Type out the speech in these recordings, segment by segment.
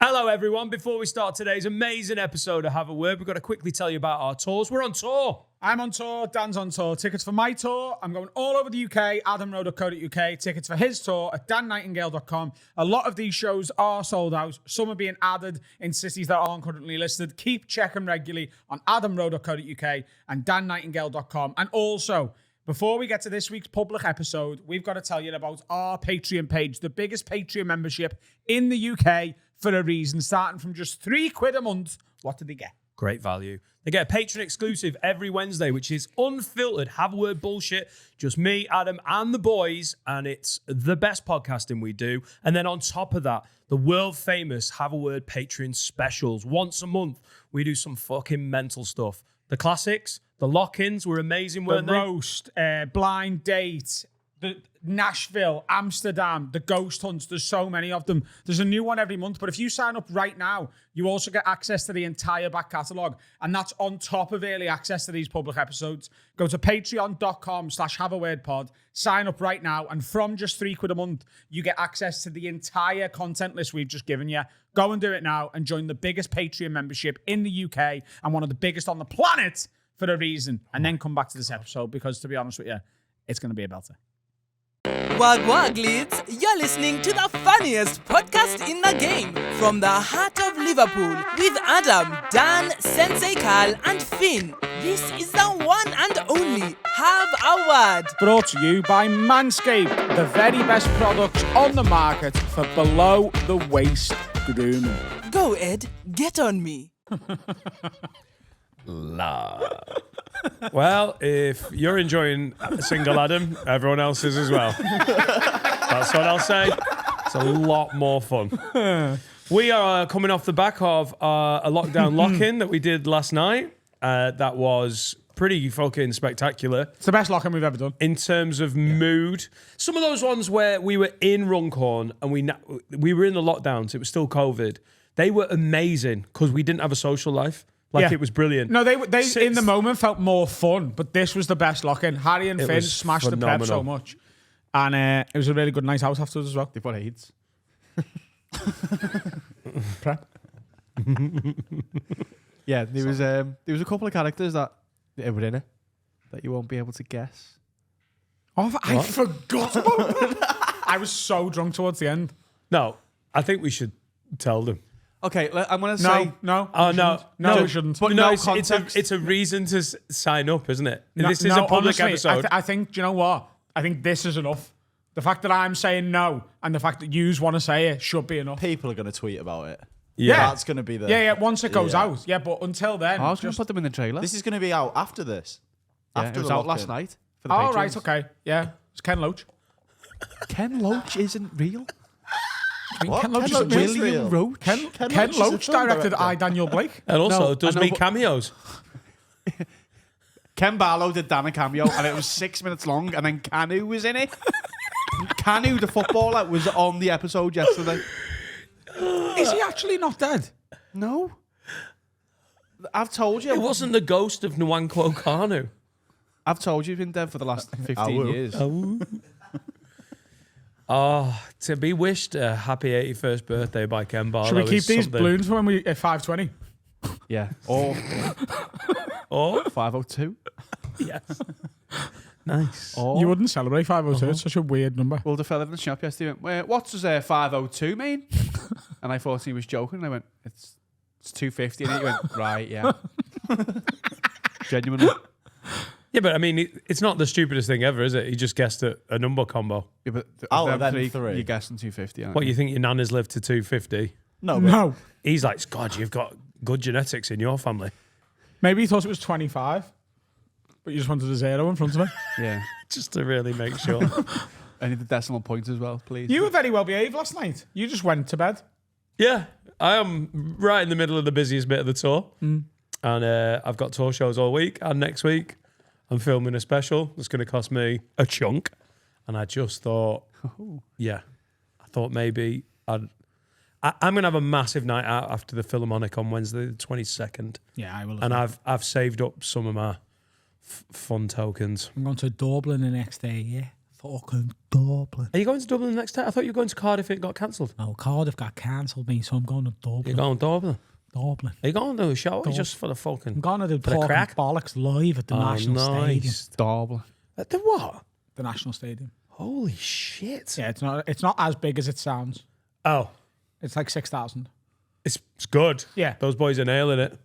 Hello, everyone. Before we start today's amazing episode of Have a Word, we've got to quickly tell you about our tours. We're on tour. I'm on tour. Dan's on tour. Tickets for my tour. I'm going all over the UK. AdamRowe.co.uk. Tickets for his tour at DanNightingale.com. A lot of these shows are sold out. Some are being added in cities that aren't currently listed. Keep checking regularly on AdamRowe.co.uk and DanNightingale.com. And also, before we get to this week's public episode, we've got to tell you about our Patreon page, the biggest Patreon membership in the UK for a reason, starting from just £3 a month. What did they get? Great value. They get a Patreon exclusive every Wednesday, which is unfiltered, have a word bullshit. Just me, Adam, and the boys. And it's the best podcasting we do. And then on top of that, the world famous Have a Word Patreon specials. Once a month, we do some fucking mental stuff. The classics, the lock-ins were amazing, weren't they? The roast, blind date, the Nashville, Amsterdam, the ghost hunts. There's so many of them. There's a new one every month. But if you sign up right now, you also get access to the entire back catalogue. And that's on top of early access to these public episodes. Go to patreon.com/haveawordpod. Sign up right now. And from just £3 a month, you get access to the entire content list we've just given you. Go and do it now and join the biggest Patreon membership in the UK and one of the biggest on the planet for a reason. And then come back to this episode because, to be honest with you, it's going to be a belter. Wag wag leads, you're listening to the funniest podcast in the game from the heart of Liverpool with Adam, Dan, Sensei Carl and Finn. This is the one and only Have a Word. Brought to you by Manscaped, the very best products on the market for below the waist grooming. Go Ed, get on me. Well, if you're enjoying Single Adam, everyone else is as well. That's what I'll say. It's a lot more fun. We are coming off the back of a lockdown lock-in that we did last night. That was pretty fucking spectacular. It's the best lock-in we've ever done. In terms of mood. Some of those ones where we were in Runcorn and we were in the lockdowns, it was still COVID. They were amazing because we didn't have a social life. It was brilliant. No, they in the moment felt more fun, but this was the best lock-in. Harry and Finn smashed phenomenal. the prep so much. And it was a really good night out afterwards as well. They've got AIDS. Prep. Yeah, there was a couple of characters that were in it that you won't be able to guess. Oh, I forgot about that. I was so drunk towards the end. No, I think we should tell them. Okay, I'm going to say... No. Oh, no. We shouldn't. But No, no it's context. a reason to sign up, isn't it? No, This is a public honestly, episode. I think, do you know what? I think this is enough. The fact that I'm saying no and the fact that yous want to say it should be enough. People are going to tweet about it. Yeah. That's going to be the... Yeah, once it goes out. Yeah, but until then... I was going to put them in the trailer. This is going to be out after this. Yeah, After it was the out last lock-in. night. For the Oh, patrons. right, okay. Yeah. It's Ken Loach. Ken Loach isn't real. What? Ken Loach Ken is Loach is William real. Roach. Ken Loach is a Loach film directed director. I, Daniel Blake. And also No, does I know, me but- cameos. Ken Barlow did Dan a cameo, and it was 6 minutes long, and then Canu was in it. Canu, the footballer, was on the episode yesterday. Is he actually not dead? No. I've told you. It wasn't the ghost of Nwankwo Kanu. I've told you he's been dead for the last 15 years. Oh, to be wished a happy 81st birthday by Ken Barlow. Should we keep is these something. balloons for when we at 5:20? Yeah. Or Oh, 502. yes. Nice. Or You wouldn't celebrate 5:02. It's such a weird number. well, the fella in the shop yesterday went, what does 502 mean? And I thought he was joking. And I went, it's 250. And he went, right, yeah. Genuinely. Yeah, but I mean, it's not the stupidest thing ever, is it? He just guessed a number combo. Yeah, but Oh, them then three. You're guessing 250. Aren't What, you? you think your nan has lived to 250? No, but No. He's like, God, you've got good genetics in your family. Maybe he thought it was 25, but you just wanted a zero in front of it. Yeah. Just to really make sure. I need the decimal points as well, please. You were very well behaved last night. You just went to bed. Yeah, I am right in the middle of the busiest bit of the tour. And I've got tour shows all week. And next week, I'm filming a special that's going to cost me a chunk. And I just thought, I thought maybe I'm going to have a massive night out after the Philharmonic on Wednesday, the 22nd. Yeah, I will. And I've saved up some of my fun tokens. I'm going to Dublin the next day, yeah. Fucking Dublin. Are you going to Dublin the next time? I thought you were going to Cardiff if it got cancelled. No, Cardiff got cancelled, mate, so I'm going to Dublin. You're going to Dublin? Dublin. Are you going to do a show or just for the fucking... I'm going to do for the Talking crack? Bollocks live at the National Stadium. Dublin. At the what? The National Stadium. Holy shit. Yeah, it's not as big as it sounds. Oh, It's like 6,000. it's good. Yeah. Those boys are nailing it.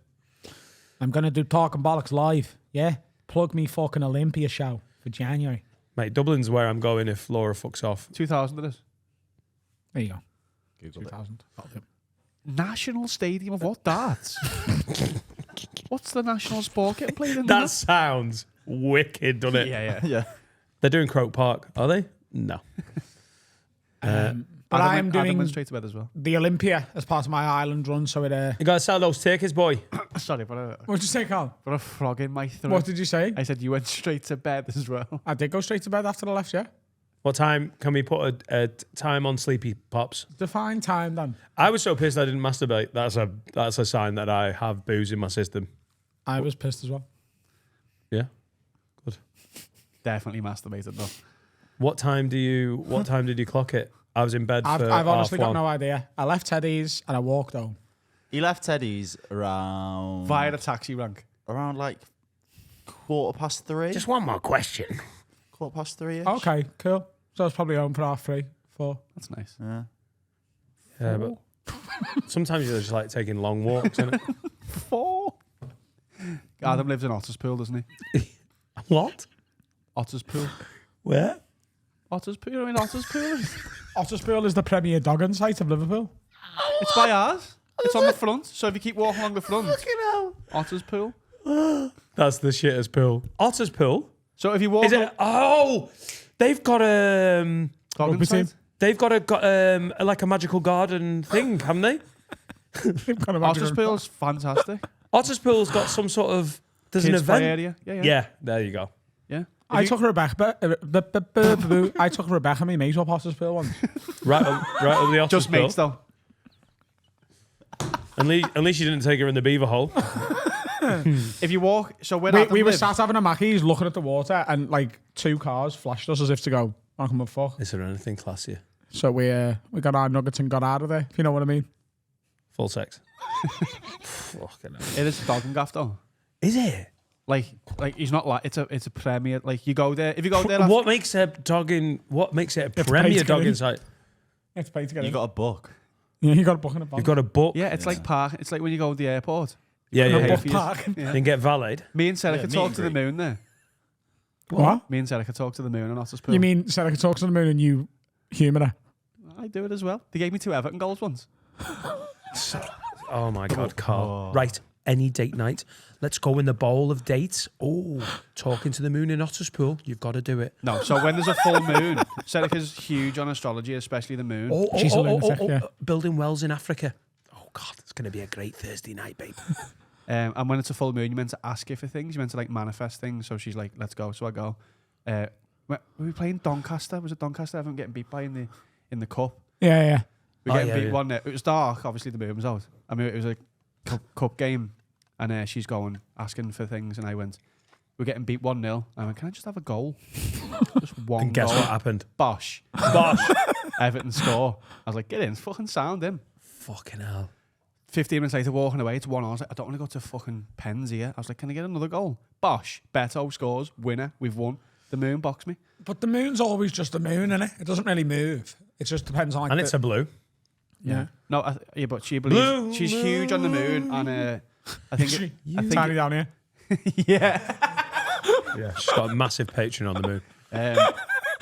I'm going to do Talking Bollocks live. Yeah. Plug me fucking Olympia show for January. Mate, Dublin's where I'm going if Laura fucks off. 2,000 it is. There you go. Google 2,000. National Stadium of what? Darts? What's the national sport getting played in That sounds wicked, doesn't it? Yeah, it. Yeah. They're doing Croke Park, are they? No. But I am Adam doing went straight to bed as well. the Olympia as part of my island run. So it. You gotta sell those tickets, boy. Sorry, but What'd you say, Carl? a frog in my throat. What did you say? I said you went straight to bed as well. I did go straight to bed after I left, yeah. What time can we put a time on Sleepy Pops? Define time then. I was so pissed I didn't masturbate. That's a sign that I have booze in my system. I was pissed as well. Yeah. Good. Definitely masturbated though. What time did you clock it? I was in bed I've for honestly got half no one. idea. I left Teddy's and I walked home. He left Teddy's around Via the taxi rank. around like 3:15. Just one more question. 3:15. Okay, cool. So I was probably home for 3:30, 4. That's nice. Yeah. Yeah, but sometimes you just like taking long walks, innit? 4. Adam lives in Otterspool, doesn't he? What? Otterspool. Where? Otterspool. I mean, Otterspool. Otterspool is the premier dogging site of Liverpool. It's by ours. It's on the front. So if you keep walking along the front, Otterspool. That's the shittest pool. Otter's Pool? So if you walk, Is it? Oh, they've got Goggins Rugby team. site? they've got like a magical garden thing, haven't they? Otterspool's fantastic. Otter's Pool's got some sort of there's Kids an play event. area. Yeah. Yeah, there you go. Yeah. I took Rebecca. I took Rebecca, my mate, up Otterspool once. Right up the Otter's Just Pool. mates though. At least you didn't take her in the beaver hole. If you walk, so when we were sat having a Mackey's looking at the water and like 2 cars flashed us as if to go, I come and fuck. Is there anything classier? So we got our nuggets and got out of there, if you know what I mean. Full sex. Fucking hell. it is a dogging gaff though. Is it? Like he's not like it's a premier. Like you go there. If you go there, What makes it a premier to get dogging in. site? It's paid to get You in. got a book. Yeah, you got a book in a You've got a book. yeah, it's like park. It's like when you go to the airport. Yeah, a yeah. book for you. park. Then get valeted. Me and Serica Yeah, meet talk and to the greet. moon there. What? Me and Serica talk to the moon and Otterspool. You mean said I could talk to the moon and you humour her? I do it as well. They gave me 2 Everton goals once. Oh my God, Carl. Right, any date night. Let's go in the bowl of dates. Oh, talking to the moon in Otterspool. You've got to do it. No, so when there's a full moon, Serica's huge on astrology, especially the moon. She's a lunatic, yeah. Building wells in Africa. Oh God, it's going to be a great Thursday night, babe. And when it's a full moon, you're meant to ask her for things. You're meant to like manifest things. So she's like, "Let's go." So I go. Were we playing Doncaster? Was it Doncaster? Everyone getting beat by in the cup. Yeah, yeah. We getting beat yeah. 1-0. It was dark. Obviously, the moon was out. I mean, it was a cup game, and she's going asking for things, and I went. We're getting beat 1-0. I went, "Can I just have a goal?" Just one. And guess goal. what happened? Bosh. Everton score. I was like, "Get in, fucking sound him." Fucking hell. 15 minutes later, walking away, it's 1-1. I was like, I don't want to go to fucking pens here. I was like, can I get another goal? Bosh. Beto scores. Winner. We've won. The moon boxed me. But the moon's always just a moon, innit? It doesn't really move. It just depends on like And it's a blue. yeah. No, yeah, but she believes Blue she's huge on the moon, and I think I think Tiny down here. yeah. Yeah, she's got a massive patron on the moon.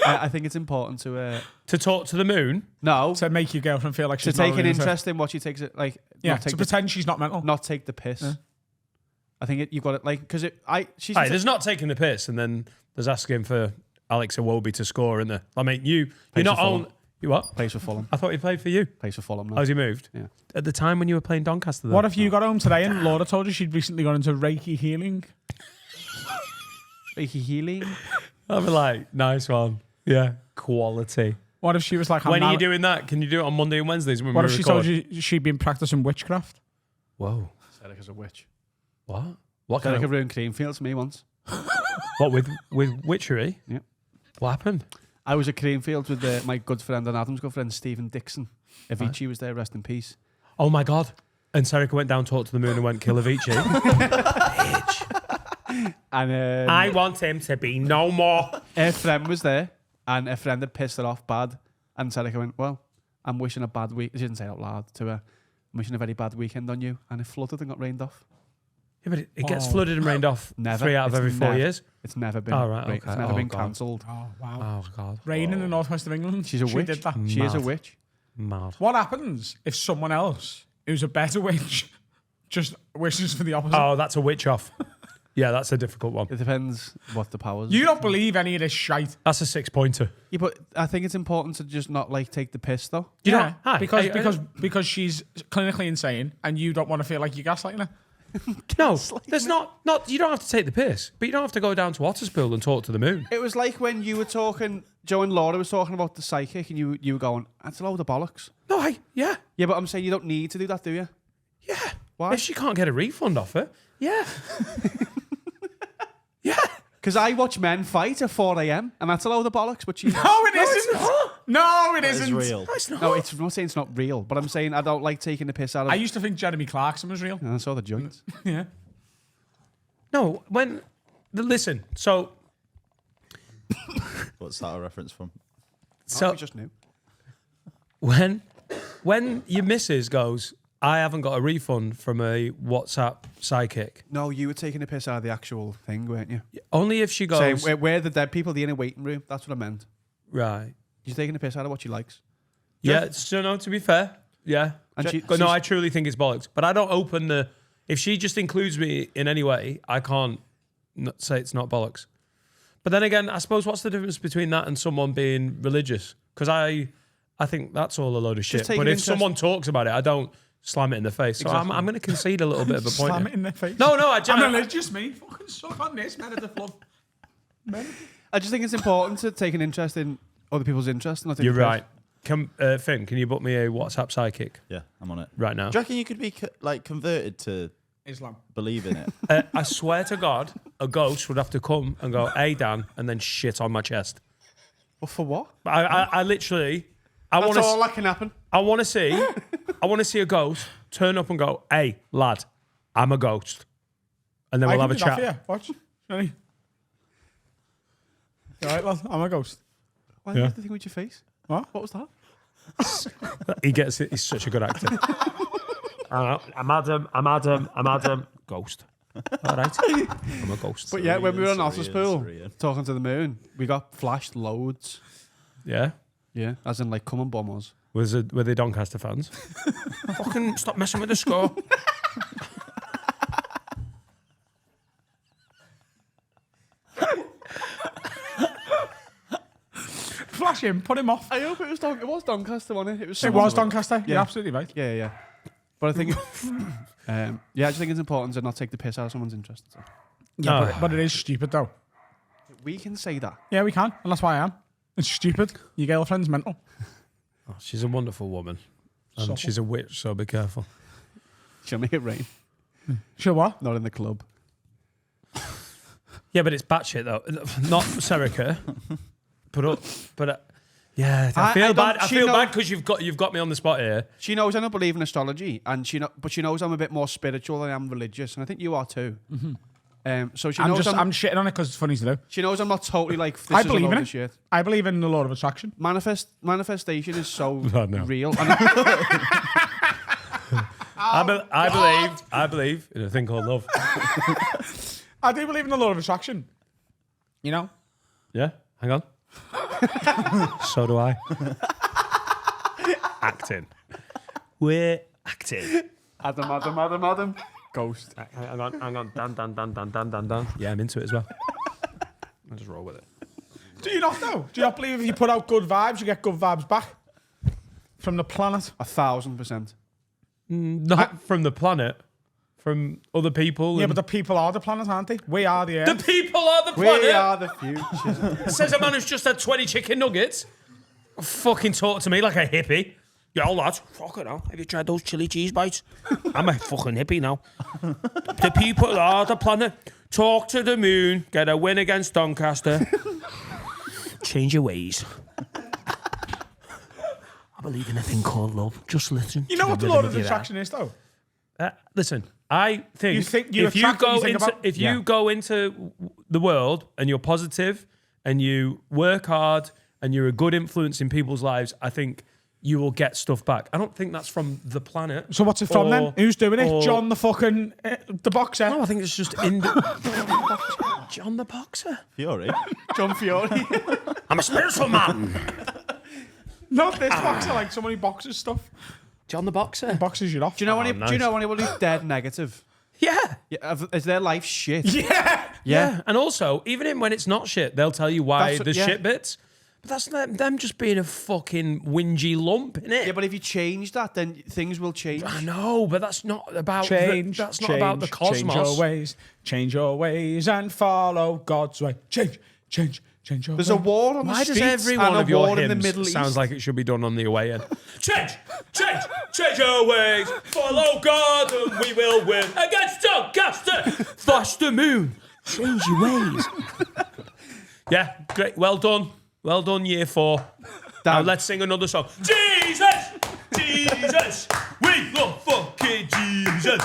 I think it's important to To talk to the moon? no To make your girlfriend feel like to she's take not an a lunatic. interest in what she takes. It like Yeah, not to take pretend she's not mental. not take the piss. Yeah. I think you've got it like because she's Hey, there's not taking the piss, and then there's asking for Alex Iwobi to score, isn't there? I mean, you're Plays not for Fulham. on. You what? plays for Fulham. I thought he played for you. Plays for Fulham now. How's he moved? Yeah. At the time when you were playing Doncaster, though. What if you got home today and Laura told you she'd recently gone into Reiki healing? Reiki healing. I'd be like, nice one. Yeah, quality. What if she was like, When are you doing that? Can you do it on Monday and Wednesdays when What we if she record? told you she'd been practicing witchcraft? Whoa. Serica's a witch. What? What kind Serica of, ruined Creamfield to me once. what with witchery? Yeah. What happened? I was at Creamfields with my good friend and Adam's good friend, Stephen Dixon. Avicii was there, rest in peace. Oh my God. And Serica went down, talked to the moon and went, kill Avicii. Bitch. And I want him to be no more. her friend was there, and her friend had pissed her off bad. And Serica went, well, I'm wishing a bad week. She didn't say it out loud to her. I'm wishing a very bad weekend on you. And it flooded and got rained off. Yeah, but it gets flooded and rained off Never. 3 out of It's every 4 never. years. It's never been. Oh, right, okay. It's never Oh, been God. cancelled. Oh, wow. Oh, God. Rain in the northwest of England. She's a She witch. did that. She is a Mad. witch. Mad. What happens if someone else who's a better witch just wishes for the opposite? Oh, that's a witch off. Yeah, that's a difficult one. It depends what the powers. You don't believe any of this shite. That's a 6-pointer. Yeah, but I think it's important to just not like take the piss though. You know- Yeah, hi. because she's clinically insane and you don't want to feel like you're gaslighting her. No, there's not. You don't have to take the piss, but you don't have to go down to Otterspool and talk to the moon. It was like when you were talking, Joe and Laura was talking about the psychic, and you were going, "That's a load of bollocks." No, yeah. Yeah, but I'm saying you don't need to do that, do you? Yeah. Why? If she can't get a refund off it, yeah. Yeah. Because I watch men fight at 4 a.m. and that's a load of bollocks. But she, No, it isn't. No, it It's isn't. real. No, it's not. no, I'm not saying it's not real, but I'm saying I don't like taking the piss out of. I used to think Jeremy Clarkson was real. and I saw the joints. Yeah. No, listen, so What's that a reference from? So we just knew. when your missus goes, I haven't got a refund from a WhatsApp psychic, No, you were taking the piss out of the actual thing, weren't you? only if she goes, Saying where the dead people, the inner waiting room. That's what I meant. right. You're taking the piss out of what she likes. Yeah, so no, to be fair, yeah. And No, I truly think it's bollocks. But I don't open the... If she just includes me in any way, I can't say it's not bollocks. But then again, I suppose what's the difference between that and someone being religious? Because I think that's all a load of shit. take But an if interest- someone talks about it, I don't slam it in the face. So I'm going to concede a little bit of a point. Slam here. it in their face. No, I I'm genuinely... religious, me. Fucking suck on this, man of the flub. I just think it's important to take an interest in other people's interests. And not take You're the piss. right. Finn, can you book me a WhatsApp psychic Yeah, I'm on it. right now? Do you reckon you could be converted to Islam. believe in it? I swear to God, a ghost would have to come and go, "Hey Dan," and then shit on my chest. Well, for what? I literally, I That's want all to, that can happen. I want to see a ghost turn up and go, "Hey lad, I'm a ghost," and then we'll have a chat. Yeah, watch. Ready? All right, lad. I'm a ghost. Why do you have to think with your face? What? What was that? He gets it. He's such a good actor. I'm Adam. Ghost. All right, I'm a ghost. But yeah, when we were on Syrian, Otterspool Syrian. talking to the moon, we got flashed loads. Yeah. Yeah, as in like come and bomb us. Were they Doncaster fans? Fucking stop messing with the score. Flash him. Put him off. I hope it was Doncaster, wasn't it? It someone was of it. Doncaster. You're Yeah. absolutely right. Yeah. But I think, I just think it's important to not take the piss out of someone's interest. So. Yeah, but it is stupid though. We can say that. Yeah, we can, and that's why I am. It's stupid. Your girlfriend's mental. Oh, she's a wonderful woman, and Supple. she's a witch. So be careful. She'll make it rain. Sure what? Not in the club. Yeah, but it's batshit though. Not Serica. But yeah, I feel I bad. don't- I she feel know- bad because you've got me on the spot here. She knows I don't believe in astrology, and but she knows I'm a bit more spiritual than I am religious, and I think you are too. So she I'm knows I'm shitting on it because it's funny to do. she knows I'm not totally like this I is a believe load in of it. shit. I believe in the law of attraction. Manifestation is so Oh, no. real. And I believe in a thing called love. I do believe in the law of attraction. You know? Yeah, hang on. So do I. Acting. We're acting. Adam. Ghost. Hang on. Dan. Yeah, I'm into it as well. I'll just roll with it. Do you not know? Do you not believe if you put out good vibes, you get good vibes back from the planet? 1,000%. Not from the planet, from other people. Yeah, and- but the people are the planet, aren't they? We are the the earth. people are the We planet. are the future. Says a man who's just had 20 chicken nuggets. Fucking talk to me like a hippie. Yeah, lad. Fucking hell. Have you tried those chili cheese bites? I'm a fucking hippie now. The people are the planet. Talk to the moon. Get a win against Doncaster. Change your ways. I believe in a thing called love. Just listen. You know what the law of attraction is, though? Listen, I think, You think you if you attract what go you think into about? if you go into the world and you're positive and you work hard and you're a good influence in people's lives, I think you will get stuff back. I don't think that's from the planet. So what's it from then? Who's doing it? or- John the fucking the boxer. No, I think it's just John the boxer. Fury. John Fiore. I'm a spiritual man. Not this boxer, like someone who boxes stuff. John the boxer. Boxes you off. Do you know nice. Do you know anyone who's dead negative? Yeah. Yeah, is their life shit? Yeah. Yeah. And also, even when it's not shit, they'll tell you why That's what- there's yeah. shit bits. But that's them just being a fucking whingy lump, innit? Yeah, but if you change that, then things will change. I know, but that's not about Change. about the cosmos. Change your ways, and follow God's way. Change your There's a ways. war on the Why does streets every and one a of your war in the hymns Middle sounds East. like it should be done on the away end? Change your ways, follow God, and we will win against Doncaster. Flash the moon, change your ways. Yeah, great, well done, year 4. Now let's sing another song. Jesus, we love fucking Jesus.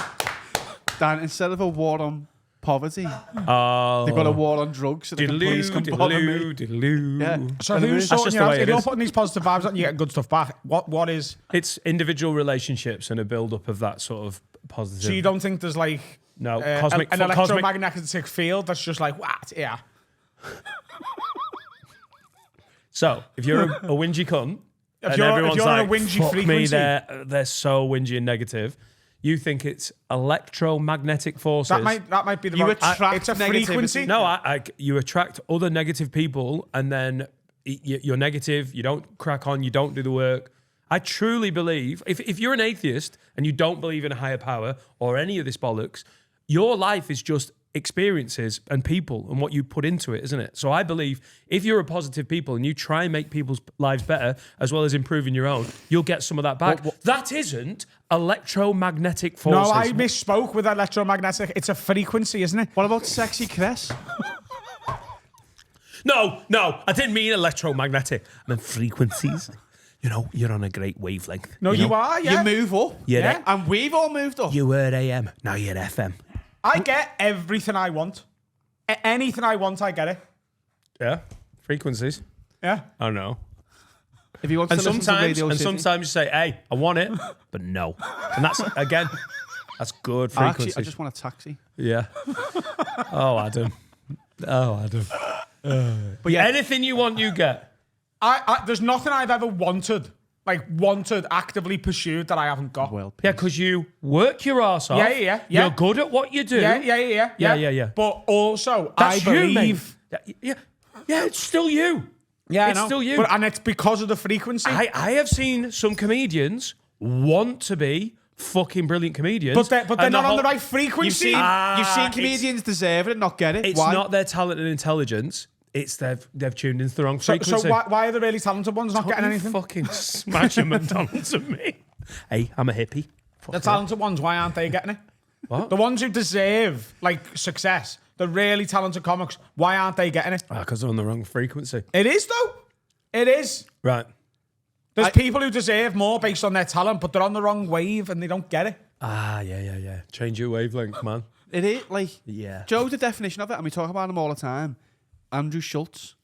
Dan, instead of a war on poverty, they've got a war on drugs so the police can bother me. Yeah. So And who's That's sorting just you the out? way If it you're is. putting these positive vibes on, you get good stuff back. What is? It's individual relationships and a build-up of that sort of positive. So you don't think there's like No, an cosmic. electromagnetic field that's just like what? Yeah. So if you're a whingy cunt, If and you're everyone's on a like, whingy fuck me, frequency, they're so whingy and negative. You think it's electromagnetic forces? that might be the You wrong. attract It's a negativity. frequency. No, you attract other negative people, and then you're negative. You don't crack on. You don't do the work. I truly believe if you're an atheist and you don't believe in a higher power or any of this bollocks, your life is just experiences and people and what you put into it, isn't it? So I believe if you're a positive people and you try and make people's lives better as well as improving your own, you'll get some of that back. That isn't electromagnetic forces. No, I misspoke with electromagnetic. It's a frequency, isn't it? What about sexy Chris? No, I didn't mean electromagnetic. I meant frequencies. You know, you're on a great wavelength. No, you are. Yeah. You move up. Yeah. And we've all moved up. You were AM, now you're FM. I get everything I want. Anything I want, I get it. Yeah, frequencies. Yeah. I don't know. If you want And to listen to Radio City. sometimes you say, "Hey, I want it," but no. And that's again, that's good Actually, frequencies. I just want a taxi. Yeah. Oh, Adam. But yeah, Anything you want, you get. There's nothing I've ever wanted, actively pursued that I haven't got. well, Yeah, because you work your ass off. Yeah. You're good at what you do. Yeah. But also, That's I you, believe. mate. Yeah, it's still you. Yeah, It's I know. still you. And it's because of the frequency. I have seen some comedians want to be fucking brilliant comedians. but they're and not on whole- the right frequency. you've seen comedians deserve it and not get it. It's Why? not their talent and intelligence. It's they've tuned into the wrong So frequency. why are the really talented ones not Don't getting you anything? fucking smash a McDonald's at me. Hey, I'm a hippie. The talented ones, why aren't they getting it? What? The ones who deserve success, the really talented comics, why aren't they getting it? Because they're on the wrong frequency. It is though. It is. Right. There's people who deserve more based on their talent, but they're on the wrong wave and they don't get it. Yeah. Change your wavelength, man. It is Yeah. Joe's the definition of it, and we talk about him all the time. Andrew Schultz,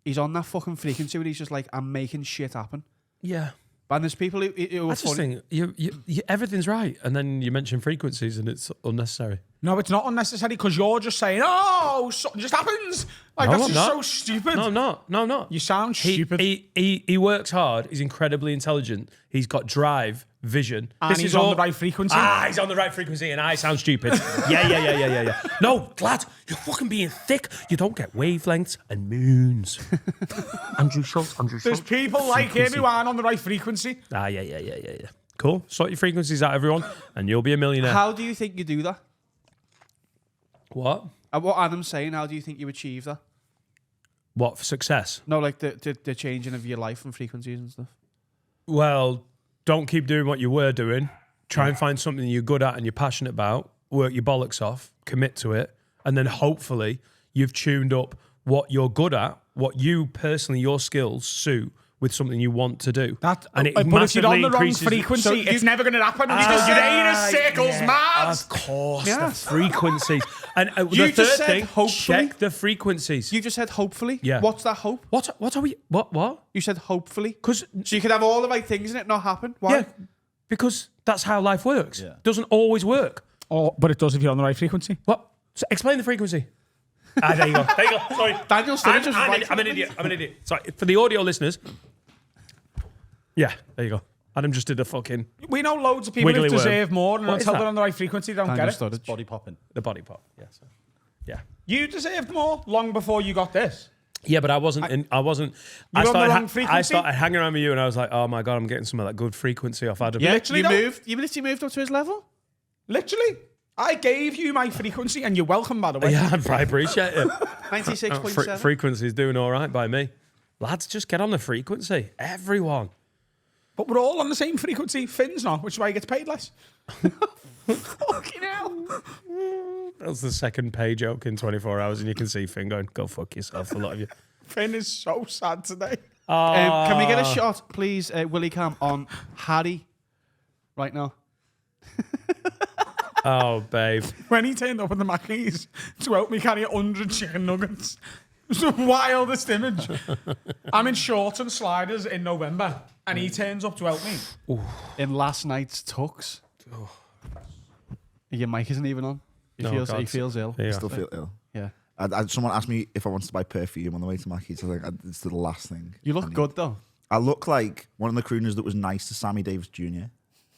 he's on that fucking frequency where he's just like, I'm making shit happen. Yeah. And there's people who are I just funny. think you everything's right, and then you mention frequencies, and it's unnecessary. No, it's not unnecessary because you're just saying, "Oh, something just happens." No, That's I'm just not. so stupid. No, I'm not. You sound He, stupid. he works hard. He's incredibly intelligent. He's got drive, vision. And he's on the right frequency. He's on the right frequency, and I sound stupid. Yeah. No, lad, you're fucking being thick. You don't get wavelengths and moons. Andrew Schultz. There's people like him who aren't on the right frequency. Yeah. Cool. Sort your frequencies out, everyone, and you'll be a millionaire. How do you think you do that? What? What Adam's saying, how do you think you achieve that? What, for success? No, like the changing of your life and frequencies and stuff. Well, don't keep doing what you were doing. Try and find something you're good at and you're passionate about. Work your bollocks off. Commit to it. And then hopefully you've tuned up what you're good at what you personally, your skills suit with something you want to do. But if massively you're on the wrong increases- frequency, it's never going to happen. Because your anus circles mad. Of course, Yes. the frequencies. And the You just third said thing, hopefully. check the frequencies. You just said hopefully. Yeah. What's that hope? What are we? What? You said hopefully. Because So you could have all the right things and it not happen. Why? yeah, because that's how life works. Yeah. Doesn't always work. Oh, but it does if you're on the right frequency. What? So explain the frequency. There you go. There you go. Sorry. Daniel Sturridge was right. I'm an idiot. I'm an idiot. Sorry. For the audio listeners. Yeah, there you go. Adam just did a fucking We know loads of people who Wiggly worm. deserve more, and What is until that? they're on the right frequency, they don't Daniel get it. Sturridge. Body popping. the body pop. Yeah. So. Yeah. You deserved more long before you got this. Yeah, but I wasn't. I wasn't. You I were on the started. wrong frequency? I started hanging around with you, and I was like, "Oh my god, I'm getting some of that good frequency off Adam." Yeah, Literally you though. moved. You literally moved up to his level. Literally. I gave you my frequency, and you're welcome, by the way. Yeah, I appreciate it. 96.7. Frequency's doing all right by me. Lads, just get on the frequency. Everyone. But we're all on the same frequency. Finn's not, which is why he gets paid less. Fucking hell. That's the second pay joke in 24 hours, and you can see Finn going, "Go fuck yourself." A lot of you. Finn is so sad today. Can we get a shot, please, Willie Cam, on Harry right now? Oh, babe. When he turned up in the Macca's to help me carry 100 chicken nuggets. It was the wildest image. I'm in shorts and sliders in November, and he turns up to help me. In last night's tux. Your mic isn't even on. He feels ill. Yeah. Still feel ill. Yeah. Someone asked me if I wanted to buy perfume on the way to Mackey's. I was like, it's the last thing. You I look need. good though. I look like one of the crooners that was nice to Sammy Davis Jr.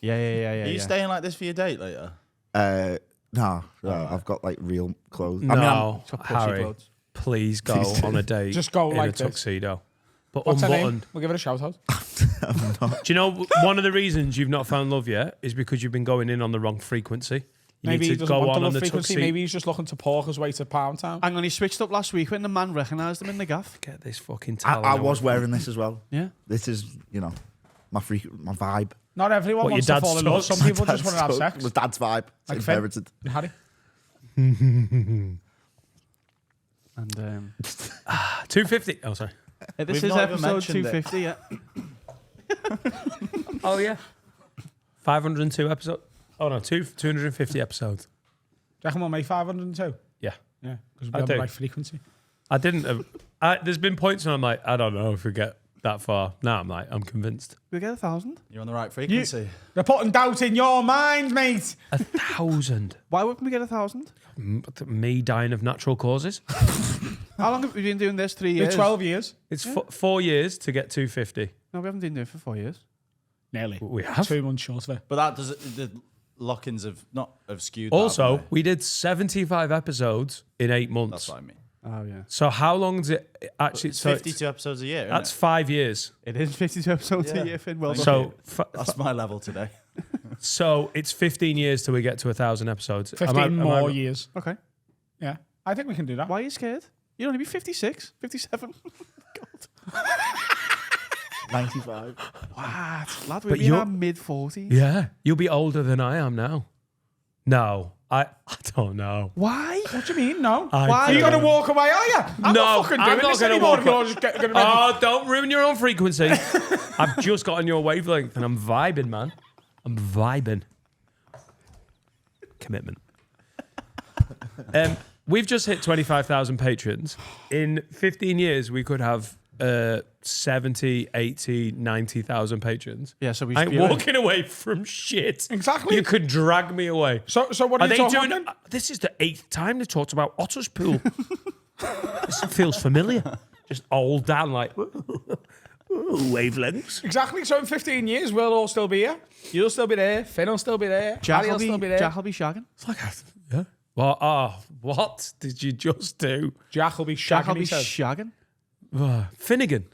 Yeah. Are you staying like this for your date later? No, I've got like real clothes. No, got pushy Harry, clothes. please go on a date. Just go in like a this. tuxedo. But What's her name? unbuttoned. We'll give it a shout out. Do you know one of the reasons you've not found love yet is because you've been going in on the wrong frequency? You Maybe he need to doesn't go want on the the frequency. tuxedo. Maybe he's just looking to pork his way to Pound Town. Hang on, he switched up last week when the man recognised him in the gaff. Get this fucking I talent. was wearing this as well. Yeah. This is, my vibe. Not everyone What, wants your to fall in dad's love. Some stuff? people just want to have sex. My dad's vibe. It's Like Finn. inherited. Harry? And 250. Oh, sorry. this We've is not even episode mentioned it. 250. Yeah. Oh, yeah. 502 episodes. Oh, no, 250 episodes. Do you reckon we'll make 502? Yeah. Yeah, because I we're on the do. right frequency. I didn't. There's been points when I'm like, I don't know if we get that far. Now I'm like, I'm convinced. We get 1,000. You're on the right frequency. They're putting doubt in your mind, mate. 1,000. Why wouldn't we get 1,000? Me dying of natural causes. How long have we been doing this? 3 years? It's 12 years. It's 4 years to get 250. No, we haven't been doing it for 4 years. Nearly. We have. 2 months short of it. But that does the lock-ins have skewed. that, Also, haven't they? we did 75 episodes in 8 months. That's what I mean. Oh, yeah. So how long does it actually? It's So 52 episodes a year. that's Isn't 5 years. It is 52 episodes Yeah. a year, Finn. Well done. So That's my level today. so it's 15 years till we get to 1,000 episodes. 15 more years. Okay. Yeah. I think we can do that. Why are you scared? You'd only be 56, 57. 95. What? Lad, we'll But be in you're- our mid-40s. Yeah, you'll be older than I am now. No, I don't know. Why? What do you mean? No. I Are you don't going to know. walk away, are you? I'm No, not fucking I'm doing not this gonna anymore. walk You're away. just going to Oh, don't ruin your own frequency. I've just got on your wavelength and I'm vibing, man. I'm vibing. Commitment. We've just hit 25,000 patrons. In 15 years, we could have 70, 80, 90,000 patrons. Yeah, so we I should ain't be walking away from shit. Exactly. You could drag me away. So what are Are you they talking doing? about? This is the 8th time they've talked about Otter's Pool. This feels familiar. Just old Dan, like wavelengths. Exactly. So in 15 years, we'll all still be here. You'll still be there. Finn will still be there. Jack Harry will will still be there. Jack will be shagging. It's like, yeah. Well, what did you just do? Jack will be Jack will shagging, be he says. shagging. Finnegan.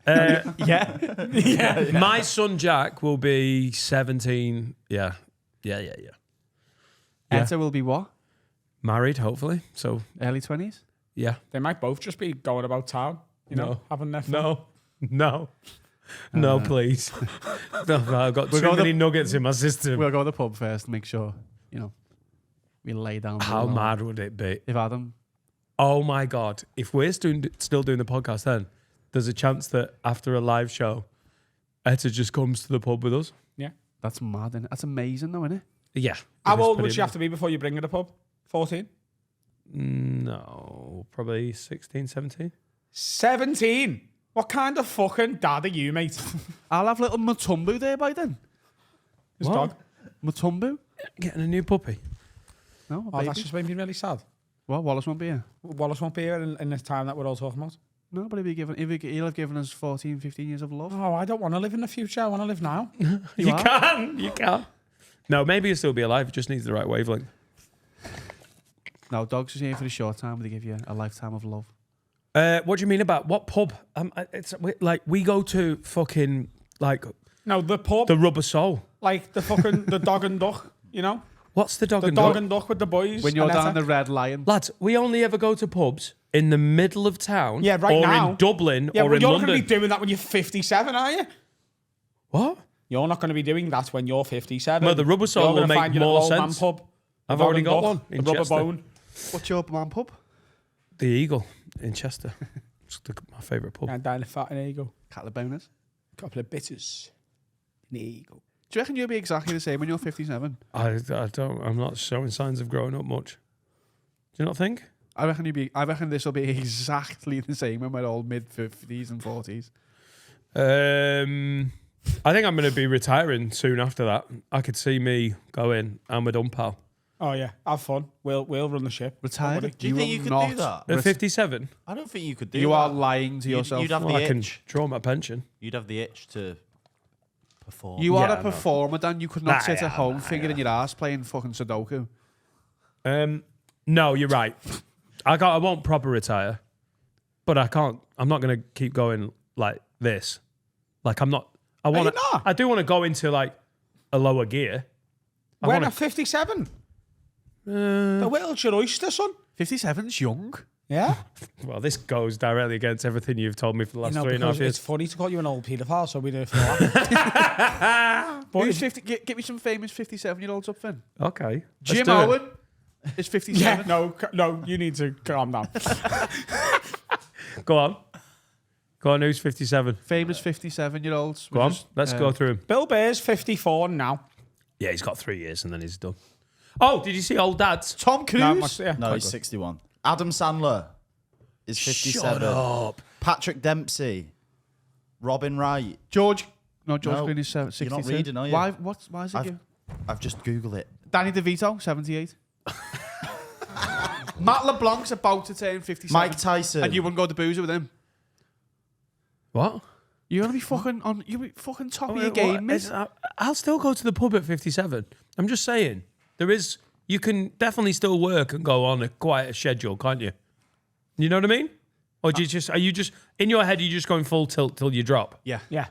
Yeah. My son Jack will be 17. Yeah. Etta will be what? Married, hopefully. So, Early 20s? yeah. They might both just be going about town, No. having their fun. No, please. No, I've got too going many to- nuggets in my system. We'll go to the pub first and make sure, we lay down. How the law. mad would it be? If Adam Oh my God. If we're still doing the podcast then, there's a chance that after a live show, Etta just comes to the pub with us. Yeah. That's mad, innit? That's amazing, though, isn't it? Yeah. How old would she have to be before you bring her to the pub? 14? No, probably 16, 17. 17? What kind of fucking dad are you, mate? I'll have little Matumbu there by then. His What? dog. Matumbu? Getting a new puppy. No, a Oh, baby. that's just made me really sad. Well, Wallace won't be here. Wallace won't be here in this time that we're all talking about. No, but he'll have given us 14, 15 years of love. Oh, I don't want to live in the future. I want to live now. You can. No, maybe he'll still be alive. He just needs the right wavelength. No, dogs is here for a short time, but they give you a lifetime of love. What do you mean about what pub? It's like we go to fucking like No, the pub, the Rubber Soul. like the fucking the dog and duck, you know? What's the dog The and dog duck? and duck with the boys. When you're and down Etta. the Red Lion. Lads, we only ever go to pubs in the middle of town. Yeah, right or now. in Dublin Yeah, or but in you're London. going to be doing that when you're 57, are you? What? You're not going to be doing that when you're 57. Well, the Rubber Soul You're will gonna make find your more little old man sense. Pub, I've the already Dog got and one Duck, in the Rubber Chester. Bone. What's your man pub? The Eagle in Chester. It's my favourite pub. And down the fat, and there you go. Couple of bonus. Couple of bitters. There you go. Do you reckon you'll be exactly the same when you're 57? I don't. I'm not showing signs of growing up much. Do you not think? I reckon this will be exactly the same when we're all mid 50s and 40s. I think I'm going to be retiring soon after that. I could see me going, I'm a done pal. Oh, yeah. Have fun. We'll run the ship. Retired? Do you think you will could do not that? At 57? I don't think you could do You that. are lying to yourself. You'd have Well, the I can itch. draw my pension. You'd have the itch to perform. You are Yeah, a I know. performer, Dan. You could not Nah, sit yeah, at home fingering your ass playing fucking Sudoku. No, you're right. I won't proper retire, but I can't. I'm not going to keep going like this. Like I'm not. I want to. not? I do want to go into like a lower gear. I When wanna- at 57? The world's your oyster, son. 57's young. Yeah? Well, this goes directly against everything you've told me for the last You know, 3.5 because years. it's funny to call you an old paedophile, so we do it for that. Who's 50? Get me some famous 57-year-olds up, Finn. Okay. let's Jim do it. Owen is 57. Yeah, no, you need to calm down. Go on. Go on. Who's 57? Famous 57-year-olds. Go on. Let's go through him. Bill Bear's 54 now. Yeah, he's got 3 years and then he's done. Oh, did you see Old Dads? Tom Cruise. No, much, yeah, No, quite he's good. 61. Adam Sandler is 57. Shut up. Patrick Dempsey. Robin Wright. George No, Clooney is 62. you're not reading, are you? Why is it I've, you? I've just Googled it. Danny DeVito, 78. Matt LeBlanc's about to turn 57. Mike Tyson. And you wouldn't go to boozer with him. What? You're gonna be fucking on. You be fucking top of your What? game, mate. I'll still go to the pub at 57. I'm just saying. You can definitely still work and go on quite a schedule, can't you? You know what I mean? Or do are you just, in your head, are you just going full tilt till you drop? Yeah. Yeah.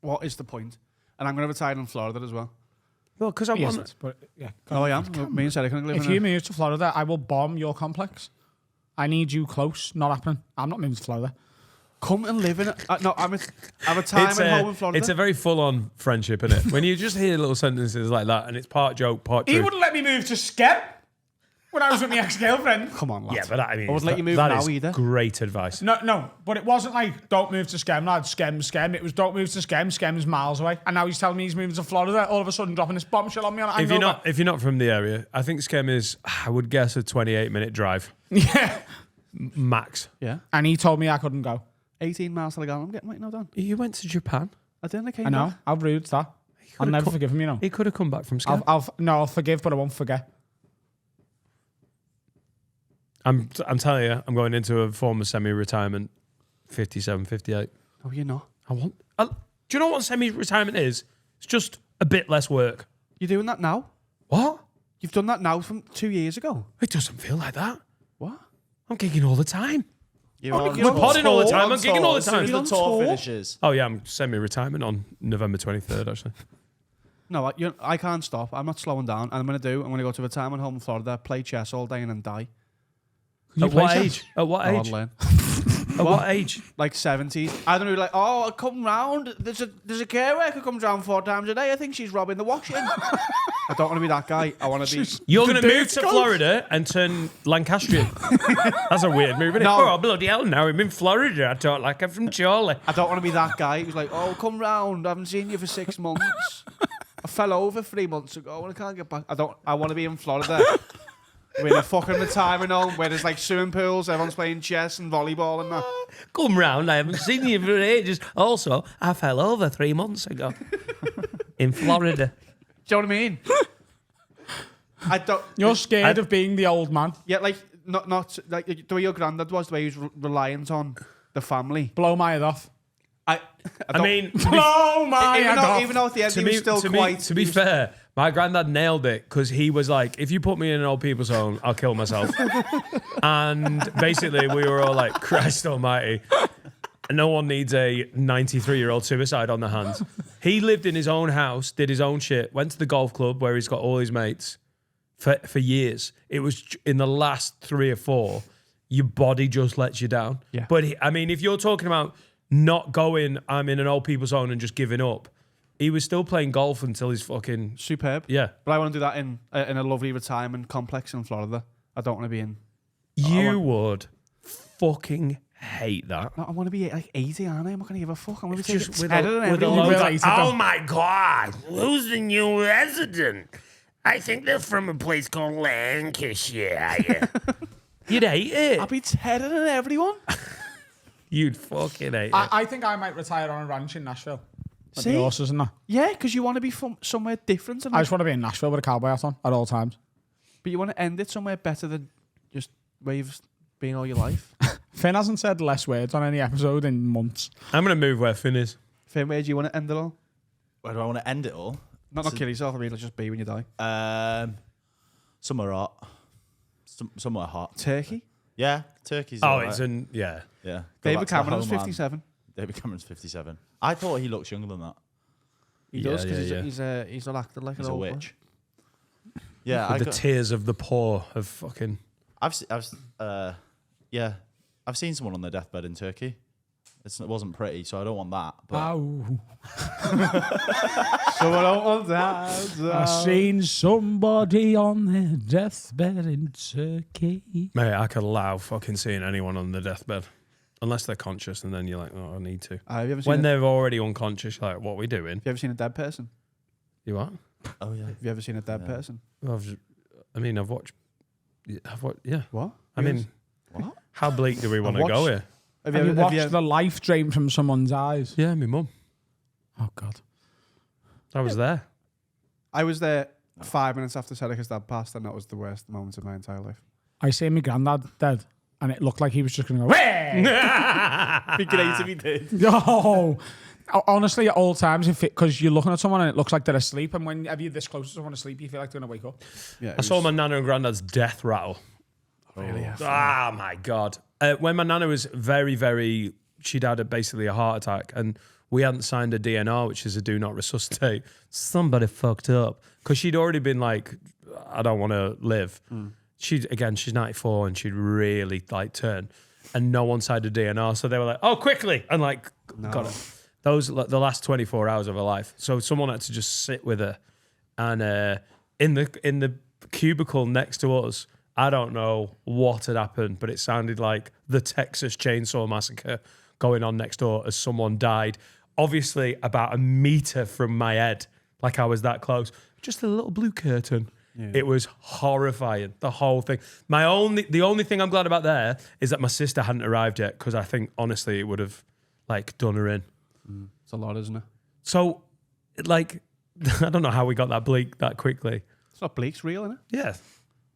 What is the point? And I'm gonna retire in Florida as well. Well, because I He want. isn't, but yeah. Oh, I am. Me and Sarah can live If in you a... move to Florida, I will bomb your complex. I need you close. Not happening. I'm not moving to Florida. Come and live in it. No, I'm a time at home in Florida. It's a very full-on friendship, isn't it? When you just hear little sentences like that, and it's part joke, part He truth. wouldn't let me move to Skep when I was with my ex-girlfriend. Come on, lad. Yeah, but I mean, I wouldn't let you move that now is either. great advice. No, but it wasn't like, don't move to Skem, lad. Skem. It was, don't move to Skem. Skem's miles away. And now he's telling me he's moving to Florida, all of a sudden dropping this bombshell on me on a If you're hangover. not from the area, I think Skem is, I would guess, a 28-minute drive Yeah. max. Yeah. And he told me I couldn't go. 18 miles to the gallon. I'm getting right now done. You went to Japan. I didn't. I came I know. back. How rude is that? I'll never forgive him, you know. He could have come back from Skem. I'll forgive, but I won't forget. I'm telling you, I'm going into a form of semi-retirement, 57, 58. Oh, you're not. Do you know what semi-retirement is? It's just a bit less work. You're doing that now? What? You've done that now from 2 years ago. It doesn't feel like that. What? I'm gigging all the time. You're on We're podding all the time. I'm on gigging tour. all the As soon time. as You're the on tour tour? finishes. Oh yeah, I'm semi-retirement on November 23rd, actually. No, I can't stop. I'm not slowing down. And I'm going to go to a retirement home in Florida, play chess all day and then die. At what age? At what Oh, I'll age? learn. At what age? Like 70s. I don't know, like, oh, I'll come round. There's a care worker comes round 4 times a day. I think she's robbing the washing. I don't want to be that guy. I want to be... You're going to move to Florida and turn Lancastrian. That's a weird move, isn't it? No. Oh, bloody hell, now I'm in Florida. I talk like I'm from Chorley. I don't want to be that guy who's like, oh, come round. I haven't seen you for 6 months. I fell over 3 months ago and I can't get back. I want to be in Florida. We're in a fucking retirement home where there's like swimming pools, everyone's playing chess and volleyball and that. Come round, I haven't seen you for ages. Also, I fell over 3 months ago in Florida. Do you know what I mean? I don't. You're scared of being the old man. Yeah, like not like the way your granddad was, the way he was reliant on the family. Blow my head off. I mean, Blow my head off. even though at the end he was still quite. To be fair, my granddad nailed it because he was like, if you put me in an old people's home, I'll kill myself. And basically, we were all like, Christ almighty. No one needs a 93-year-old suicide on their hands. He lived in his own house, did his own shit, went to the golf club where he's got all his mates for years. It was in the last 3 or 4, your body just lets you down. Yeah. But I mean, if you're talking about not going, I'm in an old people's home and just giving up, he was still playing golf until he's fucking... Superb. Yeah. But I want to do that in a lovely retirement complex in Florida. I don't want to be in... You would fucking hate that. No, I want to be like 80, aren't I? I'm not going to give a fuck. I'm going to be Just taking with head a and load everything. of, oh my God, who's the new resident? I think they're from a place called Lancashire. You'd hate it. I'll be heading and everyone. You'd fucking hate it. I think I might retire on a ranch in Nashville. With the See? horses and that. Yeah, because you want to be from somewhere different. I just want to be in Nashville with a cowboy hat on at all times. But you want to end it somewhere better than just where you've been all your life. Finn hasn't said less words on any episode in months. I'm going to move where Finn is. Finn, where do you want to end it all? Where do I want to end it all? Not kill yourself, I mean, let's just be when you die. Somewhere hot. Somewhere hot. Turkey? Yeah, Turkey's Oh, alright. it's in, yeah. Yeah. Go David back to the Cameron's homeland. 57. David Cameron's 57. I thought he looks younger than that. He Yeah, does, because yeah, he's acted like He's an a old boy. witch. Yeah, With the tears of the poor of fucking... I've seen someone on their deathbed in Turkey. It wasn't pretty, so I don't want that. But Ow. So I don't want that. I seen somebody on their deathbed in Turkey. Mate, I could allow fucking seeing anyone on the deathbed. Unless they're conscious, and then you're like, oh, I need to. Have you ever seen When they're already unconscious, you're like, what are we doing? Have you ever seen a dead person? You what? oh yeah, Have you ever seen a dead person? I've watched... Yeah. What? I mean... What? How bleak do we want to watched- go here? Have Have you have watched you- the life drain from someone's eyes? Yeah, my mum. Oh, God. I was there. I was there 5 minutes after Serica's dad passed, and that was the worst moment of my entire life. I seen my granddad dead, and it looked like he was just going to go, "Wah!" Be great if he did. No. Honestly, at all times, because you're looking at someone and it looks like they're asleep, and whenever you're this close to someone asleep, you feel like they're going to wake up. Yeah, I saw my nana and granddad's death rattle. Really? Ah, my God. When my nana was very, very... She'd had basically a heart attack, and we hadn't signed a DNR, which is a do not resuscitate. Somebody fucked up. Because she'd already been like, I don't want to live. She's 94, and she'd really turned. And no one signed a DNR, so they were like, oh, quickly! And got it. Those the last 24 hours of her life. So someone had to just sit with her, and in the cubicle next to us, I don't know what had happened, but it sounded like the Texas Chainsaw Massacre going on next door as someone died. Obviously, about a meter from my head, like I was that close. Just a little blue curtain. Yeah. It was horrifying, the whole thing. The only thing I'm glad about there is that my sister hadn't arrived yet, because I think, honestly, it would have done her in. It's a lot, isn't it? So, I don't know how we got that bleak that quickly. It's not bleak, it's real, isn't it? Yeah.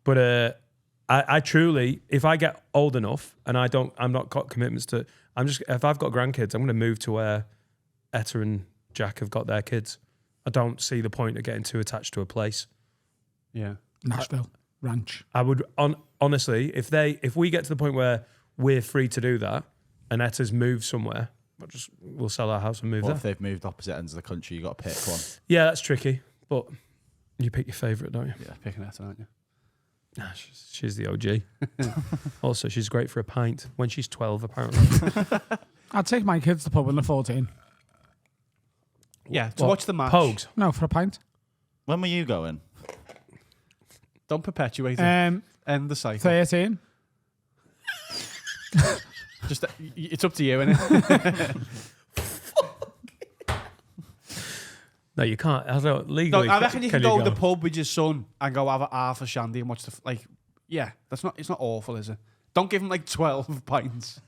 But I truly, if I get old enough and I'm not got commitments to, if I've got grandkids, I'm going to move to where Etta and Jack have got their kids. I don't see the point of getting too attached to a place. Yeah. Nashville ranch. I would, honestly, if we get to the point where we're free to do that and Etta's moved somewhere, we'll sell our house and move What there. if they've moved opposite ends of the country? You got to pick one. Yeah, that's tricky, but you pick your favourite, don't you? Yeah, picking that, aren't you? Nah, she's the OG. Also, she's great for a pint when she's 12, apparently. I'd take my kids to the pub when they're 14. Yeah, to watch the match. Pogues. No, for a pint. When were you going? Don't perpetuate it. End the cycle. 13. Just it's up to you, innit? No, you can't. I don't No, legally. I reckon you can go to go? the pub with your son and go have a half a shandy and watch the yeah. That's not. It's not awful, is it? Don't give him like 12 pints.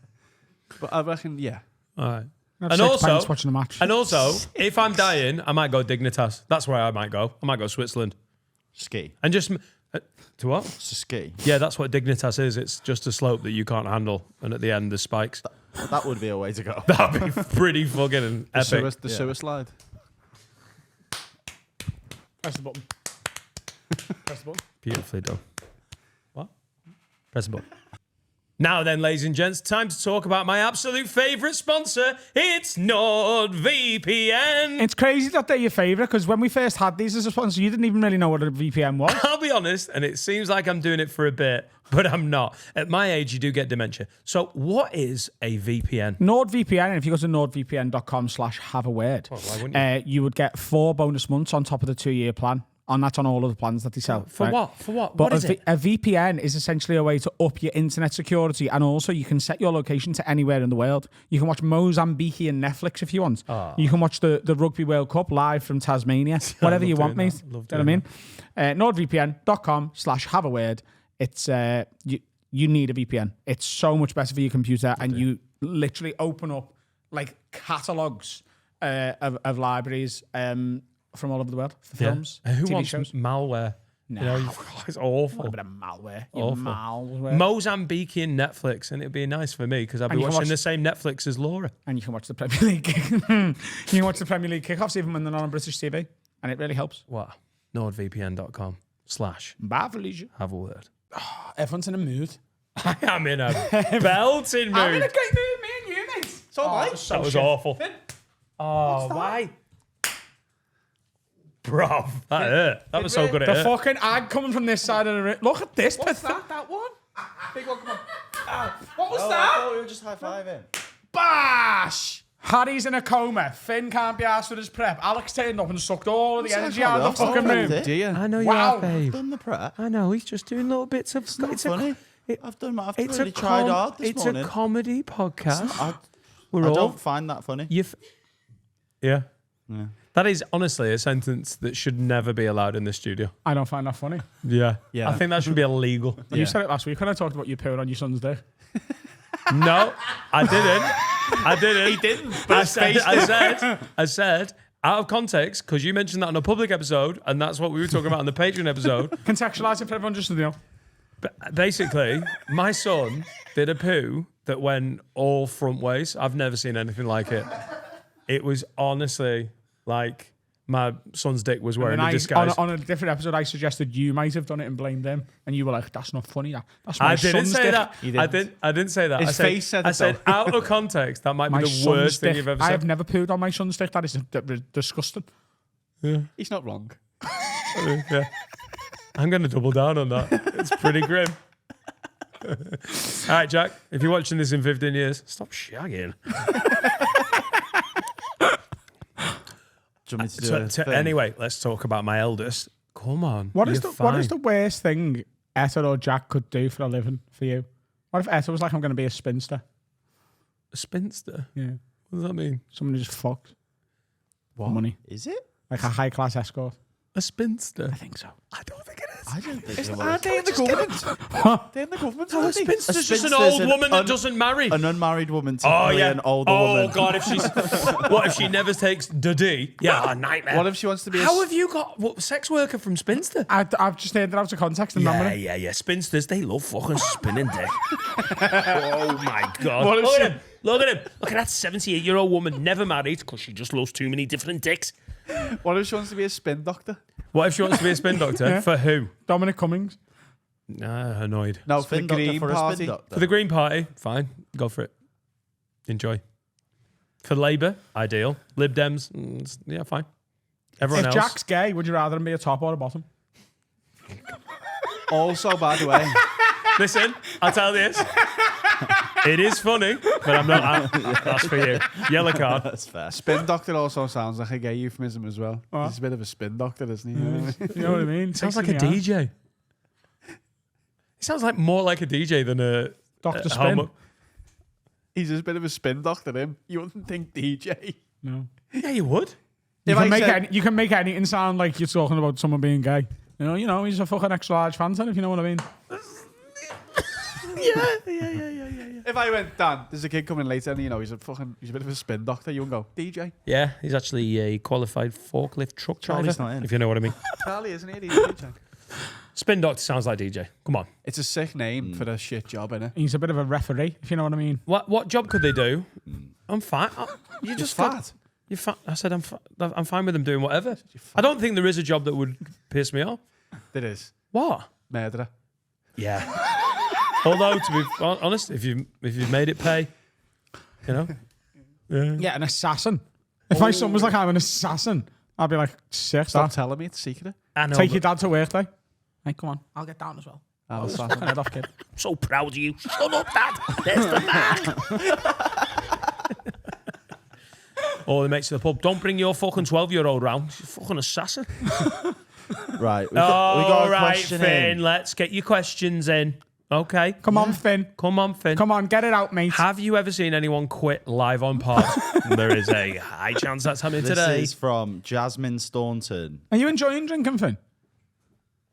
But I reckon, yeah. All right. Have And 6 also, pints watching the match. and also, if I'm dying, I might go Dignitas. That's where I might go. I might go Switzerland Ski. and just to what? It's a ski. Yeah, that's what Dignitas is. It's just a slope that you can't handle, and at the end there's spikes. That would be a way to go. That'd be pretty fucking epic. The sewer slide. Press the button. Press the button. Beautifully done. What? Press the button. Now then, ladies and gents, time to talk about my absolute favourite sponsor. It's NordVPN. It's crazy that they're your favourite because when we first had these as a sponsor, you didn't even really know what a VPN was. I'll be honest, and it seems like I'm doing it for a bit, but I'm not. At my age, you do get dementia. So what is a VPN? NordVPN, and if you go to nordvpn.com/have-a-word, why wouldn't you would get 4 bonus months on top of the 2-year plan. And that's on all of the plans that they sell. For right? what? For what? But What is it? a VPN is essentially a way to up your internet security, and also you can set your location to anywhere in the world. You can watch Mozambique and Netflix if you want. You can watch the Rugby World Cup live from Tasmania. Whatever you want, mate. Love Do you know what I mean? nordvpn.com/have-a-word. It's you need a VPN. It's so much better for your computer, and you literally open up like catalogs of libraries from all over the world for films, Who TV wants shows. malware? Nah. You know, it's awful. A bit of malware. Awful. Malware. Mozambique in Netflix, and it'd be nice for me because I'd be And you can watching watch- the same Netflix as Laura. And you can watch the Premier League. You can watch the Premier League kickoffs even when they're not on British TV, and it really helps. What? NordVPN.com/have Have a word. Everyone's in a mood. I am in a belting I'm in mood. a great mood, me and you, mate. So am I. That was awful. Oh, why? Bro, that hurt. That was so good. It The hurt. fucking ag coming from this side of the room. Look at this. What's that? That one? Big one, come on. What was I that? thought we were just high-fiving. Bash! Harry's in a coma. Finn can't be asked with his prep. Alex turned up and sucked all of the energy out of the fucking room. Do you? I know you Wow. are, babe. Done the prep. I know. He's just doing little bits of stuff. It's funny. I've really tried hard this It's morning. a comedy podcast. I We're all. don't find that funny. Yeah. That is honestly a sentence that should never be allowed in the studio. I don't find that funny. Yeah. Yeah. I think that should be illegal. You said it last week when I talked about you pooing on your son's dick. No, I didn't. I didn't. He didn't. But I said, out of context, because you mentioned that on a public episode, and that's what we were talking about on the Patreon episode. Contextualise it for everyone just to know. Basically, my son did a poo that went all front ways. I've never seen anything like it. It was honestly like my son's dick was wearing a disguise. On a different episode, I suggested you might have done it and blamed them, and you were like, "That's not funny. That's my I didn't son's say dick." that. I didn't say that. His I said, face said I it, said though. out of context, that might My be the son's worst thing dick. you've ever I said. have never pooed on my son's dick. That is disgusting. He's not wrong. Yeah. I'm going to double down on that. It's pretty grim. All right, Jack, if you're watching this in 15 years, stop shagging. Do you want me to do a thing? Anyway, let's talk about my eldest. Come on. What is you're the worst thing Etta or Jack could do for a living for you? What if Etta was like, "I'm going to be a spinster"? A spinster? Yeah, What does that mean? someone who just fucks for money, Is it? like a high class escort. A spinster? I think so. I don't think it is. I don't think it Aren't was. they in the government? They're in the government, No, a aren't they? spinster's A just an spinster's old an woman that un- doesn't marry. An unmarried woman to Oh, yeah. an older Oh, woman. God, if she's... What if she never takes the D? Yeah, a nightmare. What if she wants to be How have you got sex worker from spinster? I've just heard that out of context and Yeah, yeah. Spinsters, they love fucking spinning dick. Oh, my God. What if Look she- at him. Look at him. Look at that 78-year-old woman, never married, because she just loves too many different dicks. What if she wants to be a spin doctor? What if she wants to be a spin doctor? Yeah. For who? Dominic Cummings. Annoyed. No, Spin for the doctor Green for a Party. spin doctor. For the Green Party, fine. Go for it. Enjoy. For Labour, ideal. Lib Dems, yeah, fine. Everyone If else. Jack's gay, would you rather him be a top or a bottom? Also, by the way, Listen, I'll tell you this. It is funny, but I'm not. That's for you. Yellow card. That's fair. spin doctor also sounds like a gay euphemism as well. He's a bit of a spin doctor, isn't he? You know what I mean? Sounds like a DJ. He sounds like more like a DJ than a Dr. Spin. He's just a bit of a spin doctor, him. You wouldn't think DJ. No. Yeah, you would. You If can, I make said- you can make anything sound like you're talking about someone being gay. You know, he's a fucking extra large fan, if you know what I mean. If I went, Dan, there's a kid coming later, and he's a bit of a spin doctor. You wouldn't go, DJ. Yeah, he's actually a qualified forklift truck driver. Charlie's not in. If you know what I mean. Charlie, isn't it? He's a DJ. Spin doctor sounds like DJ. Come on. It's a sick name for a shit job, innit? He's a bit of a referee, if you know what I mean. What job could they do? I'm fine. You just fat. You're fine. I said I'm fine with them doing whatever. I don't think there is a job that would piss me off. There is. What? Murderer. Yeah. Although to be honest, if you've made it pay, you know. Yeah, an assassin. If my son was like, I'm an assassin, I'd be like, sick. Stop telling me it's secret. I know. Take your dad to work day. Hey, come on. I'll get down as well. I'm Fucking head off, kid. I'm so proud of you. Shut up, Dad. There's the man. Or they make to the pub. Don't bring your fucking 12-year-old round. She's a fucking assassin. Right. We got a right, question Finn. in. Let's get your questions in. Okay. Come on, Finn. Come on, Finn. Come on, get it out, mate. Have you ever seen anyone quit live on pod? There is a high chance that's happening This today. is from Jasmine Staunton. Are you enjoying drinking, Finn?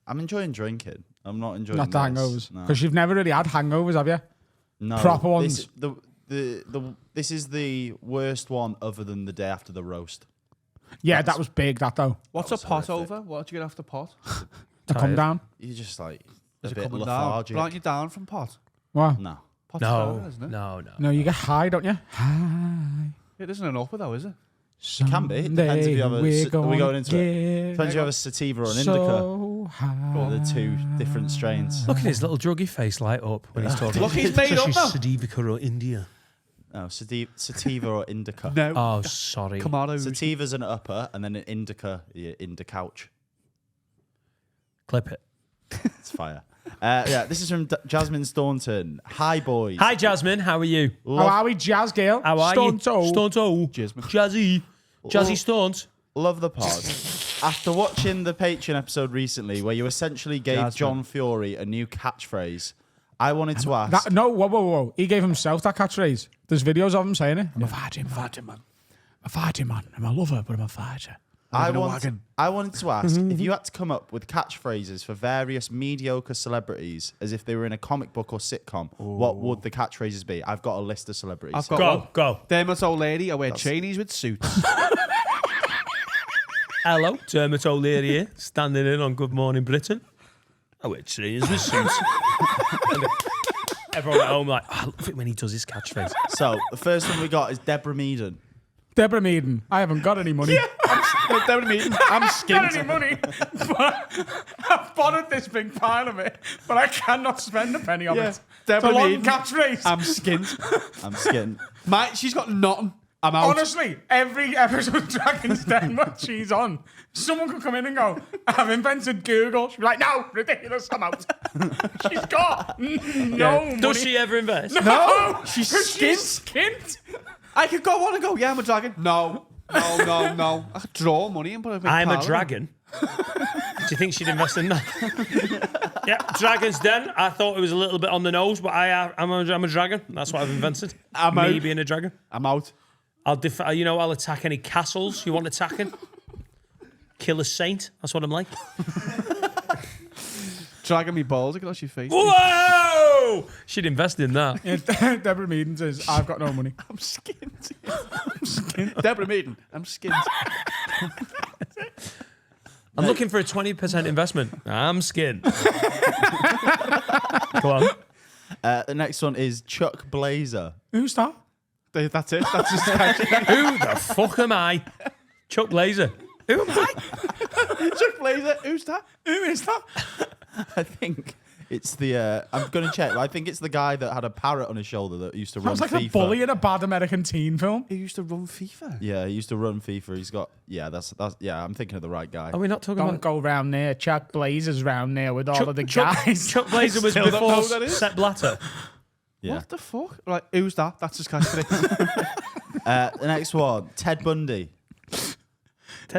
I'm enjoying drinking. I'm not enjoying Not the this. hangovers. No. Because you've never really had hangovers, have you? No, proper ones. This is the worst one other than the day after the roast. Yeah, that was big, that though. What's a pot over? What do you get off the pot? To come down. You're just like Is a it bit coming down? lethargic. But aren't you down from pot? What? No. Pot's No, down, isn't it? no. No, you get high, don't you? High. It isn't an upper though, is it? Can be. It depends if you have a. Are we going into it? Depends if you have a sativa or an indica. So high. Or the two different strains. Look at his little druggy face light up when he's talking. Look, he's made up now. Sativa or India. No, sativa or indica. No. Oh, sorry. Kamado. Sativa's an upper, and then an indica, you're into couch. Clip it. It's fire. Yeah, this is from Jasmine Staunton. Hi, boys. Hi, Jasmine. How are you? How are we, Jazz Gale? How are Stunto. you? Stunto. Jasmine. Jazzy Stunt. Love the pod. After watching the Patreon episode recently, where you essentially gave Jasmine. John Fury a new catchphrase, I wanted to ask. No, whoa. He gave himself that catchphrase. There's videos of him saying it. I'm a virgin man. A virgin man. I'm a lover, but I'm a virgin. I wanted to ask if you had to come up with catchphrases for various mediocre celebrities, as if they were in a comic book or sitcom, what would the catchphrases be? I've got a list of celebrities. I've got one. Go. Dermot O'Leary, I wear chainies with suits. Hello, Dermot O'Leary here, standing in on Good Morning Britain. I wear trainers with suits. Everyone at home like, I love it when he does his catchphrase. So the first one we got is Deborah Meaden. Deborah Meaden. I haven't got any money. Deborah Meaden, I'm Got skint. any money? But I've bought this big pile of it, but I cannot spend a penny of it. It's a Deborah long Meaden, catchphrase. I'm skint. I'm skin. She's got nothing. I'm out. Honestly, every episode of Dragon's Den what she's on, someone could come in and go, I've invented Google. She'd be like, no, ridiculous, I'm out. She's got no money. Does she ever invest? No, she's She's skint. skint. I could go on and go, yeah, I'm a dragon. No. I could draw money and put a big I'm pile a in. dragon. Do you think she'd invest in that? Yeah, Dragon's Den. I thought it was a little bit on the nose, but I'm a dragon. That's what I've invented. I'm Me out. being a dragon. I'm out. I'll attack any castles you want attacking. Kill a saint. That's what I'm like. Dragging me balls across your face. Whoa! She'd invest in that. Yeah, Deborah Meaden says, I've got no money. I'm skint. Deborah Meaden, I'm skint. I'm looking for a 20% investment. I'm skinned. Go on. The next one is Chuck Blazer. Who's that? That's it. That's just Who the fuck am I? Chuck Blazer. Who am I? Chuck Blazer. Who's that? Who is that? I think It's the I'm gonna check. I think it's the guy that had a parrot on his shoulder that used to run Sounds like FIFA. a bully in a bad American teen film. He used to run FIFA. Yeah, he used to run FIFA. He's got that's yeah. I'm thinking of the right guy. Are we not talking Don't about go round there. Chuck Blazer's round there with all of the guys. Chuck Blazer was Still don't know before who that is. Sepp Blatter. Yeah. What the fuck? Right, who's that? That's his catchphrase. The next one, Ted Bundy.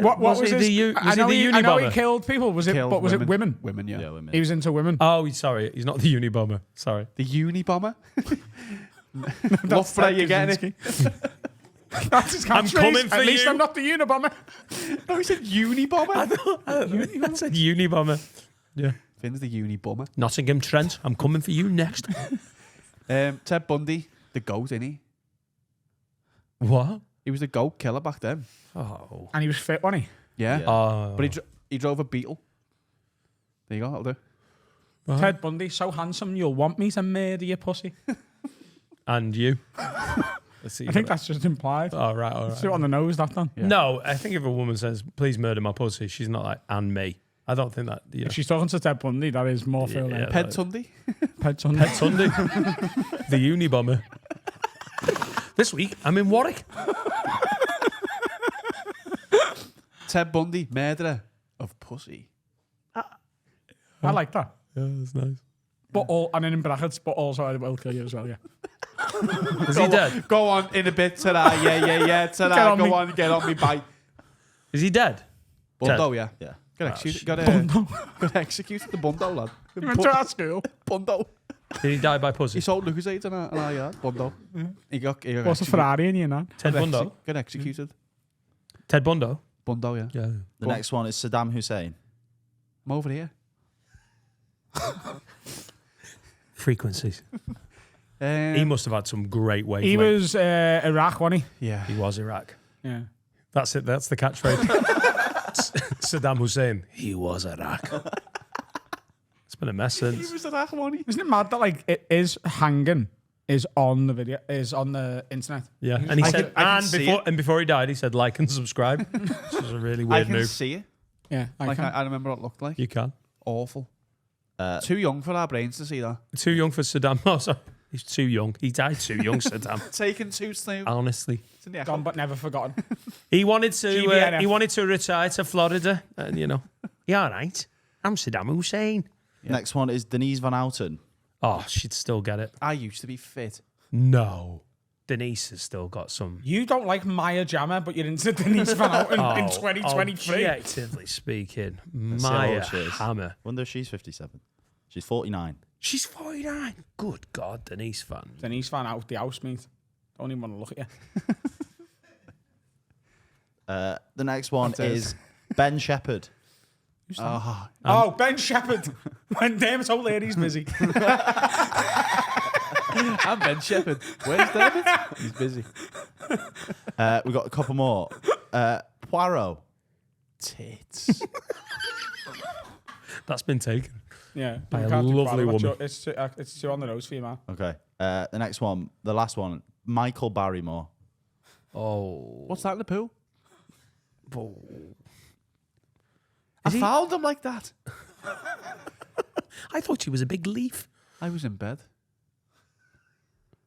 What was he his? Was I he know the he, I know he Unibomber? killed people. Was it? Killed But was it women? Women, yeah. Yeah, women. He was into women. Oh, sorry. He's not the Unibomber. Sorry. The Unibomber. Look for how you're getting it. That's his I'm catchphrase. coming for At least you. I'm not the Unibomber. No, he said Unibomber. I said Unibomber. Yeah. Finn's the Unibomber. Nottingham Trent. I'm coming for you next. Ted Bundy, the goat, isn't he? What? He was the goat killer back then. Oh. And he was fit, wasn't he? Yeah. Oh. But he drove a Beetle. There you go, that'll do. Right. Ted Bundy, so handsome, you'll want me to murder your pussy. And you. Let's see. I think that's just implied. Oh, right. All See it right. on the nose, that done. Yeah. No, I think if a woman says, please murder my pussy, she's not like, and me. I don't think that. You know. If she's talking to Ted Bundy, that is more feel Yeah. Ped Sunday. Ped Sunday. Pet Sunday. The Unibomber. This week, I'm in Warwick. Ted Bundy, murderer of pussy. I like that. Yeah, that's nice. But all, and then in brackets, but also I will kill you as well, yeah. Is he dead? Go on, in a bit, ta-da, yeah, ta-da, Get on go me. on, get on me, bye. Is he dead? Bundo, yeah. Yeah. Got executed the Bundo, lad. You went to our school. Bundo. Did he die by He pussy? sold Lucasade in our yard, Bundo. He got What's a executed. Ferrari in you now? Ted Bundo? Got executed. Ted Bundo? Bundo, yeah. Yeah. The next one is Saddam Hussein. I'm over here. Frequencies. He must have had some great wavelength. He was Iraq, wasn't Yeah. He was Iraq. he? Yeah. That's it. That's the catchphrase. Saddam Hussein. He was Iraq. It's been a mess He since. was an Achwani. Isn't it mad that like it is hanging is on the video is on the internet? Yeah. And he I said, can see it. and before he died, he said, like and subscribe. Which was a really I weird can move. see it. Yeah, I remember what it looked like. You can. Awful. Too young for our brains to see that. Too young for Saddam. Oh, sorry. He's too young. He died too young, Saddam. Taken too soon. Honestly. It's in the Gone but never forgotten. He wanted to GBNF. he wanted to retire to Florida. And, you know, yeah, all right. I'm Saddam Hussein. Next one is Denise Van Houten. Oh, she'd still get it. I used to be fit. No. Denise has still got some. You don't like Maya Jama, but you're into Denise Van Houten in Oh, 2023. Objectively speaking, see how Maya old she is. Hammer. Wonder if she's 57. She's 49. She's 49. Good God, Denise fan. Denise Van Houten, the housemate. Don't even want to look at you. The next one is Ben Shepherd. Oh, Ben Shepherd. When Dermot's old lady's busy. I'm Ben Shepherd. Where's David? He's busy. We've got a couple more. Poirot. Tits. That's been taken. Yeah. By you a can't do lovely Poirot. woman. It's too on the nose for you, man. Okay. The next one, the last one, Michael Barrymore. Oh. What's that in the pool? Is he- I found him like that. I thought she was a big leaf. I was in bed.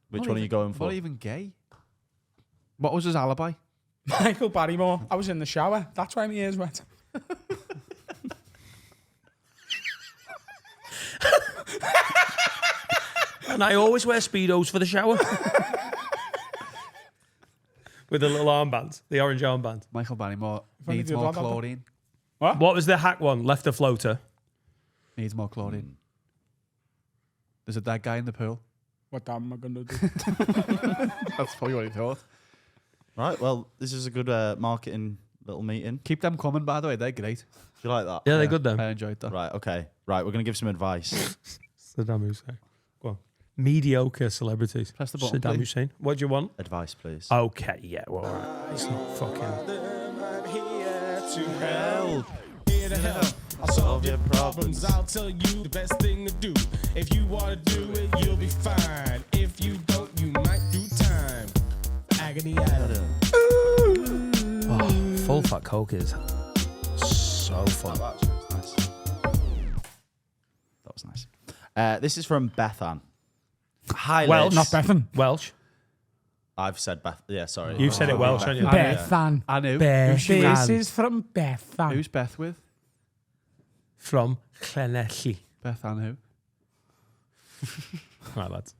Which Not one are even- you going for? Not even gay. What was his alibi? Michael Barrymore. I was in the shower. That's why my ears wet. And I always wear Speedos for the shower. With the little armband, the orange armband. Michael Barrymore only needs the more other one, chlorine. What was the hack one? Left a floater. Needs more chlorine. There's a dead guy in the pool. What am I going to do? That's probably what he thought. Right, well, this is a good marketing little meeting. Keep them coming, by the way. They're great. Do you like that? Yeah, they're good then. I enjoyed that. Right, okay. Right, we're going to give some advice. Saddam Hussein. Go on. Mediocre celebrities. Press the button, Saddam please. Hussein. What do you want? Advice, please. Okay, yeah, well, all right. It's not fucking. I'll solve your problems. I'll tell you the best thing to do. If you want to do it, you'll be fine. If you don't, you might do time. Agony Adam. Oh, full fat coke is so fun. That was nice. This is from Bethan. Hi, Welsh. Liz. Not Bethan. Welsh. I've said Beth. Yeah, sorry. You've said it Welsh, haven't you? Bethan. I knew. This is from Bethan. Who's Beth with? From Llanelli. Beth and who? Right, lads.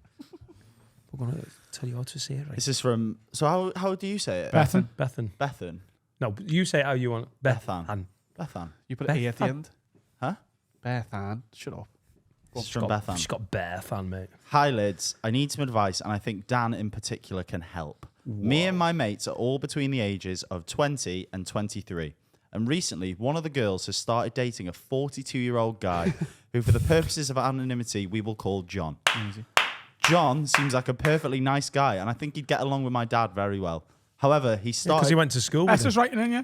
We're going to tell you how to say it right. This is from. So how do you say it? Bethan. Bethan. Bethan. No, you say it how you want. Bethan. Bethan. You put an E at the Bethan. end. Huh? Bethan. Shut up. This is from Bethan. She's got bare fan, mate. Hi, Lids. I need some advice, and I think Dan in particular can help. Me and my mates are all between the ages of 20 and 23. And recently, one of the girls has started dating a 42-year-old guy who, for the purposes of anonymity, we will call John. Easy. John seems like a perfectly nice guy, and I think he'd get along with my dad very well. However, he Because started. he went to school with That's him. just writing in, yeah?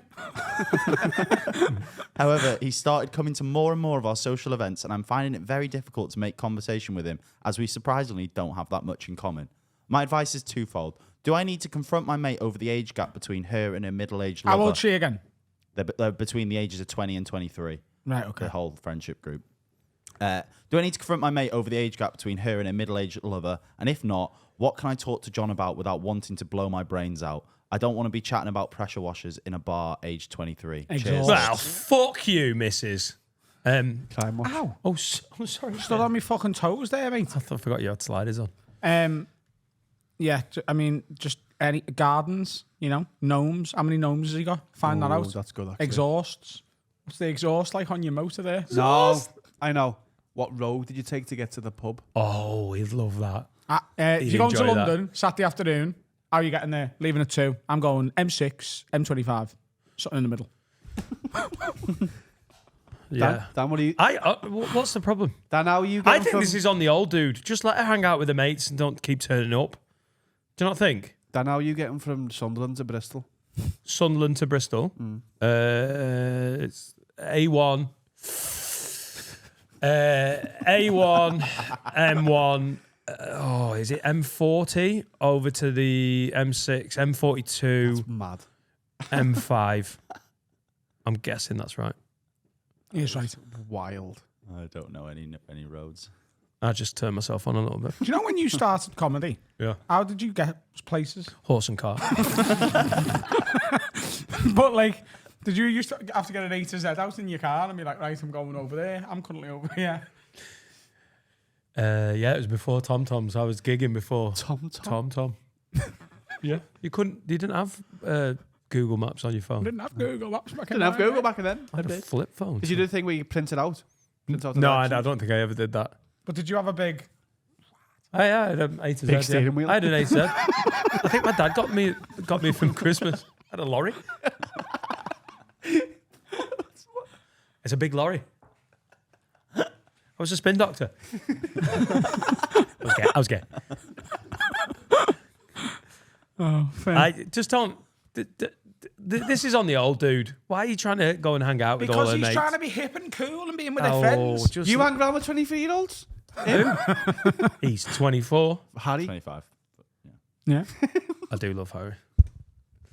However, he started coming to more and more of our social events, and I'm finding it very difficult to make conversation with him, as we surprisingly don't have that much in common. My advice is twofold. Do I need to confront my mate over the age gap between her and her middle-aged lover? How old's she again? They're between the ages of 20 and 23, Right, okay. the whole friendship group. Do I need to confront my mate over the age gap between her and her middle-aged lover? And if not, what can I talk to John about without wanting to blow my brains out? I don't want to be chatting about pressure washers in a bar aged 23. Cheers. Exhaust. Well, fuck you, missus. Climb much. Ow. Oh, I'm sorry. Stood on my fucking toes there, mate. I forgot you had sliders on. Yeah, I mean, just any gardens, you know, gnomes. How many gnomes has he got? Find that Oh, out. that's good, actually. Exhausts. What's the exhaust like on your motor there? No, I know. What road did you take to get to the pub? Oh, he'd love that. If you're going to enjoy that. London Saturday afternoon, how are you getting there? Leaving at 2. I'm going M6, M25. Something in the middle. Yeah. Dan, what are you? What's the problem? Dan, how are you? I Getting think from, this is on the old dude. Just let her hang out with her mates and don't keep turning up. Do you not think? Dan, how are you getting from Sunderland to Bristol? Sunderland to Bristol. It's A1. A1, M1. Is it M40 over to the M6, M42, Mad. M5? I'm guessing that's right. He's right. Wild. I don't know any roads. I just turned myself on a little bit. Do you know when you started comedy? Yeah. How did you get places? Horse and cart. But like, did you used to have to get an A to Z out in your car and be like, right, I'm going over there. I'm currently over here. Yeah, it was before Tom Tom's. I was gigging before Tom. Yeah. You didn't have Google Maps on your phone. I didn't have Google Maps back Didn't have Google back then. I had a flip phone. Did you do the thing where you print it out? Print out the No, I directions? don't think I ever did that. But did you have a big... I had an A to Z. Big steering wheel. I had an A to Z. I think my dad got me from Christmas. I had a lorry. It's a big lorry. I was a spin doctor. I was gay. Oh, fair. I just don't. This is on the old dude. Why are you trying to go and hang out with all Because her he's mates? trying to be hip and cool and being with their friends. Just You hang around with 23-year-olds? he's 24. Harry? 25. Yeah. I do love Harry.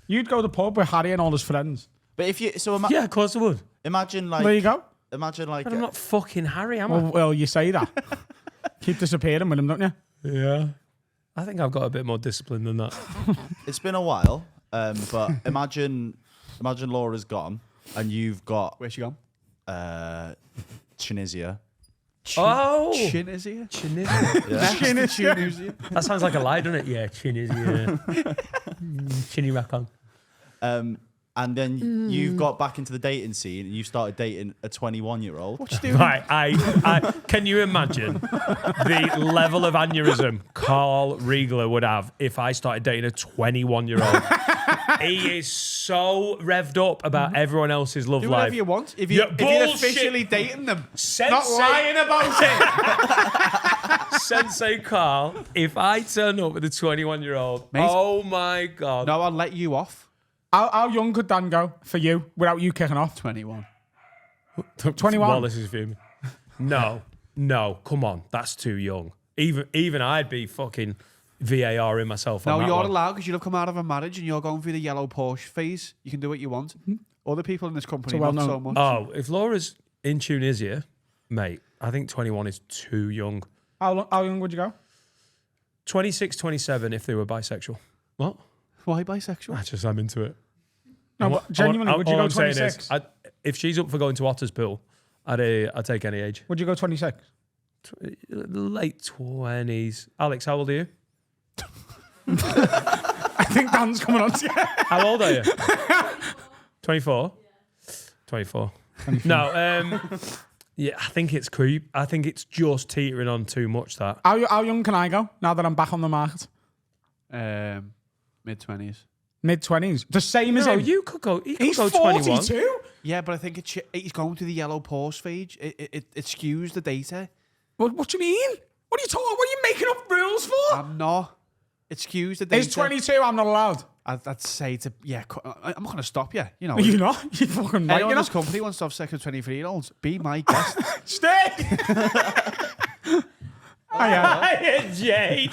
You'd go to the pub with Harry and all his friends. But if you Yeah, of course I would. imagine like There you go. imagine like But I'm not fucking Harry, am I? Well, you say that. Keep disappearing with him, don't you? Yeah. I think I've got a bit more discipline than that. it's been a while, but imagine Laura's gone and you've got Where's she gone? Tunisia. Oh! Chin is here? Chin. That sounds like a lie, doesn't it? Yeah, chin is, yeah. Chinny rack on. And then you've got back into the dating scene and you started dating a 21-year-old. What you doing? Right, I can you imagine the level of aneurysm Carl Reigler would have if I started dating a 21-year-old? He is so revved up about everyone else's love Do life. whatever you want. If Yeah, you're bullshit. officially dating them. Sensei, Not lying about it. Sensei Carl, if I turn up with a 21-year-old, Mate. oh my God. No, I'll let you off. How young could Dan go for you without you kicking off? 21. 21? Wallace is fuming. No, come on. That's too young. Even I'd be fucking VAR in myself. No, on that you're one. allowed because you'll have come out of a marriage and you're going through the yellow Porsche phase. You can do what you want. Other people in this company, So well not known. so much. Oh, if Laura's in Tunisia, mate, I think 21 is too young. How young would you go? 26, 27 if they were bisexual. What? Why bisexual? I'm into it. No, but genuinely, would you all go I'm saying is, 26? if she's up for going to Otter's Pool, I'd take any age. Would you go 26? Late 20s. Alex, how old are you? I think Dan's coming on to you. How old are you? 24? 24. No, yeah, I think it's creep. I think it's just teetering on too much, that. How young can I go now that I'm back on the market? Mid-20s. Mid-20s. The same as No, him. you could go. He could He's go 42? 21. Yeah, but I think he's going through the yellow pause phase. It skews the data. What do you mean? What are you talking? What are you making up rules for? I'm not. It skews the data. He's 22. I'm not allowed. I'd say to I'm not going to stop you. You know, Are you not? You fucking right. anyone You're in this not. company wants to have sex with 23-year-olds. Be my guest. Stay. Jade.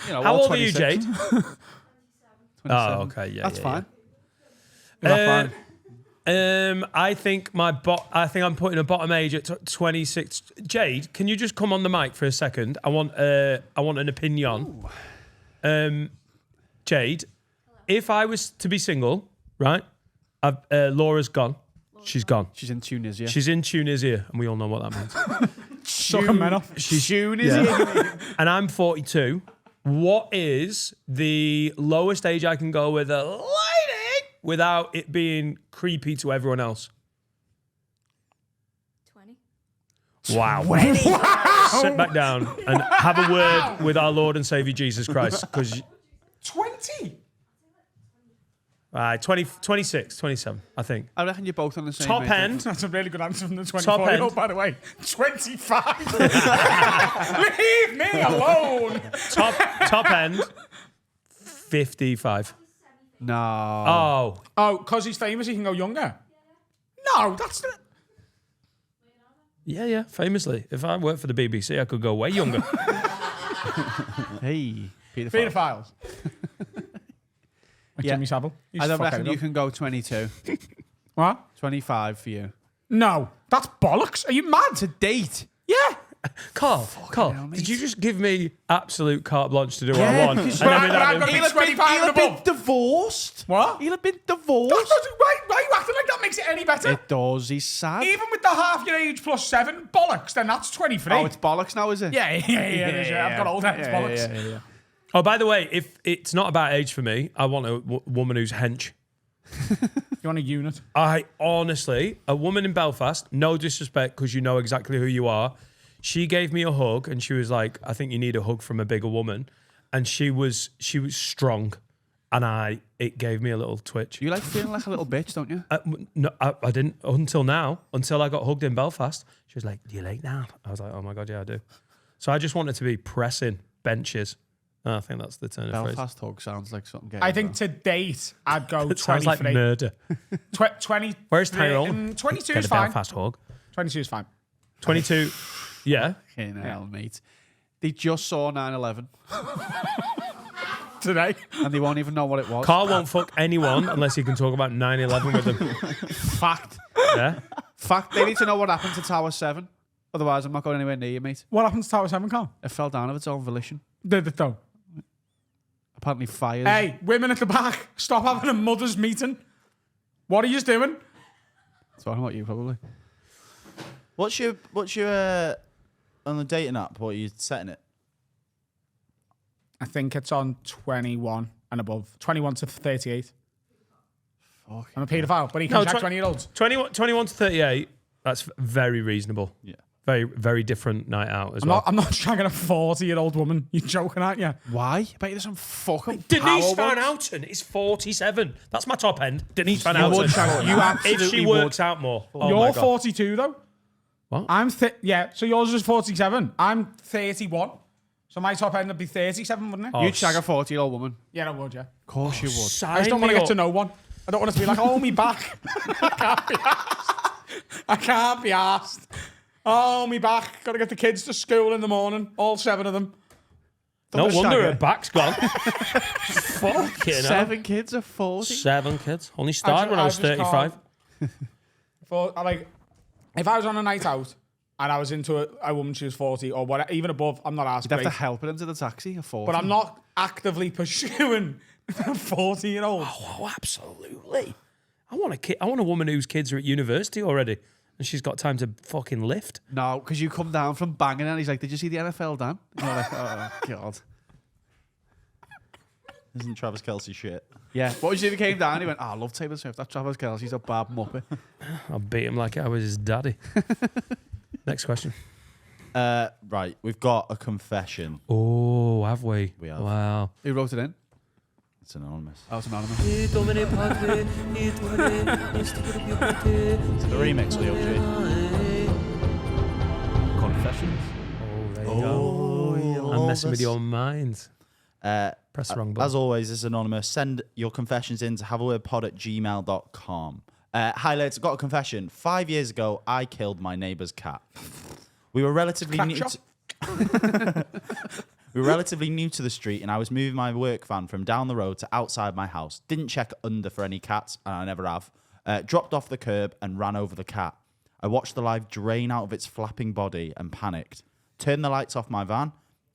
You know, How all old are you, 26. Jade? 27. Oh, okay, yeah. That's yeah, fine. Yeah. I think I'm putting a bottom age at 26. Jade, can you just come on the mic for a second? I want an opinion. Jade, if I was to be single, right? Laura's gone. She's gone. She's in Tunisia. She's in Tunisia, and we all know what that means. Sucking men off. She's Tunisia, and I'm 42. What is the lowest age I can go with a lady without it being creepy to everyone else? 20. Wow. Sit back down and have a word with our Lord and Savior Jesus Christ. Because 20. 26, 27, I think. I reckon you're both on the same Top age. end. That's a really good answer from the Top 24-year-old, end. by the way. 25. Leave me alone. Top end, 55. No. Oh. Oh, because he's famous, he can go younger? No, that's not... Yeah, famously. If I worked for the BBC, I could go way younger. Hey. Pedophiles. Like Yeah. Jimmy Savile. I don't reckon you can go 22. What? 25 for you. No, that's bollocks. Are you mad? To date? Yeah. Carl, hell, did mate. you just give me absolute carte blanche to do what I want? because And But then I've without got to him- be 25 and He'll have been above. divorced. What? He'll have been divorced. Why are you acting like that makes it any better? It does. He's sad. Even with the half your age plus 7 bollocks, then that's 23. Oh, it's bollocks now, is it? yeah, it is, yeah. I've got older, it's bollocks. Yeah. Oh, by the way, if it's not about age for me, I want a woman who's hench. You want a unit? I honestly, a woman in Belfast, no disrespect, because you know exactly who you are. She gave me a hug and she was like, I think you need a hug from a bigger woman. And she was strong. And it gave me a little twitch. You like feeling like a little bitch, don't you? No, I didn't until now, until I got hugged in Belfast. She was like, do you like that? I was like, oh my God, yeah, I do. So I just wanted to be pressing benches. I think that's the turn of phrase. Belfast hug sounds like something gay. I think to date, I'd go 23. It sounds like murder. 20. Where's Tyrone? 22 Get is a fine. Belfast hug. 22 is fine. 22, yeah. Fucking hell, mate. They just saw 9/11 Today. and they won't even know what it was. Carl won't fuck anyone unless he can talk about 9/11 with them. Fact. Yeah. Fact. They need to know what happened to Tower 7. Otherwise, I'm not going anywhere near you, mate. What happens to Tower 7, Carl? It fell down of its own volition. Did it though? Apparently, fires. Hey, women at the back, stop having a mother's meeting. What are you doing? Talking about you, probably. What's your on the dating app? What are you setting it? I think it's on 21 and above. 21 to 38. Fuck. I'm a paedophile, but he can No, check tw- 20-year-olds. 21 to 38, that's very reasonable. Yeah. Very, very different night out as I'm well. not shagging a 40-year-old woman. You're joking, aren't you? Why? I bet you there's some fucking Denise power Van ones. Houten is 47. That's my top end. Denise Van You would Houten. shag her. You If absolutely she would. works out more. Oh my You're God. 42, though. What? I'm yeah, so yours is 47. I'm 31. So my top end would be 37, wouldn't it? Oh, You'd shag a 40-year-old woman. Yeah, I would, yeah. Of course you would. I just don't want to get to know one. I don't want it to be like, oh, me back. I can't be asked. Oh, me back. Got to get the kids to school in the morning. All 7 of them. No Don't wonder shag her her. back's gone. Fucking hell. 7 kids of 40. 7 kids. Only started when I was just can't- 35. If I was on a night out and I was into a woman, she was 40 or whatever, even above, I'm not asking. You'd have to help her into the taxi. But I'm not actively pursuing a 40-year-old. Oh, absolutely. I want a kid. I want a woman whose kids are at university already, and she's got time to fucking lift. No, because you come down from banging and he's like, "Did you see the NFL, Dan?" And you're like, "Oh God." Isn't Travis Kelce shit? Yeah. What was it? He came down. He went, "Oh, I love Taylor Swift. That Travis Kelce's a bad muppet." I'll beat him like I was his daddy. Next question. Right, we've got a confession. Oh, have we? We have. Wow. Who wrote it in? It's anonymous. Oh, it's anonymous. It's the remix of the OG. Confessions. Oh, there you go. I'm messing with your mind. Press the wrong button. As always, this is anonymous. Send your confessions in to haveawordpod@gmail.com. Hi, lads. I've got a confession. 5 years ago, I killed my neighbour's cat. We were relatively new. We were relatively new to the street, and I was moving my work van from down the road to outside my house. Didn't check under for any cats, and I never have. Dropped off the curb and ran over the cat. I watched the life drain out of its flapping body and panicked. Turned the lights off my van,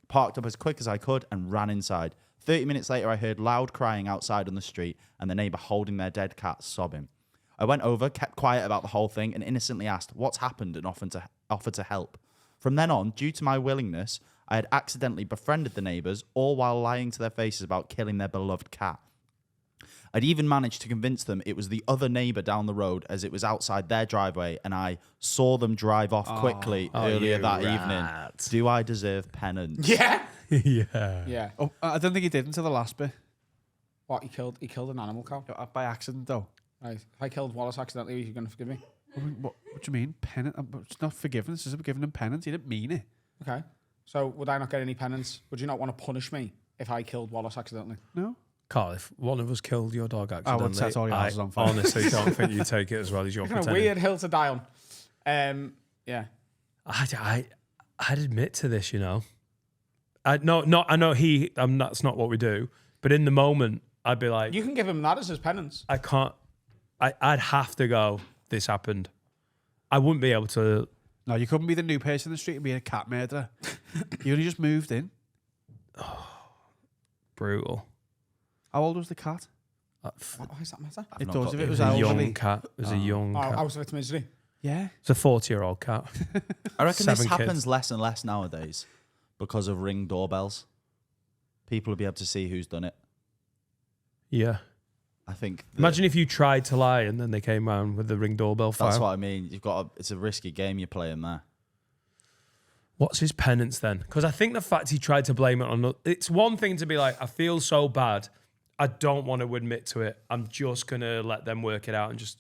parked up as quick as I could, and ran inside. 30 minutes later, I heard loud crying outside on the street and the neighbour holding their dead cat, sobbing. I went over, kept quiet about the whole thing, and innocently asked what's happened and offered to help. From then on, due to my willingness, I had accidentally befriended the neighbours, all while lying to their faces about killing their beloved cat. I'd even managed to convince them it was the other neighbour down the road, as it was outside their driveway, and I saw them drive off quickly earlier that evening. Do I deserve penance? Yeah. Yeah. Yeah. Oh, I don't think he did until the last bit. What, he killed an animal cow? By accident, though. Right. If I killed Wallace accidentally, are you going to forgive me? What do you mean? Penance? It's not forgiveness. It's giving him penance. He didn't mean it. Okay. So would I not get any penance? Would you not want to punish me if I killed Wallace accidentally? No. Carl, if one of us killed your dog accidentally, I would set all your houses on fire. Honestly don't think you take it as well as you're It's kind of pretending. weird hill to die on. Yeah. I'd admit to this, you know. I know that's not what we do, but in the moment, I'd be like, You can give him that as his penance. I can't. I'd have to go. This happened. I wouldn't be able to. No, you couldn't be the new person in the street and be a cat murderer. You only just moved in. Brutal. How old was the cat? Why does that matter? It not does got- if It it was was a young elderly. cat. It was a young cat. Out of its misery. Yeah. It's a 40-year-old cat. I reckon this 7 happens kids. less and less nowadays because of Ring doorbells. People will be able to see who's done it. Yeah. I think. Imagine if you tried to lie and then they came round with the Ring doorbell file. That's what I mean. It's a risky game you're playing there. What's his penance then? Because I think the fact he tried to blame it on... It's one thing to be like, I feel so bad. I don't want to admit to it. I'm just going to let them work it out and just...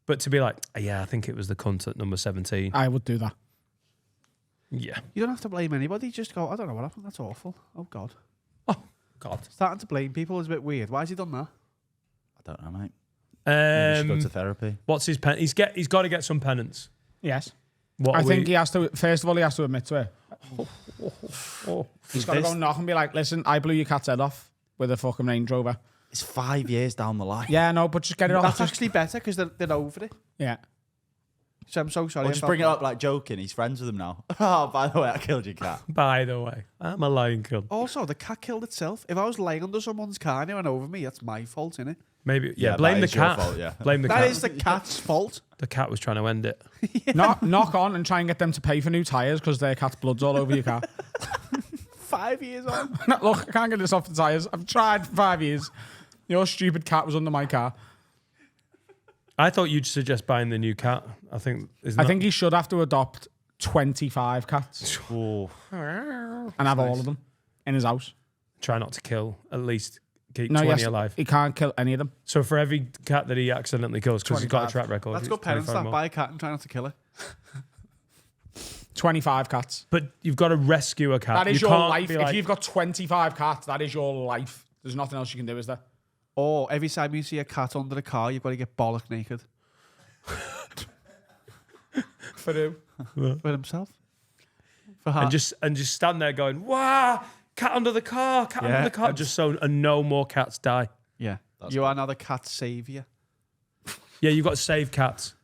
But to be like, yeah, I think it was the cunt at number 17. I would do that. Yeah. You don't have to blame anybody. Just go, I don't know what happened. That's awful. Oh, God. Oh, God. Starting to blame people is a bit weird. Why has he done that? I don't know, mate. Maybe you should go to Um, therapy. what's his pen? He's got to get some penance. Yes. What I are think we- he has to, first of all, he has to admit to it. Oh. He's got to go knock and be like, listen, I blew your cat's head off with a fucking Range Rover. It's 5 years down the line. Yeah, no, but just get it off. That's actually better because they're over it. Yeah. So I'm so sorry. Or just bring it up like joking. He's friends with him now. Oh, by the way, I killed your cat. By the way, I'm a lying cunt. Also, the cat killed itself. If I was laying under someone's car and it went over me, that's my fault, innit? Maybe, Yeah, blame that the is your cat. fault, yeah. Blame the That cat. is the cat's fault. The cat was trying to end it. Knock on and try and get them to pay for new tyres because their cat's blood's all over your car. 5 years on. Look, I can't get this off the tyres. I've tried for 5 years. Your stupid cat was under my car. I thought you'd suggest buying the new cat. I think He should have to adopt 25 cats Oh, and have all of them in his house. try not to kill. At least keep No, 20 yes, alive. he can't kill any of them. So for every cat that he accidentally kills, because he's got a 25. track record. Let's it's go parents 25 that more. buy a cat and try not to kill it. 25 cats. But you've got to rescue a cat. That is You your can't life. be If like- you've got 25 cats, that is your life. There's nothing else you can do, is there? Or every time you see a cat under a car, you've got to get bollock naked. For who? For himself. For her. and just stand there going, "Wow, cat under the car, cat under Yeah, the car," and- just so no more cats die. Yeah. You are now the cat saviour. Yeah, you've got to save cats.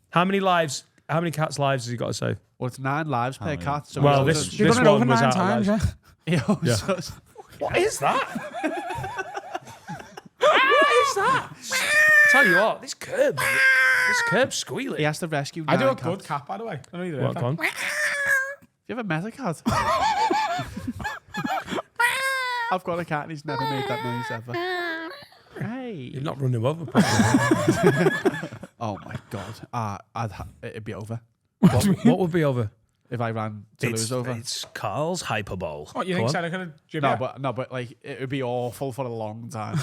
How many cats' lives has he got to save? Well, it's 9 lives per cat. So Well, he this owes You've this done it over one was 9 out times, of yeah? he owes Yeah. us. What is that? What is that? Tell you what, this curb's squealing. He has to rescue 9 I do a cats. good cat, by the way. I don't either. What, go on? Have you ever met a cat? I've got a cat and he's never made that noise ever. Hey. You've not run him over properly. Oh my god. It'd be over what would be over? if I ran to lose over. It's Carl's hyperbole. What, you Go think on. Sarah could have Jimmy? No, but like it would be awful for a long time.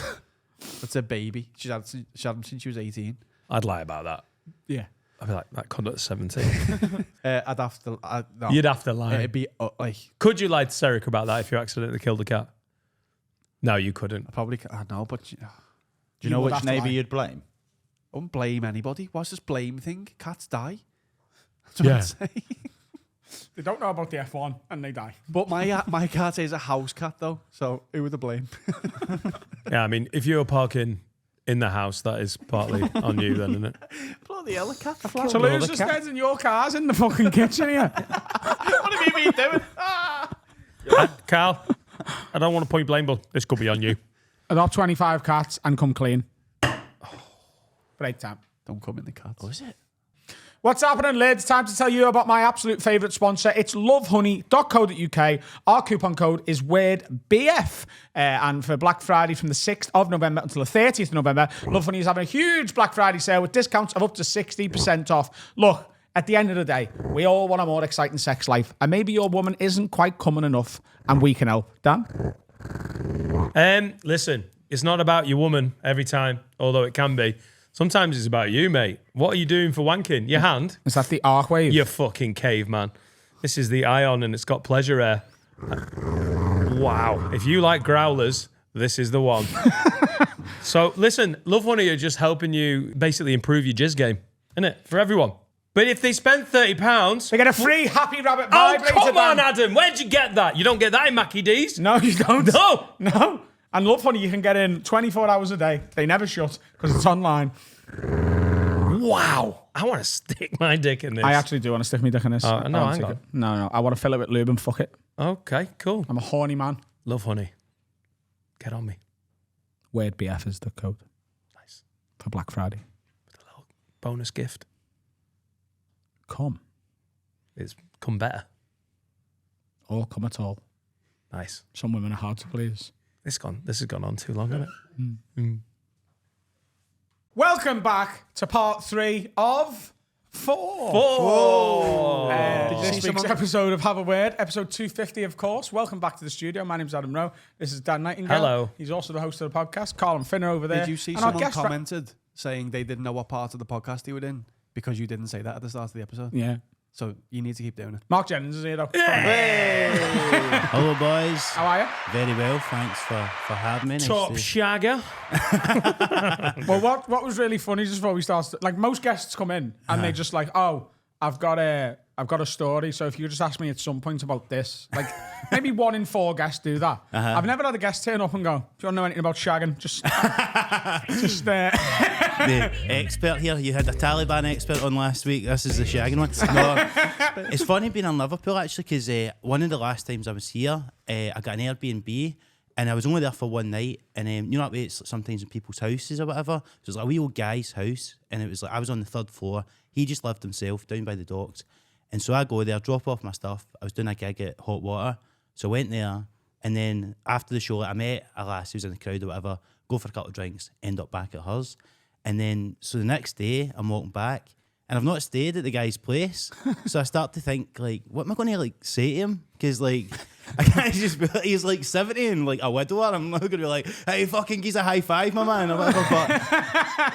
It's a baby. She's had him since she was 18. I'd lie about that. Yeah. I'd be like, that cunt at 17. I'd have to. No. You'd have to lie. It'd be like Could you lie to Sarah about that if you accidentally killed a cat? No, you couldn't. I probably. I know, but Do you know would which have to neighbour lie. you'd blame? I wouldn't blame anybody. What's this blame thing? Cats die. That's Yeah. what I'd say. They don't know about the F1 and they die. But my cat is a house cat though, so who would the blame? Yeah, I mean, if you're parking in the house, that is partly on you then, isn't it? Bloody hell, a cat. So lose the steads in your cars in the fucking kitchen here. What have you been doing? Carl, I don't want to point blame, but this could be on you. Adopt 25 cats and come clean. Break time. Don't come in the cats. Was it? What's happening, lads? Time to tell you about my absolute favourite sponsor. It's lovehoney.co.uk. Our coupon code is WordBF. And for Black Friday from the 6th of November until the 30th of November, Love Honey is having a huge Black Friday sale with discounts of up to 60% off. Look, at the end of the day, we all want a more exciting sex life. And maybe your woman isn't quite coming enough, and we can help. Dan? Listen, it's not about your woman every time, although it can be. Sometimes it's about you, mate. What are you doing for wanking? Your hand? Is that the arc wave? You fucking caveman. This is the Ion and it's got pleasure air. Wow. If you like growlers, this is the one. So listen, Love Honey are just helping you basically improve your jizz game, isn't it? For everyone. But if they spend £30... They get a free Happy Rabbit Oh, vibrator. come on, Dan. Adam. Where'd you get that? You don't get that in Mackie D's. No, you don't. No. No. And Love Honey, you can get in 24 hours a day. They never shut because it's online. Wow. I want to stick my dick in this. I actually do want to stick my dick in this. Oh, I no, wanna hang stick on. it. No. I want to fill it with lube and fuck it. Okay, cool. I'm a horny man. Love Honey. Get on me. Weird BF is the code. Nice. For Black Friday. Bonus gift. Come. It's come better. Or come at all. Nice. Some women are hard to please. This has gone on too long, hasn't it? Welcome back to part 3 of 4. This week's episode of Have a Word, episode 250, of course. Welcome back to the studio. My name's Adam Rowe. This is Dan Nightingale. Hello. He's also the host of the podcast. Carl and Finn are over there. Did you see And our someone guest commented saying they didn't know what part of the podcast you were in because you didn't say that at the start of the episode? Yeah. So you need to keep doing it. Marc Jennings is here, though. Hello, boys. How are you? Very well, thanks for having me. Nice Top to- shagger. Well, what was really funny just before we started, like most guests come in and they just like, oh, I've got a story. So if you could just ask me at some point about this, like maybe 1 in 4 guests do that. I've never had a guest turn up and go, if you want to know anything about shagging, just the expert here. You had a Taliban expert on last week. This is the shagging one. No, it's funny being in Liverpool actually because one of the last times I was here, I got an Airbnb and I was only there for one night. And you know that way it's sometimes in people's houses or whatever. So it was like a wee old guy's house, and it was like I was on the 3rd floor. He just lived himself down by the docks, and so I go there, drop off my stuff. I was doing a gig at Hot Water, so I went there. And then after the show, I met a lass who was in the crowd or whatever, go for a couple of drinks, end up back at hers. And then, so the next day, I'm walking back, and I've not stayed at the guy's place. So I start to think, like, what am I going to, like, say to him? Because, like, I can't just be like, he's, like, 70 and, like, a widower. I'm not going to be like, hey, fucking give us a high five, my man, or whatever.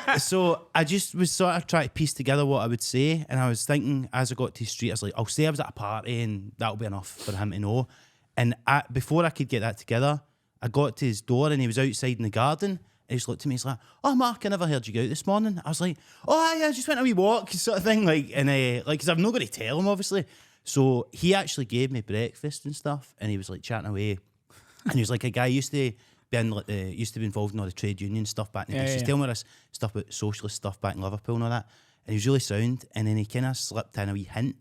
But so I just was sort of trying to piece together what I would say. And I was thinking, as I got to the street, I was like, I'll say I was at a party, and that'll be enough for him to know. And before I could get that together, I got to his door and he was outside in the garden. And he just looked at me, he's like, oh, Mark, I never heard you go out this morning. I was like, oh, yeah, I just went a wee walk, sort of thing. Like, and because I'm not going to tell him, obviously. So he actually gave me breakfast and stuff. And he was like chatting away. And he was like a guy used to be involved in all the trade union stuff back in the day. So he's telling me this stuff about socialist stuff back in Liverpool and all that. And he was really sound. And then he kind of slipped in a wee hint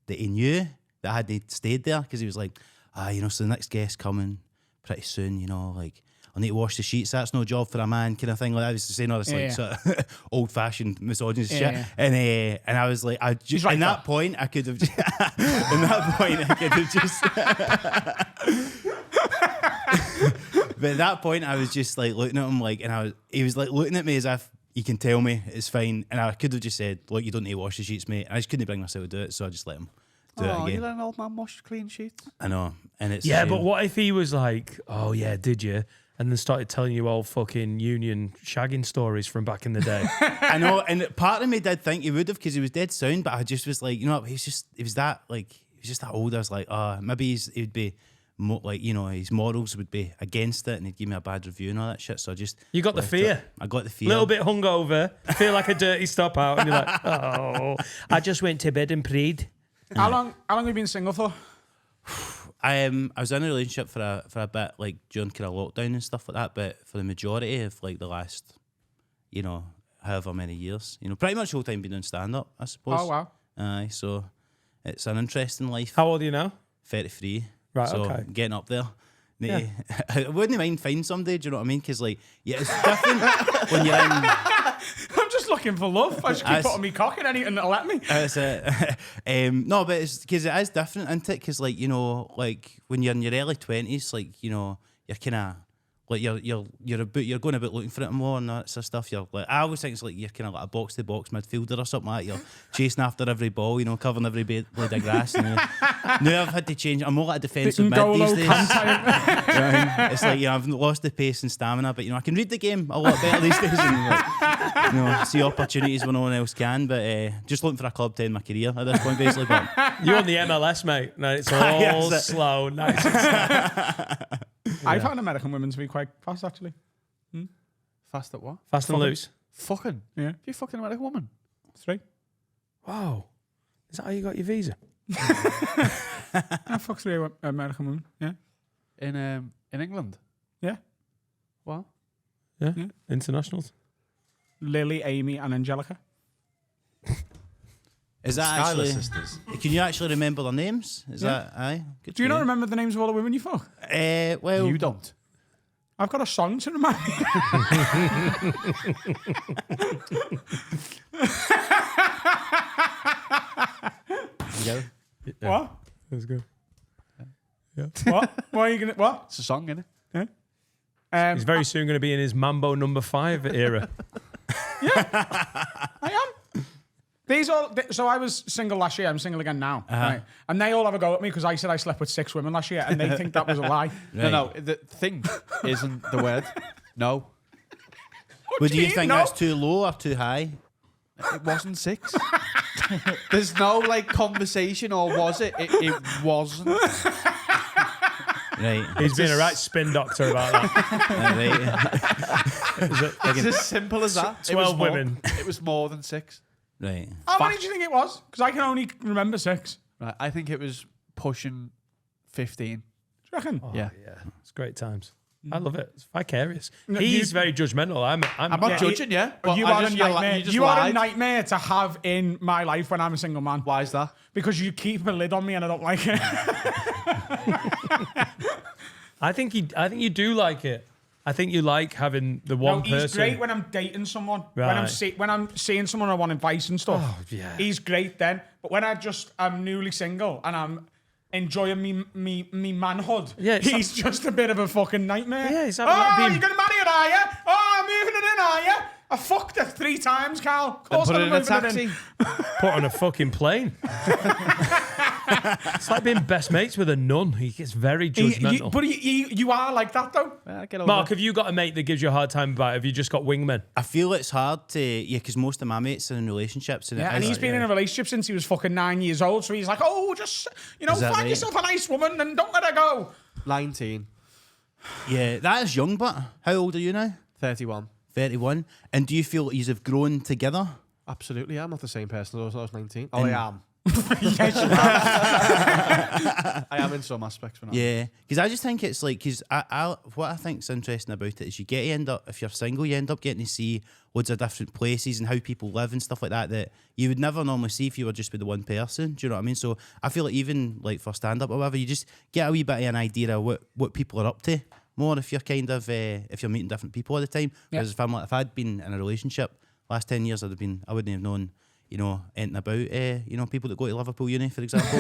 that he knew that I hadn't stayed there because he was like, so the next guest coming pretty soon, like I need to wash the sheets. That's no job for a man, kind of thing. Like I was saying all this sort of old-fashioned misogynist shit, and I was like, at that point I could have, but at that point I was just like looking at him like, and he was like looking at me as if, you can tell me it's fine, and I could have just said, look, you don't need to wash the sheets, mate. I just couldn't bring myself to do it, so I just let him do it again. You let an old man wash clean sheets? I know, and it's but what if he was like, oh yeah, did you? And then started telling you all fucking union shagging stories from back in the day. I know, and part of me did think he would have because he was dead sound, but I just was like, he was just that old. I was like, maybe he would be. Like, his morals would be against it and he'd give me a bad review and all that shit. So I just... You got the fear. I got the fear. Little bit hungover, feel like a dirty stop out, and you're like, oh, I just went to bed and prayed. How long have you been single for? I was in a relationship for a bit, like during kind of lockdown and stuff like that, but for the majority of like the last, however many years, pretty much the whole time been doing stand-up, I suppose. Oh, wow. Aye, so it's an interesting life. How old are you now? 33. Right, so okay. Getting up there. Yeah. I wouldn't mind finding somebody, do you know what I mean? Because, like, it's different when you're in... I'm just looking for love. I just keep putting me cock in anything that'll let me. No, but it's because it is different, isn't it? Because, like, like, when you're in your early 20s, like, you're kind of... Like you're going about looking for it more and that sort of stuff. You're like, I always think it's like you're kind of like a box to box midfielder or something like that. You're chasing after every ball, covering every blade of grass. And now I've had to change. I'm more like a defensive mid these days. It's like I've lost the pace and stamina, but I can read the game a lot better these days and see opportunities when no one else can. But just looking for a club to end my career at this point, basically. But you're on the MLS, mate. No, it's all slow, nice and slow. I found American women to be quite fast, actually. Fast at what? Fast and loose. Fucking? Yeah. You fucking American woman? 3. Wow. Is that how you got your visa? I fucked 3 American women, yeah. In England? Yeah. What? Yeah. Internationals. Lily, Amy and Angelica. is that Skylar actually... sisters. Can you actually remember their names? Is that... Aye. Good Do you for not remember the names of all the women you fuck? Well... You don't. I've got a song to remind me. Yeah. What? That's good. Yeah. What? What are you going to... What? It's a song, innit? He's very soon going to be in his Mambo number 5 era. I am. So I was single last year. I'm single again now. Right? And they all have a go at me because I said I slept with 6 women last year and they think that was a lie. Right. No, the thing isn't the word. No. But do you think that's too low or too high? It wasn't 6. There's no conversation, or was it? It wasn't. Right. He's been a right spin doctor about that. Right. It's as simple as that. 12 women. It was more than 6. Right. How many do you think it was? Because I can only remember 6. Right. I think it was pushing 15. Do you reckon? Yeah. It's great times. I love it. It's vicarious. No, He's very judgmental. I'm not judging you. But You I are a just- nightmare. just You are a lied. nightmare to have in my life when I'm a single man. Why is that? Because you keep a lid on me and I don't like it. I think you do like it. I think you like having the one He's person. great when I'm dating someone. Right. When I'm seeing someone I want advice and stuff. Oh, yeah. He's great then. But when I'm newly single and I'm enjoying me manhood, Yeah, he's just a bit of a fucking nightmare. Yeah, he's having like being- you're gonna marry it, are you? Oh, I'm moving it in, are you? I fucked her 3 times, Carl. Of course Put I'm it in a moving it taxi. in. Put on a fucking plane. It's like being best mates with a nun. He gets very judgmental. But you are like that though. Get over Mark, it. have you got a mate that gives you a hard time about it? Have you just got wingmen? I feel it's hard to, because most of my mates are in relationships. And, Yeah, it and is he's like, been in a relationship since he was fucking 9 years old. So he's like, oh, just, Is that find right? yourself a nice woman and don't let her go. 19, Yeah, that is young, but how old are you now? 31. 31. And do you feel that you have grown together? Absolutely. I'm not the same person as I was 19. Oh, I am. I am in some aspects. But not. Yeah, because I just think it's like, because what I think's interesting about it is you get to end up, if you're single, you end up getting to see loads of different places and how people live and stuff like that you would never normally see if you were just with the one person. Do you know what I mean? So I feel like even like for stand-up or whatever, you just get a wee bit of an idea of what people are up to more if you're kind of, if you're meeting different people all the time. Whereas if I'd been in a relationship last 10 years, I wouldn't have known, anything about, people that go to Liverpool Uni, for example.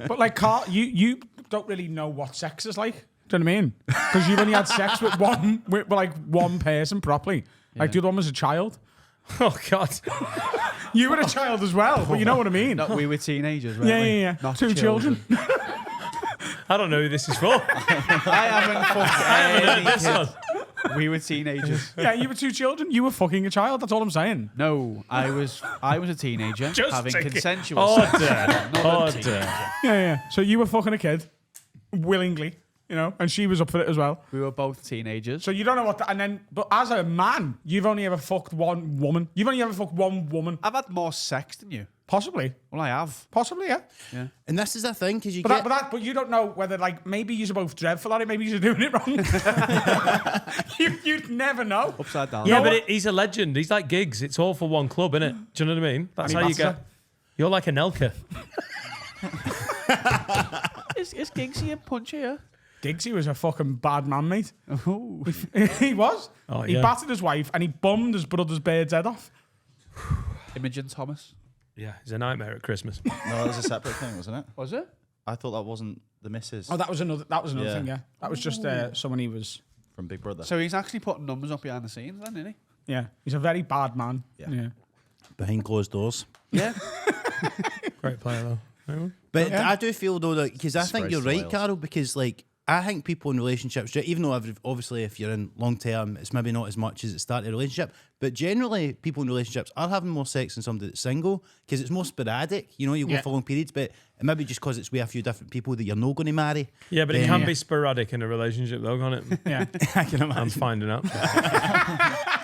But like, Carl, you don't really know what sex is like. Do you know what I mean? Because you've only had sex with one person properly. Like the other one was a child. Oh God. You were a child as well, but you know what I mean. No, we were teenagers, right? Yeah. Not Two children. I don't know who this is for. I haven't fucked any This one. kid. We were teenagers. Yeah, you were 2 children. You were fucking a child. That's all I'm saying. No, I was a teenager Just having take it. consensual sex. Yeah. So you were fucking a kid willingly, and she was up for it as well. We were both teenagers. So you don't know what but as a man, you've only ever fucked one woman. You've only ever fucked one woman. I've had more sex than you. Possibly. Well, I have. Possibly, yeah. And this is the thing, because But you don't know whether, like, maybe you're both dreadful at it, maybe you're doing it wrong. You'd never know. Upside down. Yeah, but he's a legend. He's like Giggs. It's all for one club, innit? Do you know what I mean? That's how you get. You're like an Elka. Is Giggsy a puncher? Yeah? Giggsy was a fucking bad man, mate. Oh. He was. Oh, He yeah. battered his wife and he bummed his brother's bird's head off. Imogen Thomas. Yeah, he's a nightmare at Christmas. No, that was a separate thing, wasn't it? Was it? I thought that wasn't the missus Oh, that was another Yeah. thing, yeah. That was just someone he was... from Big Brother. So he's actually putting numbers up behind the scenes then, isn't Yeah, he's a very bad man. Yeah. behind closed doors. he? Yeah. Great player, though. But I do feel, though, that, because I think Disgrace you're to right, Wales. Carol, because, like, I think people in relationships, even though obviously if you're in long term, it's maybe not as much as it started a relationship, but generally people in relationships are having more sex than somebody that's single because it's more sporadic. You go for long periods, but it maybe just because it's with a few different people that you're not going to marry. Yeah, but it can be sporadic in a relationship, though, can't it? Yeah. I can I'm imagine. finding out.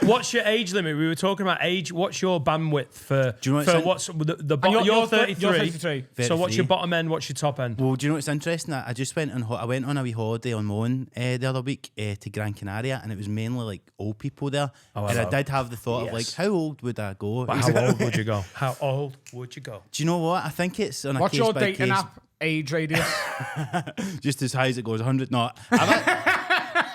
What's your age limit? We were talking about age. What's your bandwidth for? Do you know for what's what's the bottom? You're 33. You're 33. So what's your 33. bottom end? What's your top end? Well, do you know what's interesting? I just went on. I went on a wee holiday on my own the other week to Gran Canaria, and it was mainly like old people there. Oh, and hello. I did have the thought of like, Yes. how old would I go? But how old would you go? How old would you go? Do you know what? I think it's on a What's case your by dating case, app age radius? just as high as it goes. 100. No,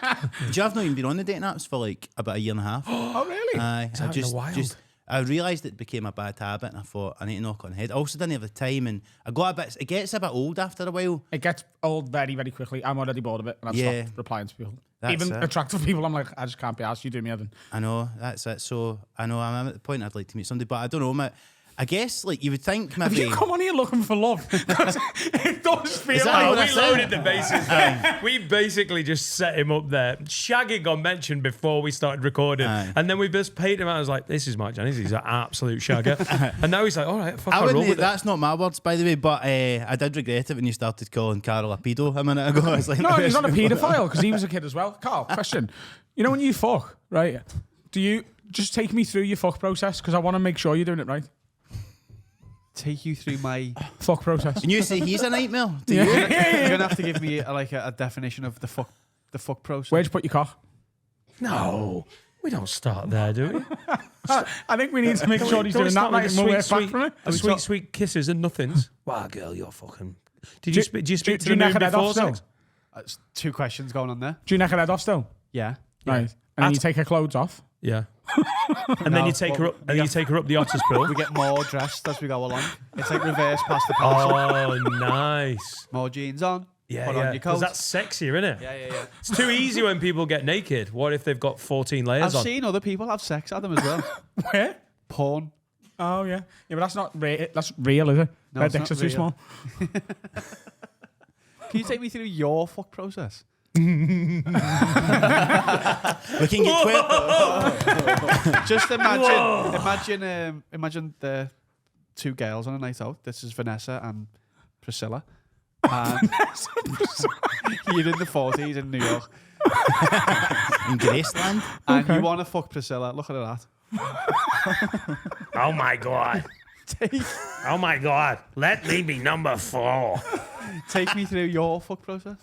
I've not even been on the dating apps for like about a year and a half. Oh, really? I out in the wild? I realised it became a bad habit, and I thought I need to knock on the head. I also didn't have the time, and I got a bit. It gets a bit old after a while. It gets old very, very quickly. I'm already bored of it, and I've Yeah. stopped replying to people. That's Even it. attractive people, I'm like, I just can't be asked. You do me, Evan. I know that's it. So I know I'm at the point I'd like to meet somebody, but I don't know. I guess like you would think Have maybe. you come on here looking for love? 'Cause it does feel that like what I we said? loaded the bases there. We basically just set him up there. Shagging got mentioned before we started recording. Aye. And then we just paid him out. I was like, this is Marc Jennings. He's an absolute shagger. And now he's like, all right, fuck, I I'll roll wouldn't. with it. That's not my words, by the way. But I did regret it when you started calling Carol a pedo a minute ago. I was like, no, he's not a paedophile because he was a kid as well. Carl, question. You know when you fuck, right? Do you just take me through your fuck process? Because I want to make sure you're doing it right. Take you through my... Fuck process. And you say he's a nightmare. Do Yeah. you? You're going to have to give me a definition of the fuck process. Where'd you put your cock? No, we don't start there, do we? I think we need to make sure he's doing that right and we'll work back from it. The sweet, sweet kisses and nothings. Wow, girl, you're fucking... Do you speak to the neck moon her head before off still? sex? It's 2 questions going on there. Do you neck her head off still? Yeah. Right. And then you take her clothes off. Yeah. And then you take her up, and you take her up the otter's pool. We get more dressed as we go along. It's like reverse past the pencil. Oh, nice. More jeans on. Yeah, Put yeah. on your Because coat. that's sexier, isn't it? Yeah. It's too easy when people get naked. What if they've got 14 layers I've on? seen other people have sex at them as well. Where? Porn. Oh, yeah. Yeah, but that's not that's real, is it? No, Their it's dicks are not too real. small. Can you take me through your fuck process? We can get Just imagine the 2 girls on a night out. This is Vanessa and Priscilla. And you're in the 40s in New York. in Graceland. And you want to fuck Priscilla. Look at that. Oh my God. Take Oh my God. Let me be number 4. Take me through your fuck process.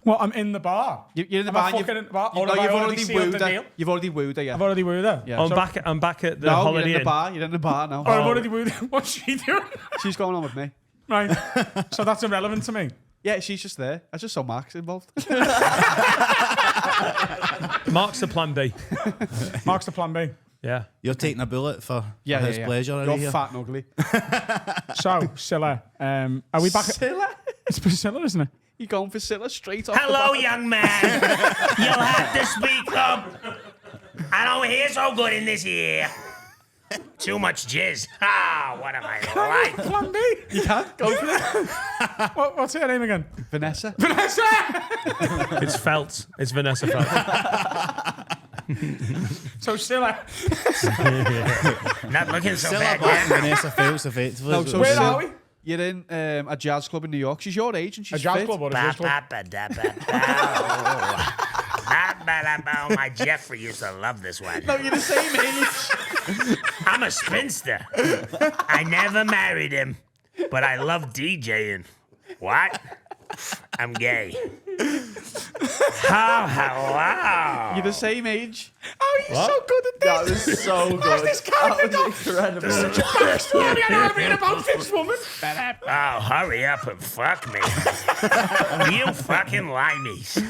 Well, I'm in the bar. You're in the Am I bar. fucking in the bar? You, Or no, have I you've already already sealed wooed the her. deal? You've already wooed her, yeah. I've already wooed her. Yeah. I'm back at the No, you're Holiday in the Inn. bar. You're in the bar now. Oh, I've already wooed her. What's she doing? She's going on with me. Right. So that's irrelevant to me. Yeah, she's just there. I just saw Marc's involved. Mark's the plan B. Mark's the plan B. Yeah. You're taking a bullet for his pleasure. You're here. fat and ugly. So, Scylla, are we back at... Scylla? It's Scylla, isn't it? You're going for Scylla straight off the Hello, bat. young man. You'll have to speak up. I don't hear so good in this ear. Too much jizz. Ah, what am I like? Plan B. You can't go for it. What's her name again? Vanessa. Vanessa! It's Felt. It's Vanessa Felt. So, Scylla, Not looking so Still bad a black yet. Vanessa Fields, effectively. No, so where Scylla- are we? You're in a jazz club in New York. She's your age and she's A jazz fit. club or a Ba, jazz club? ba, ba, da, ba, bow. My Jeffrey used to love this one. No, you're the same age. I'm a spinster. I never married him, but I love DJing. What? I'm gay. Hello. You're the same age. Oh, you're so good at That this. was so good. this character That was incredible. Backstory I never read about this woman. Oh, hurry up and fuck me. You fucking limeys.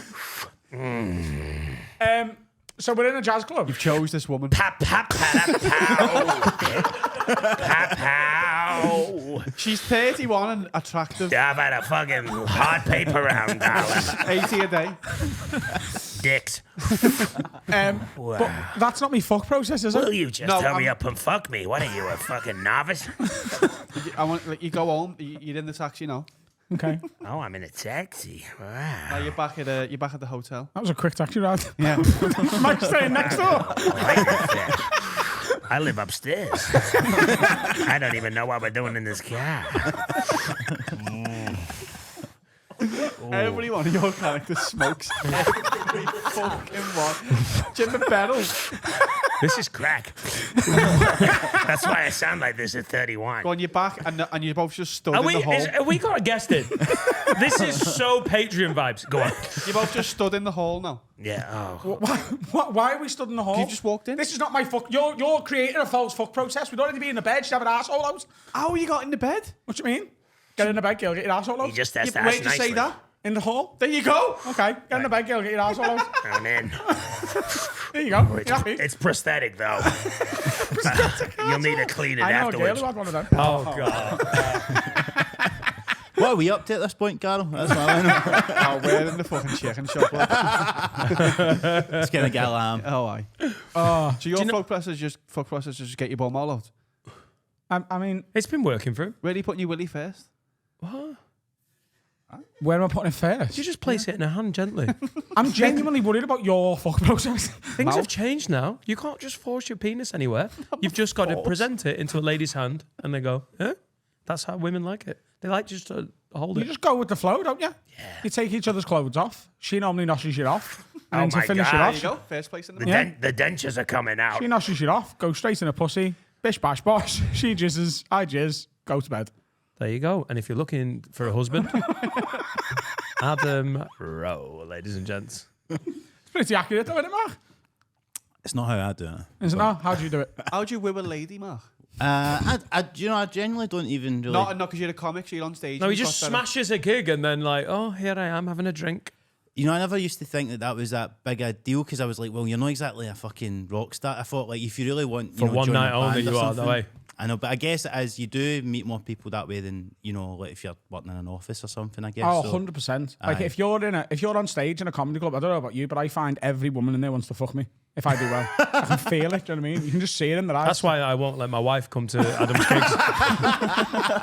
So we're in a jazz club. You've chose this woman. Pop, pop, pow. Pop, pow. She's 31 and attractive. How about a fucking hot paper round, darling? 80 a day. Dicks. But that's not me fuck process, is Will it? you just No, hurry I'm- up and fuck me? What are you, a fucking novice? I want like, you go home. You're in the taxi now. Okay. Oh, I'm in a taxi. Wow. Now you're back at the hotel. That was a quick taxi ride. Yeah. Mike's staying next door. I live upstairs. I don't even know what we're doing in this car. Every one of your characters smokes. Every fucking one. Jim the Battle. This is crack. That's why I sound like this at 31. Go on your back and you're both just stood Are in we, the hole. are we got to guess it? This is so Patreon vibes. Go on. You're both just stood in the hole now. Yeah, oh. Why are we stood in the hall? You just walked in? This is not my fuck. You're creating a false fuck process. We'd already be in the bed. She'd have an arsehole out. How you got in the bed? What do you mean? Get in the bed, girl. Get your arsehole He out. just has to Where'd ask you say nicely. that? In the hall. There you go. Okay. Get in the bed, girl. Get your arsehole out. I'm in. There you go. You happy? It's prosthetic, though. You'll need to clean it I know a girl afterwards. who had one of them. Oh, God. What are we up to at this point, Carol? That's what I know. Oh, we're in the fucking chicken shop. Like. It's gonna get lamb. Oh, aye. So your fuck process is just get your bum all out. I mean, It's been working for him. Where are you putting your willy first? where am I putting it first? You just place it in her hand gently. I'm genuinely worried about your fuck process. Things have changed now. You can't just force your penis anywhere. You've just got to present it into a lady's hand and they go, huh? That's how women like it. They like just to hold You it. just go with the flow, don't you? Yeah. You take each other's clothes off. She normally noshes it off. And then to my finish God. it There off, you go. First place in the Yeah. The dentures are coming out. she noshes it off, goes straight in a pussy, bish bash bosh. She jizzes, I jizz, go to bed. There you go. And if you're looking for a husband, Adam Rowe, ladies and gents. It's pretty accurate, though, isn't it, Mark? It's not how I do it. Isn't it? How do you do it? How'd you woo a lady, Mark? I genuinely don't even really. Not because you're a comic, so you're on stage. No, and he you've just got that- smashes a gig and then like, oh, here I am having a drink. You know, I never used to think that was that big a deal because I was like, well, you're not exactly a fucking rock star. I thought, like, if you really want For one join a night only, band or you are that something- way. I know, but I guess it is. You do meet more people that way than like if you're working in an office or something. I guess. Oh, so. 100%. Like Aye. if you're on stage in a comedy club, I don't know about you, but I find every woman in there wants to fuck me if I do well. I can feel it. Do you know what I mean? You can just see it in their eyes. That's why I won't let my wife come to Adam's gigs.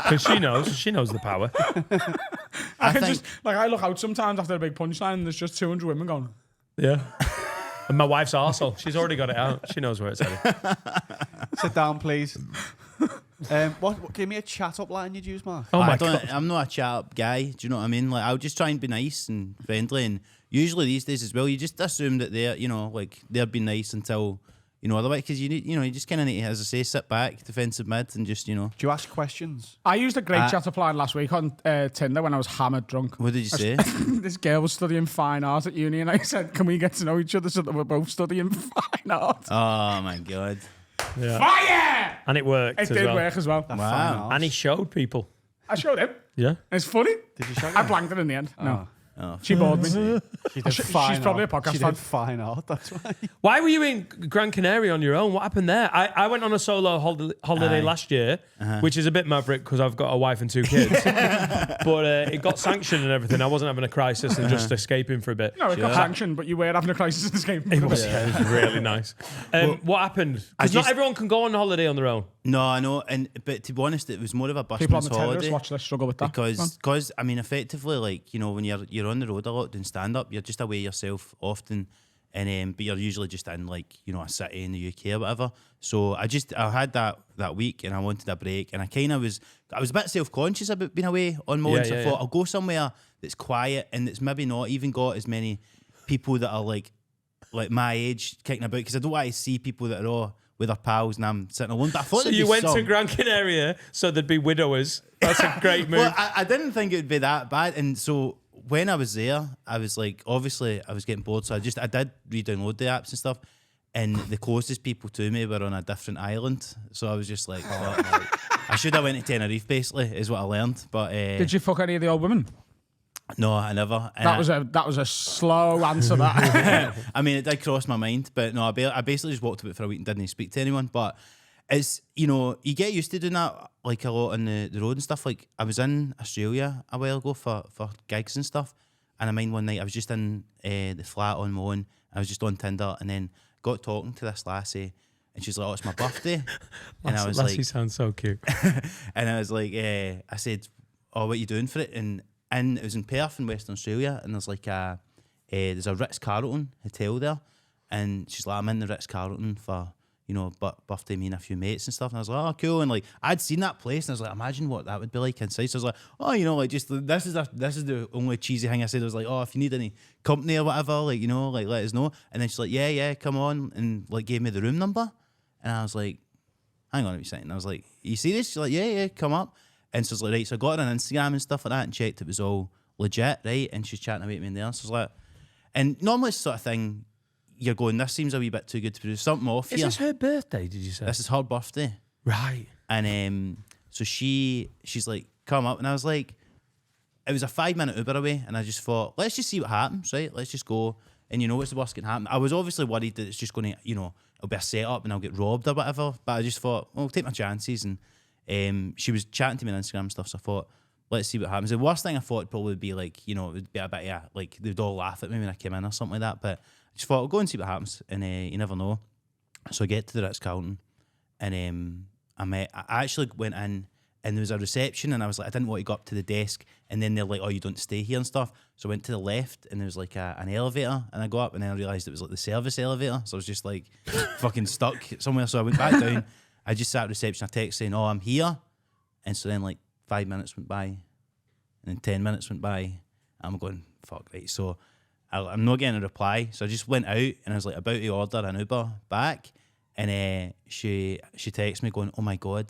Because she knows the power. I can think- just like I look out sometimes after a big punchline and there's just 200 women going. Yeah. And my wife's arsehole. She's already got it out. She knows where it's headed. Sit down, please. What? Give me a chat up line you'd use, Mark. Oh my God. God. I'm not a chat up guy. Do you know what I mean? Like, I'll just try and be nice and friendly. And usually these days as well, you just assume that they're, like, they're being nice until, you know, otherwise, because you just kind of need to, as I say, sit back, defensive mid, and just, Do you ask questions? I used a great chat up line last week on Tinder when I was hammered drunk. What did you say? This girl was studying fine art at uni, and I said, "Can we get to know each other so that we're both studying fine art?" Oh my god! Fire! And it worked. It did work as well. Wow. And he showed people. I showed him. Yeah. It's funny. Did you show I her? blanked it in the end. No, Oh, she bored me. She did she's fine probably art. a podcast She fan. did fine art, that's why. Why were you in Gran Canaria on your own? What happened there? I went on a solo holiday last year, which is a bit maverick because I've got a wife and 2 kids. But it got sanctioned and everything. I wasn't having a crisis and just escaping for a bit. No, it got sanctioned, but you were having a crisis in this game. It was really nice. What happened? Because not everyone can go on holiday on their own. no, I know, but to be honest, it was more of a People on busman's the terrace holiday. watch this struggle with that. Because I mean, effectively, like, you know, when you're on the road a lot doing stand up, you're just away yourself often, and but you're usually just in, like, you know, a city in the UK or whatever. So I had that week, and I wanted a break, and I was a bit self conscious about being away on my own. So I thought I'll go somewhere that's quiet and that's maybe not even got as many people that are like my age kicking about, because I don't want to see people that are all with their pals and I'm sitting alone. But I thought So you went to Gran Canaria so there'd be widowers. That's a great move. Well, I didn't think it would be that bad, and so when I was there, I was like, obviously, I was getting bored, so I did re-download the apps and stuff, and the closest people to me were on a different island, so I was just like, I should have went to Tenerife, basically, is what I learned. But Did you fuck any of the old women? no, I never. And That was a slow answer. That I mean, it did cross my mind, but no, I basically just walked about for a week and didn't speak to anyone. But it's, you know, you get used to doing that like a lot on the road and stuff. Like, I was in Australia a while ago for gigs and stuff, and I mind one night I was just in the flat on my own. I was just on Tinder, and then got talking to this lassie, and she's like, "Oh, it's my birthday," and I was Lassie like, sounds so cute. and I was like, I said, "Oh, what are you doing for it?" And it was in Perth in Western Australia, and there's like there's a Ritz-Carlton hotel there, and she's like, "I'm in the Ritz-Carlton for, you know, birthday, me and a few mates and stuff." And I was like, "Oh, cool." And like, I'd seen that place, and I was like, imagine what that would be like inside. So I was like, "Oh, you know, like, just this is the only cheesy thing I said." I was like, "Oh, if you need any company or whatever, like, you know, like, let us know." And then she's like, yeah, come on," and like gave me the room number, and I was like, "Hang on a second." I was like, "Are you serious?" She's like, yeah, come up. And so I was like, right, so I got her on Instagram and stuff like that and checked it was all legit, right? And she's chatting about me in there. So I was like, and normally it's the sort of thing you're going, this seems a wee bit too good to be something off Is here. this her birthday, did you say? This is her birthday. Right. And so she's like, "Come up." And I was like, it was a 5-minute Uber away. And I just thought, let's just see what happens, right? Let's just go. And you know what's the worst can happen? I was obviously worried that it's just going to, you know, it'll be a setup and I'll get robbed or whatever. But I just thought, well, I'll take my chances. And she was chatting to me on Instagram and stuff, so I thought, let's see what happens. The worst thing I thought probably would be like, you know, it would be a bit, like they'd all laugh at me when I came in or something like that. But I just thought, I'll go and see what happens, and you never know. So I get to the Ritz-Carlton, and I actually went in, and there was a reception, and I was like, I didn't want to go up to the desk, and then they're like, "Oh, you don't stay here and stuff." So I went to the left, and there was like an elevator, and I go up, and then I realised it was like the service elevator, so I was just like fucking stuck somewhere. So I went back down. I just sat at reception, a text saying, "Oh, I'm here." And so then like 5 minutes went by, and then 10 minutes went by. I'm going, fuck, right. So I'm not getting a reply. So I just went out, and I was like about to order an Uber back. And she texts me going, "Oh my God,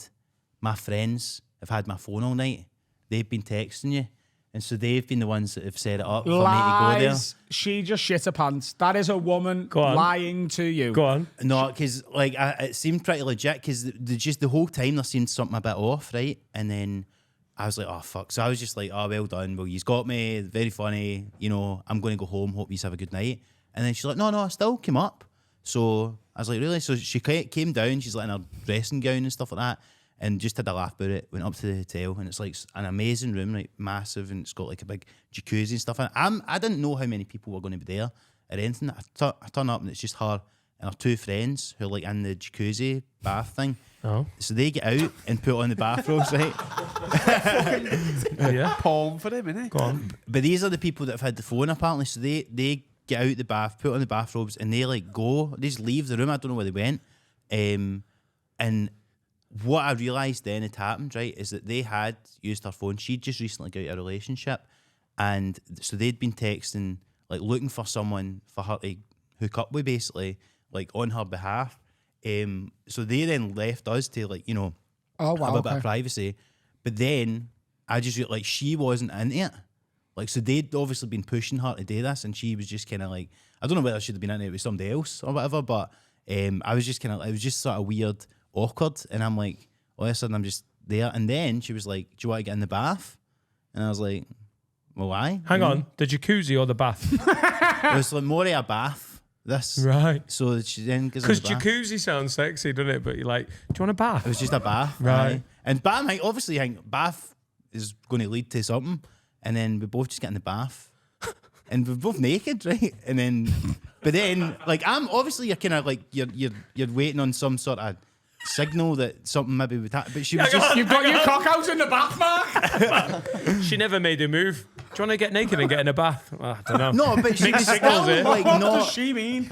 my friends have had my phone all night. They've been texting you. And so they've been the ones that have set it up for me to go there." She just shit her pants. That is a woman Go on. lying to you. Go on. No, because like it seemed pretty legit, because just the whole time there seemed something a bit off, right? And then I was like, oh fuck. So I was just like, oh, well done. Well, you've got me. Very funny. You know, I'm going to go home. Hope you have a good night. And then she's like, no, I still came up. So I was like, really? So she came down. She's like in her dressing gown and stuff like that, and just had a laugh about it. Went up to the hotel, and it's like an amazing room, like massive, and it's got like a big jacuzzi and stuff. And I didn't know how many people were going to be there or anything. I turn up, and it's just her and her 2 friends who are like in the jacuzzi bath thing. Oh. So they get out and put on the bathrobes, right? Yeah. Porn for him, innit? Go on. But these are the people that have had the phone apparently. So they get out the bath, put on the bathrobes, and they like go. They just leave the room. I don't know where they went. And what I realised then had happened, right, is that they had used her phone. She'd just recently got out of a relationship, and so they'd been texting, like looking for someone for her to hook up with, basically, like on her behalf. So they then left us to like, you know, Oh, wow. have a bit of Okay. privacy. But then I just like she wasn't into it. Like, so they'd obviously been pushing her to do this, and she was just kind of like, I don't know whether she'd have been into it with somebody else or whatever, but I was just kind of, it was just sort of weird, awkward, and I'm like, all of a sudden I'm just there, and then she was like, do you want to get in the bath? And I was like, well, why? Hang on, the jacuzzi or the bath? It was like more of a bath. This Right. So she then goes in Because the bath. jacuzzi sounds sexy, doesn't it? But you're like, do you want a bath? It was just a bath, Right. aye. And but I'm like, obviously, I think bath is going to lead to something, and then we both just get in the bath, and we're both naked, right? And then, but then, like, I'm obviously you're kind of like you're waiting on some sort of signal that something maybe would happen. But she was just You've got your cock out in the bath, Mark. She never made a move. Do you want to get naked and get in a bath? I don't know. no, but she was signals still here. like What does not. she mean?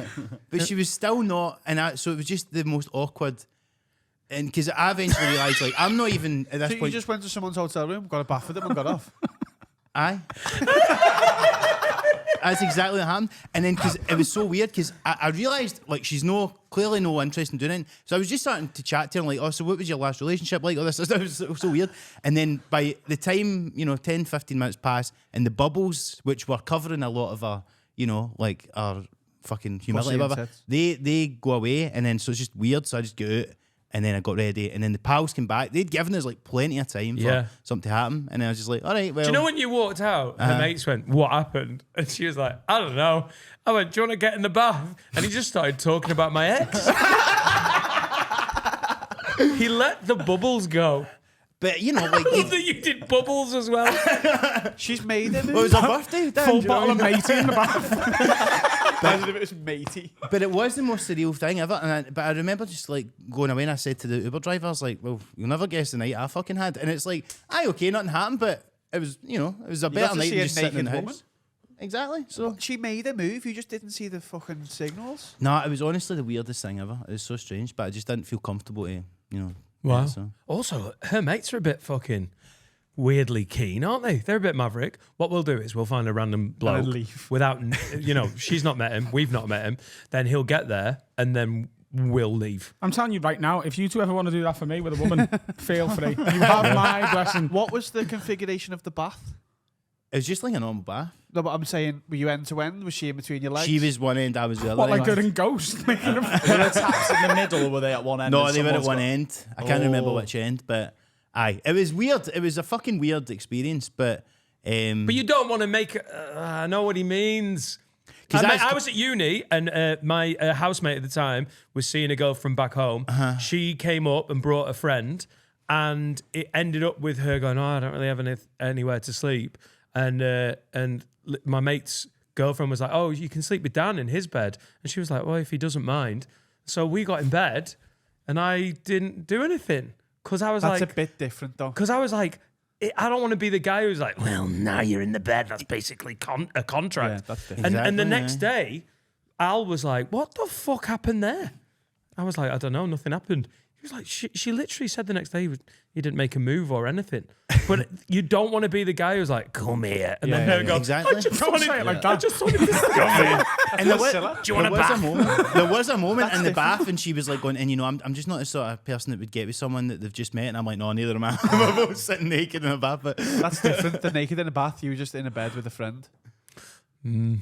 But she was still not, and so it was just the most awkward. And because I eventually realised, like, I'm not even at this So you point. just went to someone's hotel room, got a bath with them, and got off. Aye. That's exactly what happened. And then, because it was so weird, because I realised, like, she's clearly no interest in doing it. So I was just starting to chat to her, like, oh, so what was your last relationship like? All this, it was so weird. And then by the time, 10, 15 minutes passed, and the bubbles, which were covering a lot of our, like, our fucking humility, Pussy and whatever, tits. they go away, and then so it's just weird. So I just go out. And then I got ready, and then the pals came back. They'd given us like plenty of time Yeah. for something to happen, and then I was just like, "All right, well." Do you know when you walked out, her mates went, "What happened?" And she was like, "I don't know." I went, "Do you want to get in the bath?" And he just started talking about my ex. He let the bubbles go. But like, I love that you did bubbles as well. She's made him. it was her birthday. Dan, Full do you know bottle of what I mean? matey in the bath. Imagine if it was matey. But it was the most surreal thing ever. But I remember just like going away, and I said to the Uber driver, I was like, "Well, you'll never guess the night I fucking had." And it's like, "Aye, okay, nothing happened," but it was, it was a got better to night see than a just sitting in the naked house. woman. Exactly. So She made a move. You just didn't see the fucking signals. no, it was honestly the weirdest thing ever. It was so strange, but I just didn't feel comfortable to, Wow. yeah, so. Also, her mates are a bit fucking weirdly keen, aren't they? They're a bit maverick. What we'll do is we'll find a random bloke leave. without, she's not met him, we've not met him. Then he'll get there, and then we'll leave. I'm telling you right now, if you two ever want to do that for me with a woman, feel free. You have my blessing. What was the configuration of the bath? It was just like a normal bath. No, but I'm saying, were you end to end? Was she in between your legs? She was one end, I was the other. What, like end. good and Ghost? Making them. Were there taps in the middle, or were they at one end? No, and they were at someone's one got- end. I can't remember Oh. which end, but aye, it was weird. It was a fucking weird experience, but But you don't want to make. I know what he means. 'Cause I that's- was at uni, and my housemate at the time was seeing a girl from back home. She came up and brought a friend, and it ended up with her going, "Oh, I don't really have anywhere to sleep." And my mate's girlfriend was like, "Oh, you can sleep with Dan in his bed," and she was like, "Well, if he doesn't mind." So we got in bed, and I didn't do anything because I was That's like, a bit different, though. because I was like, I don't want to be the guy who's like, well, now you're in the bed. That's basically a contract. Yeah, that's different. And the Exactly, next day, Al was like, what the fuck happened there? I was like, I don't know, nothing happened. He was like, she literally said the next day he didn't make a move or anything. But you don't want to be the guy who's like, come here. And then they'll go, exactly. I just Don't wanted, say it like that. I just wanted to come here. And there was, Do you there want a was bath? a moment. There was a moment in the bath, and she was like going, and I'm just not the sort of person that would get with someone that they've just met, and I'm like, no, neither am I. We're both sitting naked in a bath, but That's different. The naked in a bath, you were just in a bed with a friend. You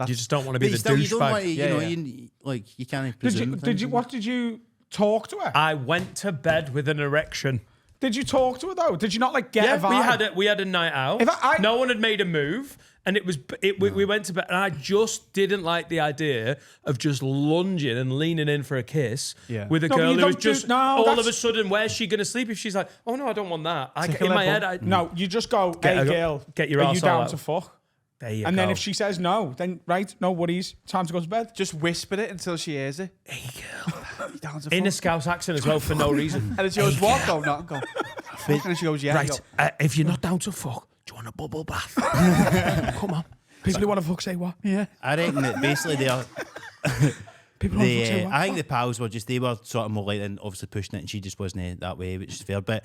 just don't want to be the you don't want to, douchebag. you can't Did presume. you? things. What did you talk to her? I went to bed with an erection. Did you talk to her though? Did you not like get a vibe? we had a night out. If I- no one had made a move, and we went to bed, and I just didn't like the idea of just lunging and leaning in for a kiss with a No, but girl you who was don't do- just no, all of a that's- sudden, where's she gonna sleep if she's like, oh no, I don't want that. Take In a my level. head, No, you just go, Get hey a- girl, get your are you arsehole down out. to fuck? there you And go. then if she says no, then right, no worries, time to go to bed. Just whisper it until she hears it. hey girl, You down to in a fuck? Scouse accent as well for no reason. And she goes, what? Go, not go. Fuck. And she goes, yeah. You Right, go, if you're not down to fuck, do you want a bubble bath? Come on. People who want to fuck say what? Yeah. I reckon that basically they are. People who want to fuck say what? I think the pals were just, they were sort of more like, and obviously pushing it, and she just wasn't that way, which is fair. But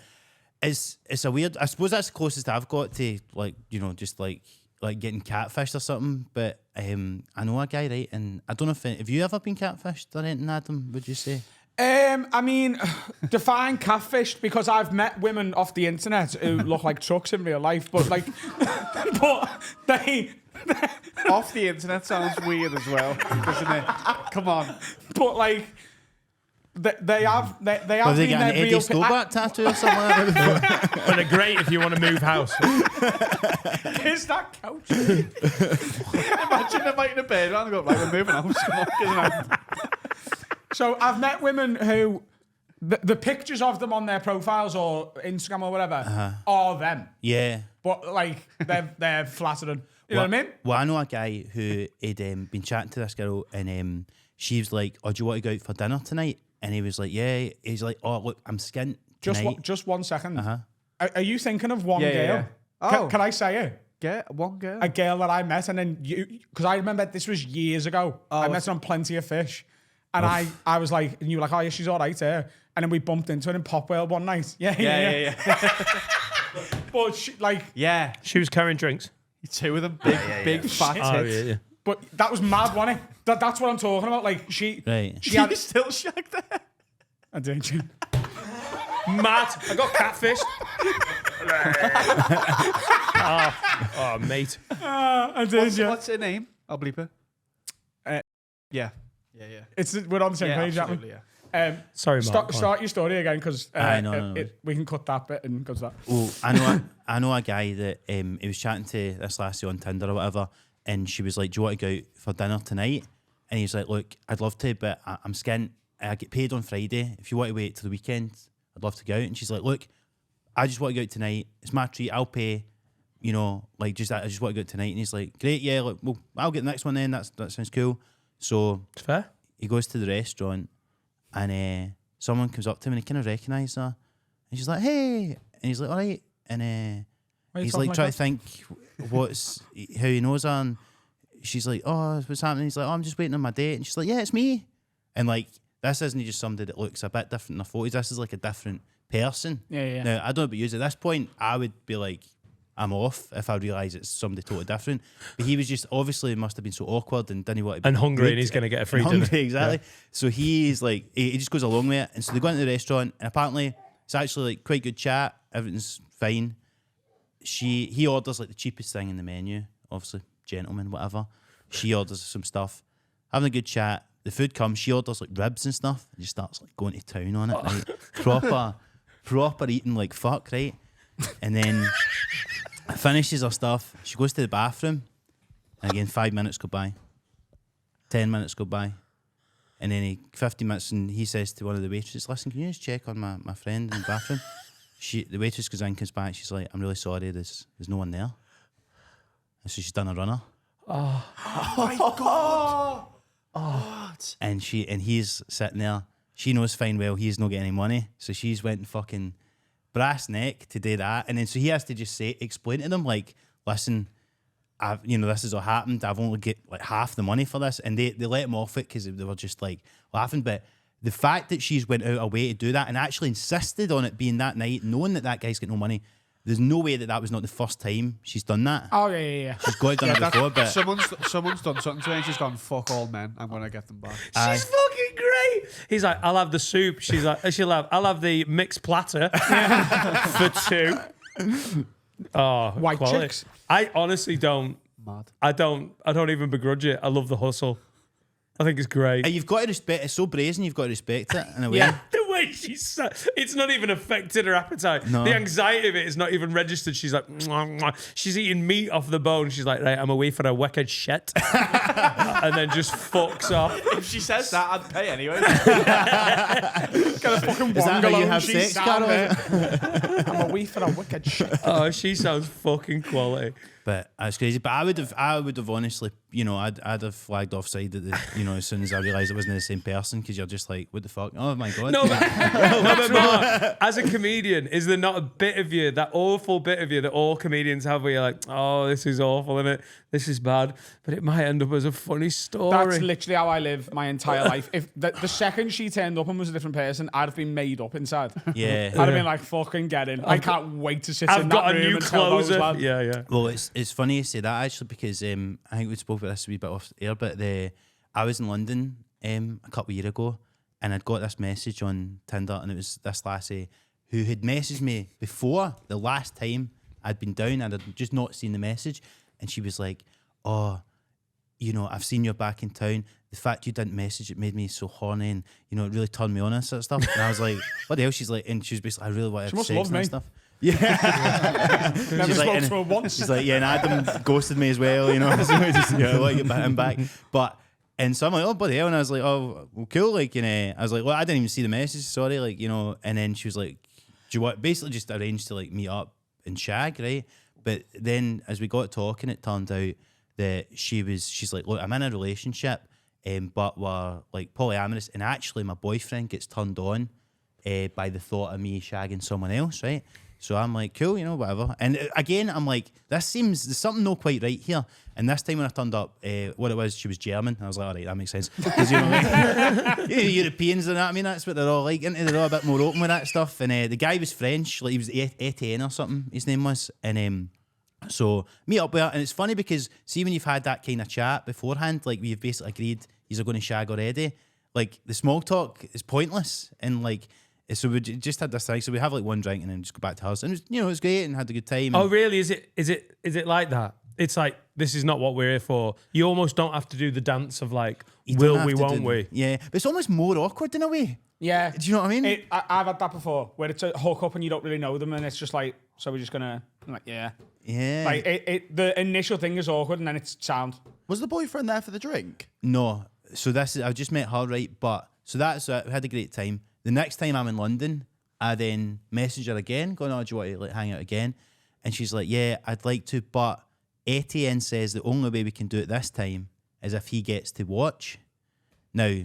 it's a weird, I suppose that's the closest I've got to just like getting catfished or something. But I know a guy, right? And I don't know if have you ever been catfished or anything, Adam? Would you say? I mean, define catfished, because I've met women off the internet who look like trucks in real life, but like, but they Off the internet sounds weird as well, doesn't it? Come on. but like. They have Have they been got their an Eddie real Stobart tattoo or something? But they're great if you want to move house. Is that couch? Imagine inviting a bed around and go, right, we're moving house. Come on, isn't it? So I've met women who the pictures of them on their profiles or Instagram or whatever are them, Yeah. but like they're flattering. You know what I mean? Well, I know a guy who had been chatting to this girl, and she was like, "Oh, do you want to go out for dinner tonight?" And he was like, "Yeah." He's like, "Oh, look, I'm skint tonight." Just 1 second. Uh-huh. Are you thinking of one Yeah, girl? yeah, yeah. Can, Oh. can I say it? Get one girl. A girl that I met, and then you, because I remember this was years ago. I met it's- her on Plenty of Fish, and I was like, and you were like, "Oh yeah, she's all right here." And then we bumped into her in Pop World one night. Yeah. But she, like, Yeah. She was carrying drinks. Two of them, big fat tits. Oh, yeah, yeah. but that was mad, wasn't it? That's what I'm talking about. Like she Right. she had. You still shagged there? I did. You? Matt, I got catfished. oh, mate. I did. Yeah. What's her name? I'll bleep her. Yeah. We're on the same page, aren't absolutely, we? yeah. Sorry, Mark. Start your story again, because No. we can cut that bit and go to that. Well, I know a guy that he was chatting to this lassie on Tinder or whatever, and she was like, "Do you want to go out for dinner tonight?" And he's like, "Look, I'd love to, but I'm skint. I get paid on Friday. If you want to wait till the weekend, I'd love to go out." And she's like, "Look, I just want to go out tonight. It's my treat. I'll pay. You know, like I just want to go out tonight." And he's like, "Great, yeah. Look, well, I'll get the next one then. That sounds cool." So It's fair. he goes to the restaurant, and someone comes up to him and he kind of recognises her, and she's like, "Hey," and he's like, "All right," and Why are you he's talking like trying that? to think how he knows her, and she's like, "Oh, what's happening?" He's like, "Oh, I'm just waiting on my date," and she's like, "Yeah, it's me," and like this isn't just somebody that looks a bit different in the photos. This is like a different person. Yeah. Now I don't know about you. At this point, I would be like, I'm off if I realise it's somebody totally different. But he was just obviously must have been so awkward and didn't want to be And hungry, rude. and he's going to get a free And dinner. hungry, exactly. So he's like, he just goes along with it. And so they go into the restaurant, and apparently it's actually like quite good chat. Everything's fine. He orders like the cheapest thing in the menu, obviously, gentleman, whatever. She orders some stuff, having a good chat. The food comes, she orders like ribs and stuff, and just starts like going to town on it, right? Proper eating like fuck, right? And then finishes her stuff. She goes to the bathroom, and again 5 minutes go by, 10 minutes go by, and then 15 minutes, and he says to one of the waitresses, "Listen, can you just check on my friend in the bathroom?" The waitress goes in, comes back, she's like, "I'm really sorry, there's no one there." And so she's done a runner. And he's sitting there. She knows fine well he's not getting any money, so she's went and fucking brass neck to do that. And then so he has to just explain to them like, "Listen, this has all happened. I've only get like half the money for this," and they let him off it because they were just like laughing. But the fact that she's went out her way to do that and actually insisted on it being that night, knowing that guy's got no money, there's no way that was not the first time she's done that. Oh yeah. She's got done it before, but Someone's done something to her and she's gone, "Fuck all men, I'm going to get them back." She's fucking great. He's like, "I'll have the soup." She's like, I'll have the mixed platter for two. Oh, White quality. chicks. I honestly don't. Mad. I don't even begrudge it. I love the hustle. I think it's great. and you've got to respect. It's so brazen. You've got to respect it in a way. Yeah. The way it's not even affected her appetite. No. The anxiety of it is not even registered. She's like, "Mwah, mwah." She's eating meat off the bone. She's like, "Right, I'm away for a wicked shit," and then just fucks off. If she says that, I'd pay anyway. Got a fucking Is that how you have she's sex, down Carol? there. I'm away for a wicked shit. Oh, she sounds fucking quality. But that's crazy. But I would have honestly, I'd have flagged offside at the, as soon as I realised it wasn't the same person, because you're just like, what the fuck? Oh my god. No, but Mark, as a comedian, is there not a bit of you, that awful bit of you that all comedians have, where you're like, "Oh, this is awful, isn't it? This is bad," but it might end up as a funny story. That's literally how I live my entire life. If the second she turned up and was a different person, I'd have been made up inside. Yeah. I'd have been like, "Fucking get in! I can't wait to sit in I've that got a room new and tell those closer. lads." Yeah. Well, it's funny you say that actually, because I think we spoke about this a wee bit off air, but I was in London a couple of years ago, and I'd got this message on Tinder, and it was this lassie who had messaged me before the last time I'd been down, and I'd just not seen the message, and she was like, "Oh, you know, I've seen you're back in town. The fact you didn't message it made me so horny, and you know, it really turned me on and sort of stuff." And I was like, "What the hell?" She's like, and she was basically, "I really want to have sex and stuff." Yeah. Never spoke to her once. She's like, "Yeah, and Adam ghosted me as well, you know." So I just, I like him back. But and so I'm like, "Oh, bloody hell!" And I was like, "Oh, well, cool." Like, you know, I was like, "Well, I didn't even see the message. Sorry." Like, you know. And then she was like, "Do you want?" Basically, just arranged to like meet up and shag, right? But then as we got talking, it turned out that she's like, "Look, I'm in a relationship, but we're like polyamorous, and actually my boyfriend gets turned on by the thought of me shagging someone else, right?" So I'm like, "Cool, you know, whatever." And again, I'm like, there's something not quite right here. And this time when I turned up, what it was, she was German. I was like, all right, that makes sense. Because, you know, like, Europeans and that, I mean, that's what they're all like, isn't they? They're all a bit more open with that stuff. And the guy was French, like he was Etienne or something, his name was. And so meet up with her. And it's funny because, see, when you've had that kind of chat beforehand, like we've basically agreed you're going to shag already, like the small talk is pointless. And like, so we just had this thing. So we have like one drink and then just go back to house. And it was, you know, it was great and had a good time. Oh, really? Is it like that? It's like, this is not what we're here for. You almost don't have to do the dance of like, will we, won't we? Yeah, but it's almost more awkward in a way. Yeah. Do you know what I mean? I've had that before, where it's a hook up and you don't really know them, and it's just like, so we're just gonna, I'm like, yeah. Yeah. Like, the initial thing is awkward, and then it's sound. Was the boyfriend there for the drink? No. So I just met her, right? But, so we had a great time. The next time I'm in London, I then message her again, going, "Oh, do you want to like hang out again?" And she's like, "Yeah, I'd like to, but Etienne says the only way we can do it this time is if he gets to watch." Now,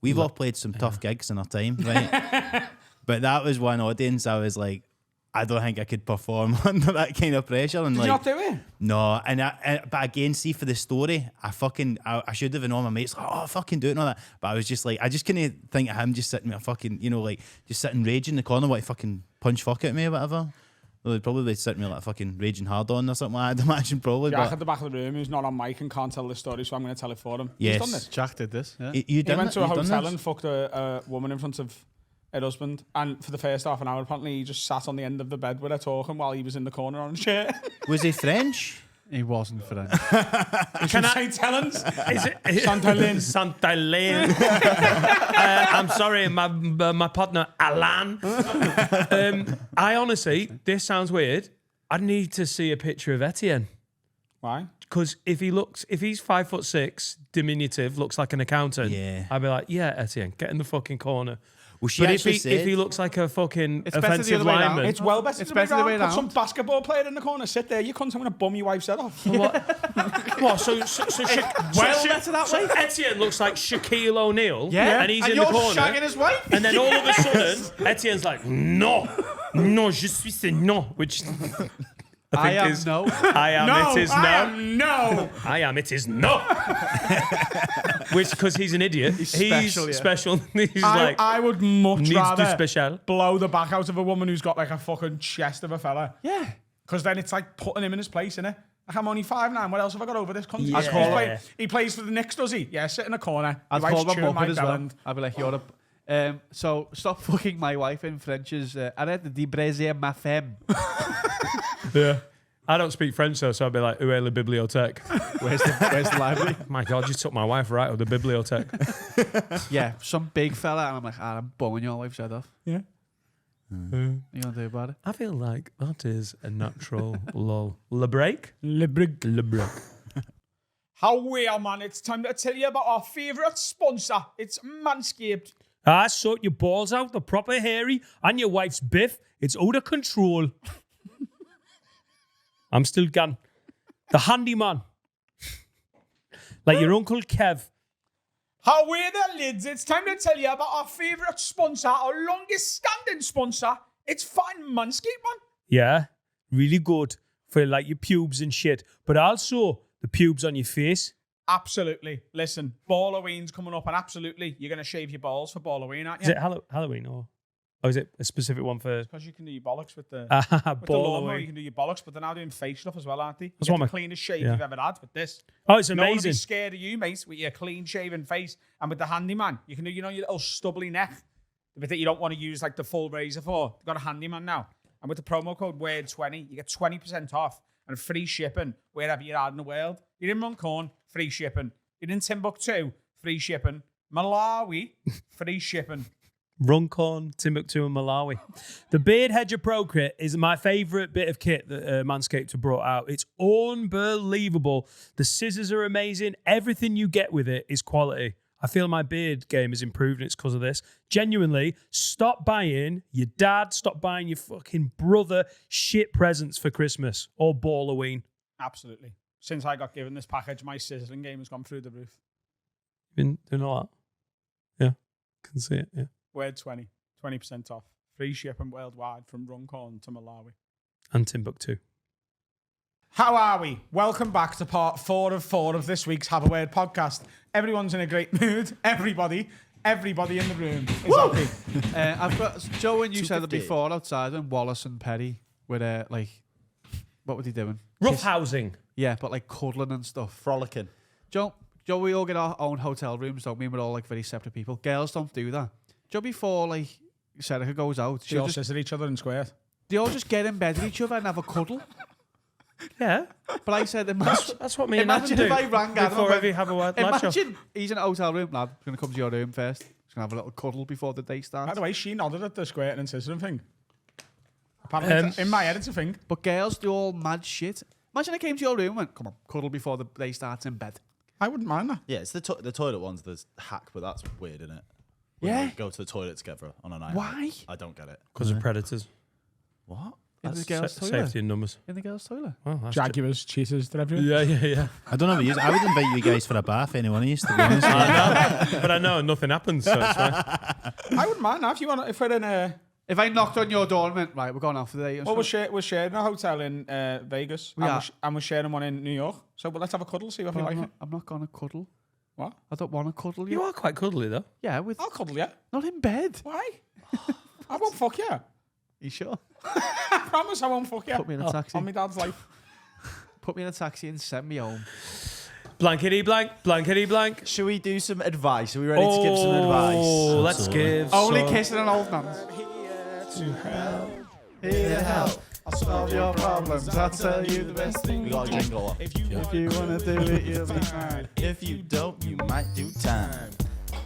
we've all played some tough gigs in our time, right? But that was one audience I was like, I don't think I could perform under that kind of pressure. And Did like, you not do it? no, but again, see, for the story, I should have, and all my mates like, "Oh, fucking do it," and all that. But I was just like, I just couldn't think of him just sitting with a fucking, you know, like just sitting raging in the corner, what, fucking punch fuck at me or whatever. Well, they'd probably sitting with like a fucking raging hard on or something like that, I'd imagine, probably. Jack But at the back of the room who's not on mic and can't tell the story, so I'm going to tell it for him. Yes. He's done this. Jack did this. Yeah. you He done went it? to a You done hotel this? and fucked a woman in front of her husband, and for the first half an hour, apparently he just sat on the end of the bed with her talking while he was in the corner on a chair. Was he French? He wasn't for that. Can I tell him? Is it Santa Lynn. Santa Lynn. I'm sorry, my partner Alan. I honestly, this sounds weird. I need to see a picture of Etienne. Why? Because if he's 5'6", diminutive, looks like an accountant, Yeah. I'd be like, yeah, Etienne, get in the fucking corner. Well, she But actually if said, he looks like a fucking It's better the offensive other way around. lineman, It's well better It's to better the way Put some round. basketball player in the corner. Sit there. You cunt. I'm going to bum your wife's head off. what? So better that way. Etienne looks like Shaquille O'Neal, Yeah. and he's and in you're the corner, shagging his wife. and then all of a sudden, Etienne's like, no, je suis no, which I think is no. I am. No, It is I no. am no. I am. It is no. Which, because he's an idiot, he's special, yeah. special. He's like I would much needs rather to special. blow the back out of a woman who's got like a fucking chest of a fella. Yeah. Because then it's like putting him in his place, innit? Like, I'm only 5'9". What else have I got over this cunt? Yeah. He plays for the Knicks, does he? Yeah, sit in a corner. I'd Your call wife's my chewing muppet as well. bellend. I'd be like, you're a... so stop fucking my wife in French is arrête de débraiser ma femme. Yeah. I don't speak French though, so I'd be like, "Où est la bibliothèque?" Where's the library? My God, you took my wife right of the bibliothèque. Yeah, some big fella, and I'm like, I'm bumming your wife's head off. Yeah. You gonna do about it? I feel like that is a natural lull. Le break? Le break. Le break. How well, man. It's time to tell you about our favourite sponsor. It's Manscaped. Sort your balls out, the proper hairy, and your wife's biff. It's out of control. I'm still gone. The handyman. Like your Uncle Kev. How are the lids? It's time to tell you about our favourite sponsor, our longest standing sponsor. It's fucking Manscaped, man. Yeah, really good for like your pubes and shit, but also the pubes on your face. Absolutely. Listen, Halloween's coming up, and absolutely, you're going to shave your balls for Halloween, aren't Is you? it Halloween or? Or is it a specific one for Because you can do your bollocks with the with the ball lawnmower, away? you can do your bollocks, but they're now doing face stuff as well, aren't they? That's You what get my- the cleanest shave yeah. you've ever had with this. Oh, it's No one will be amazing. scared of you, mate, with your clean shaven face. And with the handyman, you can do, your little stubbly neck, the bit that you don't want to use like the full razor for. You've got a handyman now. And with the promo code WORD20, you get 20% off and free shipping wherever you are in the world. You're in Runcorn, free shipping. You're in Timbuktu, free shipping. Malawi, free shipping. Runcorn, Timbuktu, and Malawi. The Beard Hedger Pro Kit is my favourite bit of kit that Manscaped have brought out. It's unbelievable. The scissors are amazing. Everything you get with it is quality. I feel my beard game has improved and it's because of this. Genuinely, stop buying your dad, stop buying your fucking brother shit presents for Christmas or Balloween. Absolutely. Since I got given this package, my sizzling game has gone through the roof. Been doing a lot. Yeah, can see it, yeah. Word 20, 20% off. Free shipping worldwide from Runcorn to Malawi. And Timbuktu. How are we? Welcome back to part 4 of this week's Have a Word podcast. Everyone's in a great mood. Everybody in the room is happy. I've got Joe, when you said it 250. before outside, when Wallace and Perry were like, what were they doing? Roughhousing. Yeah, but like cuddling and stuff. Frolicking. Joe, we all get our own hotel rooms, don't we? And we're all like very separate people. Girls don't do that. Joe, before like Serica goes out, She all says at each other and squared. they all just get in bed with each other and have a cuddle. Yeah. But I said, imagine, That's what me and Adam imagine do. if I rang Adam. before and every went, Have a Word live show. imagine he's in a hotel room, lad. He's going to come to your room first. He's going to have a little cuddle before the day By starts. the way, she nodded at the squirting and scissoring thing. Apparently, in my head, it's a thing. But girls do all mad shit. Imagine I came to your room and went, come on, cuddle before the day starts in bed. I wouldn't mind that. Yeah, it's the toilet one's the hack, but that's weird, isn't it? When Yeah. they go to the toilet together on a night. Why? I don't get it. Because of predators. What? In the That's girls' toilet? safety in numbers. In the girls' toilet? Well, that's Jaguars, cheaters, they're everywhere. yeah. I don't know what you I would invite you guys for a bath, any one of you, to be honest. But I know nothing happens, so it's fine. I wouldn't mind that if you want. If we're in a, If I knocked on your door and went, right, we're going out for the day. well, we're sharing a hotel in Vegas, We are. and we're sharing one in New York. So, let's have a cuddle, see if you Well, like it. I'm not going to cuddle. What? I don't want to cuddle you. You are quite cuddly, though. Yeah, with I'll cuddle you. not in bed. Why? I won't fuck you. You sure? I promise I won't fuck you. Put me in a taxi. On my dad's life. Put me in a taxi and send me home. Blankety blank, blankety blank. Should we do some advice? Are we ready to give some advice? Oh, let's give. Only some- kissing an old man. Here to help. I'll solve your problems. I'll tell you the best thing. We got a jingle. If you want to do it, you'll be fine. If you don't, you might do time.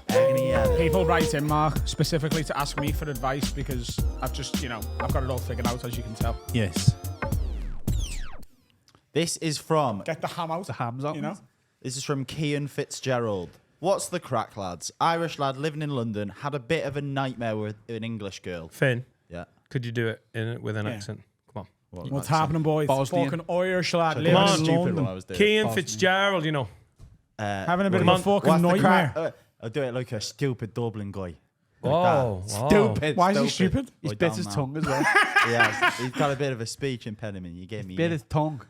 Agony alley. People write in, Mark, specifically to ask me for advice because I've just, I've got it all figured out, as you can tell. Yes. This is from Get the ham out. The ham's out. This is from Cian Fitzgerald. What's the crack, lads? Irish lad living in London had a bit of a nightmare with an English girl. Finn, Yeah. could you do it with an accent? Come on. What's happening, boys? Bosnian. Fucking Irish lad Come living on, in stupid when I London. was doing Cian it. Fitzgerald, Having a bit of Come a on, fucking What's the nightmare. crack? I'll do it like a stupid Dublin guy. Oh, Stupid. Why is he stupid? He's Like bit down his now. tongue as well. Yeah, he's got a bit of a speech impediment. You get me? Bit yeah. his tongue.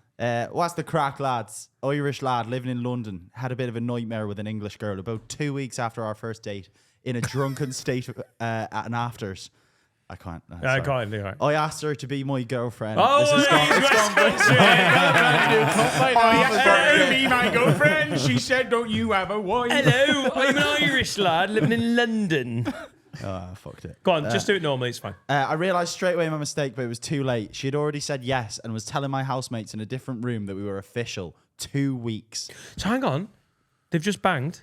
What's the crack, lads? Irish lad living in London had a bit of a nightmare with an English girl about 2 weeks after our first date in a drunken state at an afters. I can't. I sorry. can't do it. I asked her to be my girlfriend. Oh, This is gone. Hello, me, my girlfriend. She said, don't you have a wife? Hello, I'm an Irish lad living in London. Oh, I fucked it. Go on, just do it normally, it's fine. I realised straight away my mistake, but it was too late. She had already said yes and was telling my housemates in a different room that we were official. 2 weeks. So hang on, they've just banged.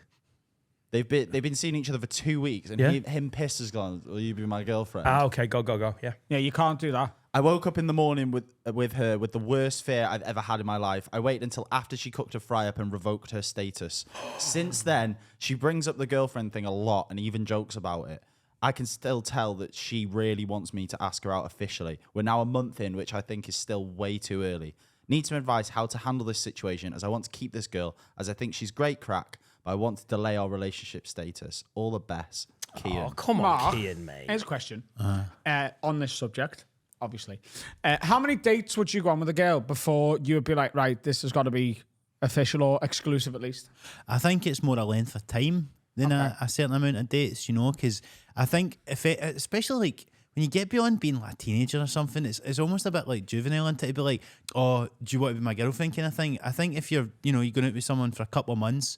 They've been seeing each other for 2 weeks, and Yeah. him pissed has gone. Will you be my girlfriend? Ah, okay, go, yeah. Yeah, you can't do that. I woke up in the morning with her with the worst fear I've ever had in my life. I waited until after she cooked a fry up and revoked her status. Since then, she brings up the girlfriend thing a lot and even jokes about it. I can still tell that she really wants me to ask her out officially. We're now a month in, which I think is still way too early. Need some advice how to handle this situation, as I want to keep this girl, as I think she's great crack, but I want to delay our relationship status. All the best, Cian. Oh, come Mark, on, Cian, mate. Here's a question on this subject, obviously. How many dates would you go on with a girl before you would be like, right, this has got to be official or exclusive at least? I think it's more a length of time than a certain amount of dates, because I think if it, especially like when you get beyond being like a teenager or something, it's almost a bit like juvenile, and to be like, oh, do you want to be my girlfriend kind of thing. I think if you're going out with someone for a couple of months,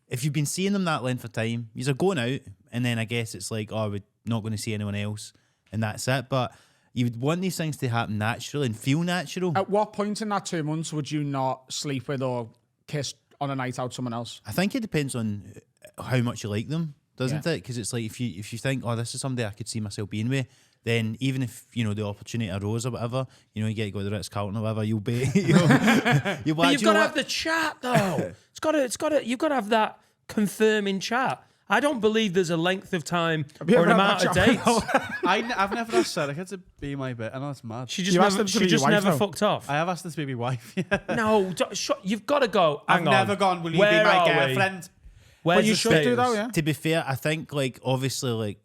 if you've been seeing them that length of time, you're going out, and then I guess it's like, oh, we're not going to see anyone else, and that's it. But you would want these things to happen naturally and feel natural. At what point in that 2 months would you not sleep with or kiss on a night out someone else? I think it depends on how much you like them, doesn't it? Because it's like if you think, oh, this is somebody I could see myself being with, then even if the opportunity arose or whatever, you get to go to the Ritz-Carlton or whatever, you'll be. But you've got to have the chat though. You've got to have that confirming chat. I don't believe there's a length of time or an amount of dates. I've never asked Serica to be my bit. I know it's mad. She just never fucked off. I have asked her to be my wife. Yeah. No, you've got to go. I've never gone, will you be my girlfriend? But you should do though, yeah. To be fair, I think obviously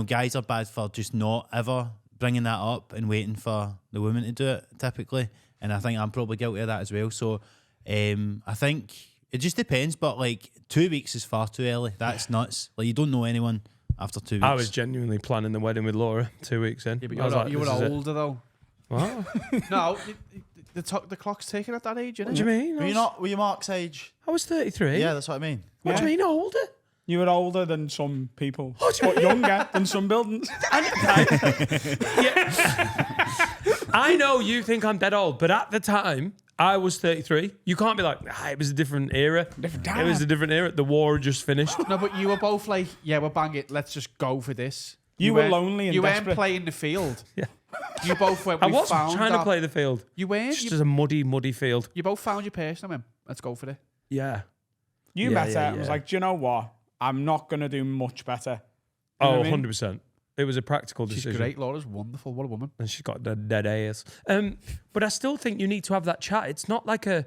guys are bad for just not ever bringing that up and waiting for the woman to do it typically, and I think I'm probably guilty of that as well. So I think it just depends, but 2 weeks is far too early. That's nuts. You don't know anyone after 2 weeks. I was genuinely planning the wedding with Laura 2 weeks in. Yeah, but you were older though. What? No, the clock's ticking at that age, isn't it? What do you mean? Were you Mark's age? I was 33. Yeah, that's what I mean. What do you mean older? You were older than some people, but younger than some buildings. I know you think I'm dead old, but at the time, I was 33. You can't be like, it was a different era. It was a different era. The war had just finished. No, but you were both like, yeah, we'll bang it. Let's just go for this. You were lonely and desperate. You weren't playing the field. Yeah. You both went, I was trying to play the field. You weren't. Just as a muddy field. You both found your person. I went, let's go for it. Yeah. You met her and was like, do you know what? I'm not going to do much better. You know what I mean? 100%. It was a practical decision. She's great. Laura's wonderful. What a woman. And she's got the dead ears. But I still think you need to have that chat. It's not like I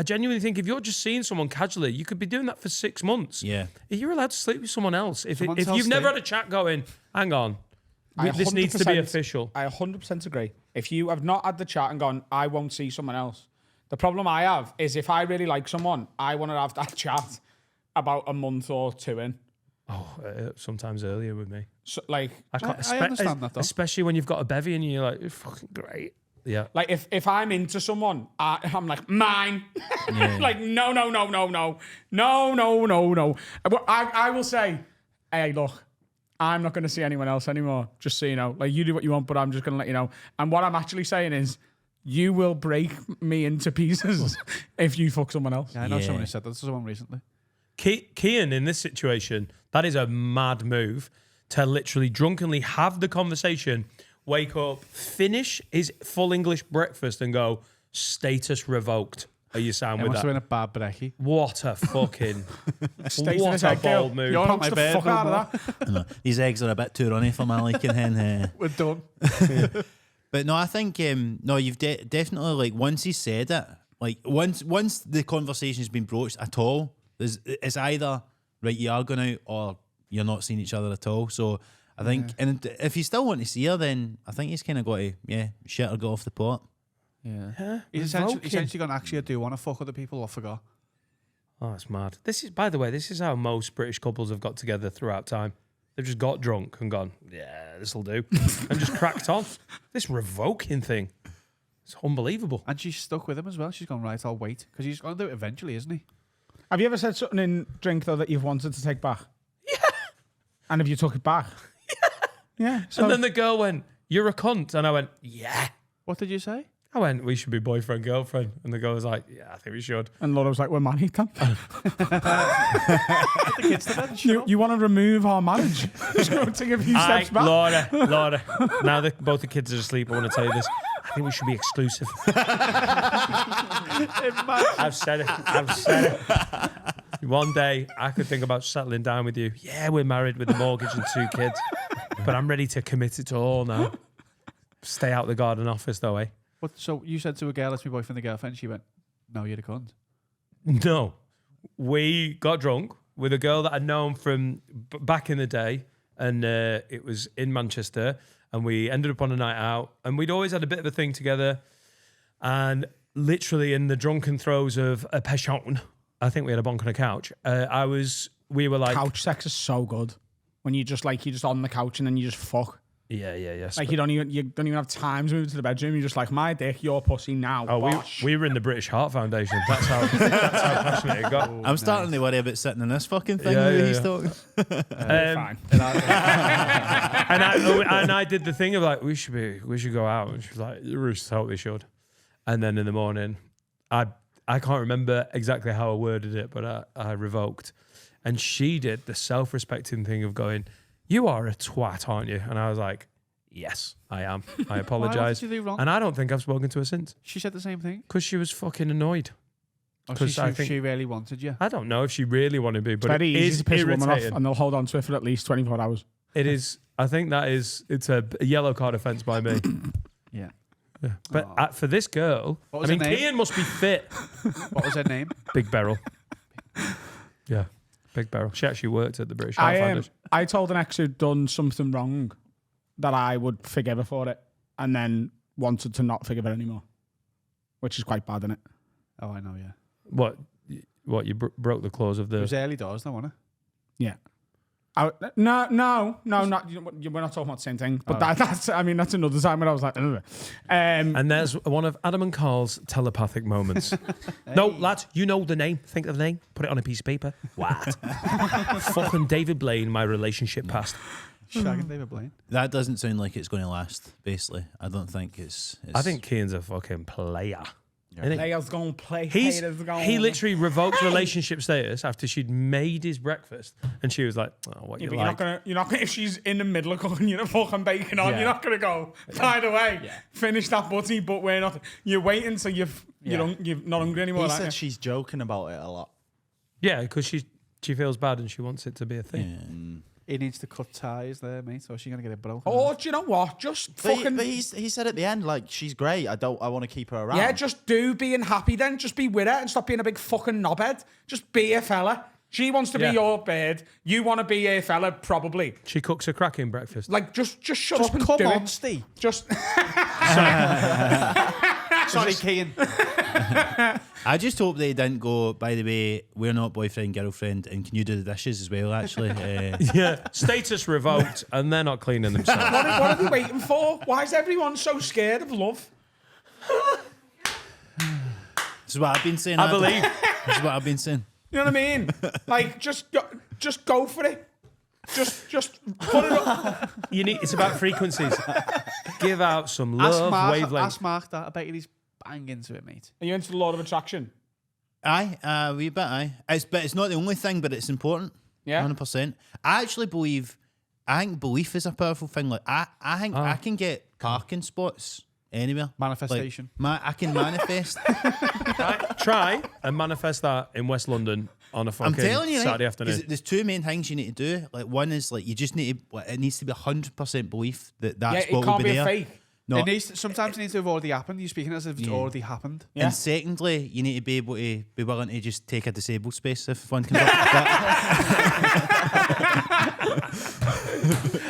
genuinely think if you're just seeing someone casually, you could be doing that for 6 months. Yeah. You're allowed to sleep with someone else. If you've never had a chat going, hang on, this needs to be official. I 100% agree. If you have not had the chat and gone, I won't see someone else. The problem I have is if I really like someone, I want to have that chat about a month or two in. Oh, sometimes earlier with me. So, I understand that though. Especially when you've got a bevy and you're like, fucking great. Yeah. If I'm into someone, I'm like, mine. Yeah. No. But I will say, hey, look, I'm not going to see anyone else anymore. Just so you know. You do what you want, but I'm just going to let you know. And what I'm actually saying is, you will break me into pieces if you fuck someone else. Yeah, I know someone who said that to someone recently. Kian, in this situation, that is a mad move to literally drunkenly have the conversation, wake up, finish his full English breakfast and go, status revoked. Are you sound with must that? have been a bad brekkie. What a fucking... What a bold move. You're not my bed. Fuck out of that. These eggs are a bit too runny for my liking. We're done. But no, I think you've definitely once he said it, once the conversation's been broached at all, it's either right you are going out or you're not seeing each other at all. So I think, and if you still want to see her, then I think he's kind of got to shit or go off the pot. Yeah, huh? He's essentially gone. Actually, I do want to fuck other people. I forgot. Oh, it's mad. By the way, this is how most British couples have got together throughout time. They've just got drunk and gone, yeah, this'll do, and just cracked on. This revoking thing, it's unbelievable. And she's stuck with him as well. She's gone, right, I'll wait. Because he's going to do it eventually, isn't he? Have you ever said something in drink, though, that you've wanted to take back? Yeah. And have you took it back? Yeah. So and then the girl went, you're a cunt. And I went, yeah. What did you say? I went, we should be boyfriend, girlfriend. And the girl was like, yeah, I think we should. And Laura was like, we're married, then. You want to remove our marriage? So take a few steps back. Laura, now that both the kids are asleep, I want to tell you this. I think we should be exclusive. I've said it. One day, I could think about settling down with you. Yeah, we're married with a mortgage and 2 kids. But I'm ready to commit it to all now. Stay out the garden office, though, eh? So you said to a girl, let's be boyfriend and girlfriend. She went, no, you're a cunt. No. We got drunk with a girl that I'd known from back in the day. And it was in Manchester. And we ended up on a night out. And we'd always had a bit of a thing together. And literally in the drunken throes of a passion, I think we had a bonk on a couch. We were like... Couch sex is so good. When you're just on the couch and then you just fuck. Yeah. Like you don't even have time to move to the bedroom. You're just like, my dick, your pussy now. Oh, bosh. we were in the British Heart Foundation. That's how passionate it got. I'm starting to worry about sitting in this fucking thing Yeah, that yeah, he's yeah. talking. Fine. And I did the thing of like, we should go out. And she was like, we totally should. And then in the morning, I can't remember exactly how I worded it, but I revoked. And she did the self-respecting thing of going, you are a twat, aren't you? And I was like, yes, I am. I apologise. What did you do wrong? And I don't think I've spoken to her since. She said the same thing. Because she was fucking annoyed. Or Because I think she really wanted you. I don't know if she really wanted me, but Very it easy is to piss a woman off, irritating. and they'll hold on to it for at least 24 hours. It is. I think it's a yellow card offence by me. Yeah. But for this girl, What I was mean, her name? Kian must be fit. What was her name? Big Beryl. Yeah, Big Beryl. She actually worked at the British Heart Foundation. I told an ex who'd done something wrong that I would forgive her for it, and then wanted to not forgive her anymore, which is quite bad, isn't it? Oh, I know, yeah. What you broke the clause of It the... was early doors, though, wasn't it? Yeah. No, not. We're not talking about the same thing. But that's another time when I was like, ugh. And there's one of Adam and Carl's telepathic moments. No, lads, you know the name. Think of the name. Put it on a piece of paper. What? Fucking David Blaine, my relationship past. Shagging David Blaine. That doesn't sound like it's going to last, basically. I don't think it's I think Kian's a fucking player. Isn't he? Players gonna play. He literally revoked relationship status after she'd made his breakfast, and she was like, "Oh, what you But like?" you're not gonna. If she's in the middle of cooking you a fucking bacon on, you're not gonna go. By the way, finish that butty, but we're not. You're waiting until you're not hungry anymore. He aren't said you? she's joking about it a lot. Yeah, because she feels bad and she wants it to be a thing. He needs to cut ties there, mate, or she's going to get it broken. Oh, do you know what? Just fucking. But he said at the end, like, she's great. I want to keep her around. Yeah, just do being happy then. Just be with her and stop being a big fucking knobhead. Just be a fella. She wants to be your bird. You want to be a fella, probably. She cooks a cracking breakfast. Like, just shut Just up and come do on, it. Steve. Just. Sorry, Kean. I just hope they didn't go, by the way, we're not boyfriend, girlfriend, and can you do the dishes as well, actually? Yeah, status revoked, and they're not cleaning themselves. What are they waiting for? Why is everyone so scared of love? This is what I've been saying. I Adam. believe. This is what I've been saying. You know what I mean? Like, just go for it. Just put it up. It's about frequencies. Give out some love, wavelength. Ask Marc that. I bet he's bang into it, mate. Are you into the law of attraction? Aye, wee bit, aye. But it's not the only thing, but it's important. Yeah. 100%. I actually believe, I think belief is a powerful thing. Like, I think I can get parking spots anywhere. Manifestation. Like, I can manifest. Try and manifest that in West London on a fucking I'm telling you, Saturday right? afternoon. There's two main things you need to do. Like, one is like you just need to. It needs to be 100% belief that Yeah, that's it what will can't be be a there. fake. No. Sometimes it needs to have already happened. You're speaking as if it's already happened. Yeah. And secondly, you need to be able to be willing to just take a disabled space if one comes up.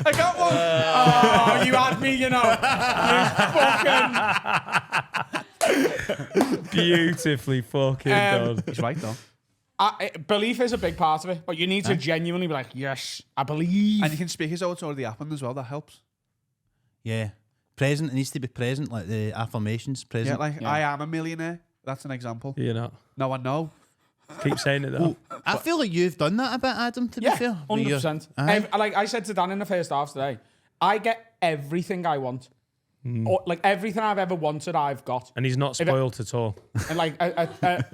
I got one. Oh, you had me, you know. You fucking. Beautifully fucking done. He's right, though. Belief is a big part of it, but you need to genuinely be like, yes, I believe. And you can speak as though it's already happened as well. That helps. Yeah. Present. It needs to be present, like the affirmations. Present. Yeah, like, I am a millionaire. That's an example. You know, No, I know. keep saying it though. I feel like you've done that a bit, Adam, to be fair. 100%. Like I said to Dan in the first half today, I get everything I want. Or, like everything I've ever wanted, I've got. And he's not spoiled at all. And like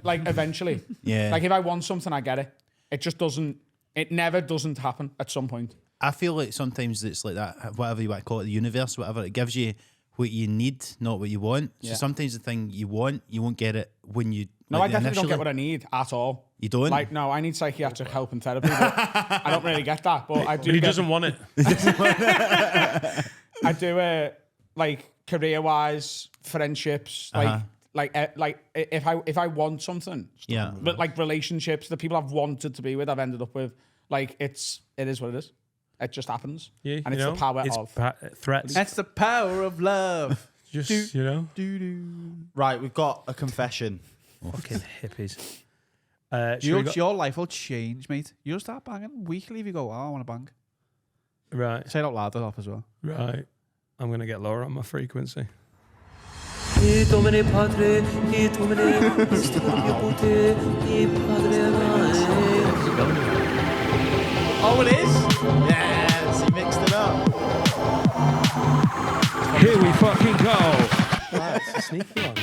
eventually. Yeah. Like if I want something, I get it. It just doesn't, it never doesn't happen at some point. I feel like sometimes it's like that, whatever you want to call it, the universe, whatever, it gives you what you need, not what you want. So Yeah. sometimes the thing you want, you won't get it when you. No, like I definitely don't initially. get what I need at all. You don't? Like, no, I need psychiatric help and therapy, but I don't really get that. But I do. But he get- doesn't want it. I do like career-wise, friendships, like if I want something, Yeah. but like relationships, the people I've wanted to be with, I've ended up with. Like it is what it is. It just happens, Yeah, and it's the power of. threats. That's the power of love. Just, you know, Right, we've got a confession. fucking hippies. Should we go- Your life will change, mate. You'll start banging weekly if you go, oh, I want to bang. Right. Say it out loud, up as well. Right. I'm going to get lower on my frequency. Oh, it is? Yes, he mixed it up. Here we fucking go. It's a sneaky one.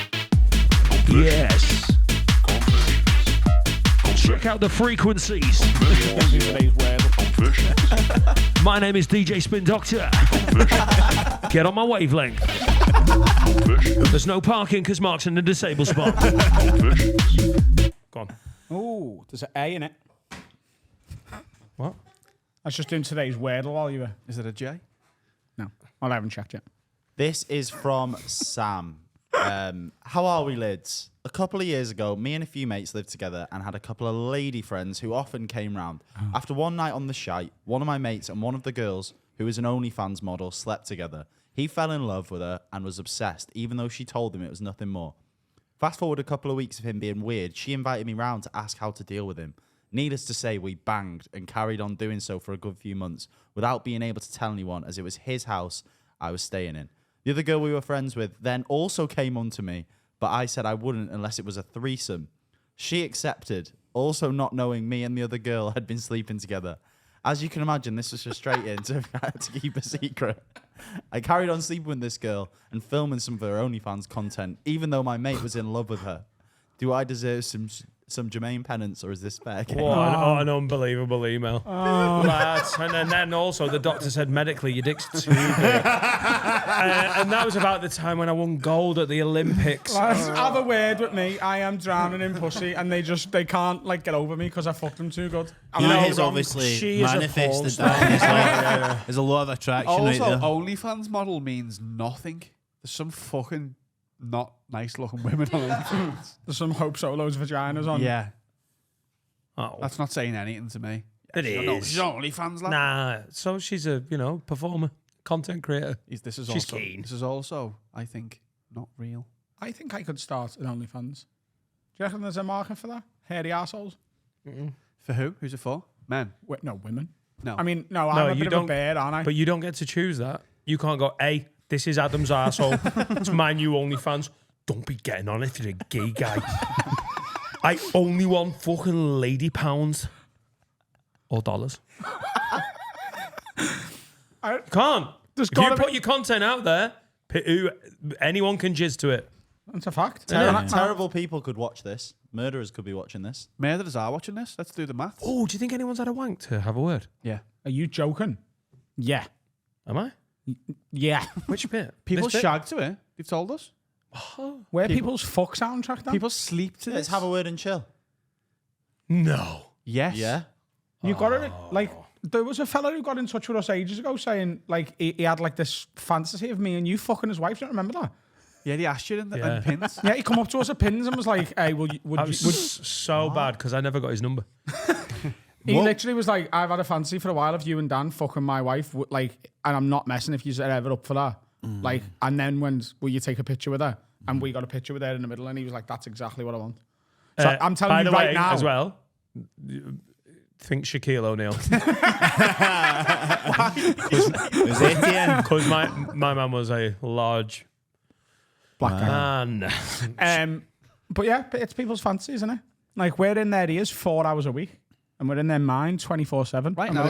Yes. Check out the frequencies. My name is DJ Spin Doctor. Get on my wavelength. There's no parking because Marc's in the disabled spot. Go on. Oh, there's an A in it. What? I was just doing today's Wordle while you were. Is it a J? No, I haven't checked yet. This is from Sam. How are we, lids? A couple of years ago, me and a few mates lived together and had a couple of lady friends who often came round. After one night on the shite, one of my mates and one of the girls, who is an OnlyFans model, slept together. He fell in love with her and was obsessed, even though she told him it was nothing more. Fast forward a couple of weeks of him being weird, she invited me round to ask how to deal with him. Needless to say, we banged and carried on doing so for a good few months without being able to tell anyone, as it was his house I was staying in. The other girl we were friends with then also came on to me, but I said I wouldn't unless it was a threesome. She accepted, also not knowing me and the other girl had been sleeping together. As you can imagine, this was frustrating to keep a secret. I carried on sleeping with this girl and filming some of her OnlyFans content, even though my mate was in love with her. Do I deserve some Jermaine penance, or is this fair game? What an unbelievable email. Lads. And then also the doctor said medically your dick's too big. And that was about the time when I won gold at the Olympics. Lads, have a word with me. I am drowning in pussy, and they can't like get over me because I fucked them too good. He has obviously she is a manifested porn star. that. He's like, there's a lot of attraction Also, right there. OnlyFans model means nothing. There's some fucking not nice looking women on OnlyFans. There's some Hope Solo's vaginas on. Yeah. Oh, That's not saying anything to me. it is. She's OnlyFans, lad. Nah, so she's a, performer, content creator. This is She's also, keen. This is also, I think, not real. I think I could start an OnlyFans. Do you reckon there's a market for that? Hairy assholes? For who? Who's it for? Men? No, women. No. I mean, no, I'm a you bit of a don't- bear, aren't I? But you don't get to choose that. You can't go, hey, this is Adam's arsehole. It's my new OnlyFans. Don't be getting on if you're a gay guy. I only want fucking lady pounds. Or dollars. Can't. There's If you gotta put be- your content out there, anyone can jizz to it. That's a fact. Terrible people could watch this. Murderers could be watching this. Murderers are watching this. Let's do the maths. Oh, do you think anyone's had a wank to have a word? Yeah. Are you joking? Yeah. Am I? Yeah. Which bit? People This bit? shag to it. They've told us. Where people's fuck soundtrack then? People sleep to Let's this. have a word and chill. No. Yes. Yeah. You got it. Like, there was a fella who got in touch with us ages ago saying, like, he had, like, this fantasy of me and you fucking his wife. Do you remember that? Yeah, they asked you in the Yeah. in pins. Yeah, he come up to us at Pins and was like, hey, would I you... was so bad because I never got his number. He literally was like, I've had a fantasy for a while of you and Dan fucking my wife, like, and I'm not messing if you're ever up for that. Like, and then will you take a picture with her? And we got a picture with her in the middle, and he was like, that's exactly what I want. So I'm telling by you the right way, now. as well, think Shaquille O'Neal. It was ATM. Because my man was a large Black guy. man. But yeah, it's people's fantasies, isn't it? Like, we're in their ears 4 hours a week, and we're in their mind 24/7. Right now,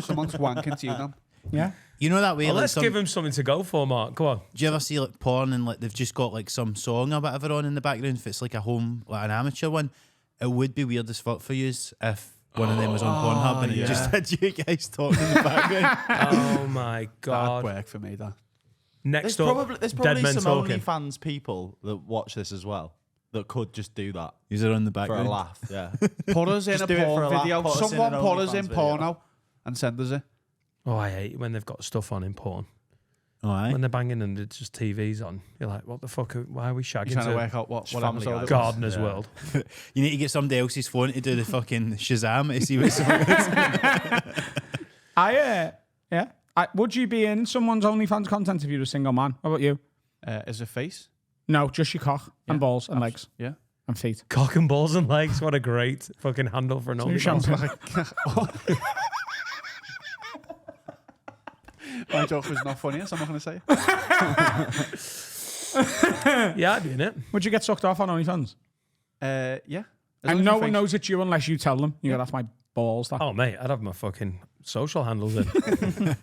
someone's wanking to you, Dan. Yeah. You know that way, Well, like let's give him something to go for, Mark. Go on. do you ever see like porn and like they've just got like some song or whatever on in the background? If it's like a home, like an amateur one, it would be weird as fuck for you if one of them was on Pornhub and it just had you guys talking in the background. Oh my That'd God. work for me, that. Next There's up, probably dead men some talking. OnlyFans people that watch this as well that could just do that Is it on the for a background? laugh. Yeah. Put us in Just a do it for porn a laugh. video. Put us in Someone an put us in OnlyFans porno and send us it. Oh, I hate when they've got stuff on in porn. All right. When they're banging and it's just TV's on. You're like, what the fuck? Why are we shagging You're trying to to work out what Family episode Guy. it was. Gardener's Yeah. World? You need to get somebody else's phone to do the fucking Shazam to see what song it is. Would you be in someone's OnlyFans content if you're a single man? How about you? Is it face? No, just your cock and balls and legs Yeah. and feet. Cock and balls and legs. What a great fucking handle for an New OnlyFans. shampoo. My joke was not funny, so I'm not going to say it. Yeah, I'd be in it. Would you get sucked off on OnlyFans? Yeah. And no one knows it's you unless you tell them. You go, that's my balls. That. Oh, mate, I'd have my fucking social handles in.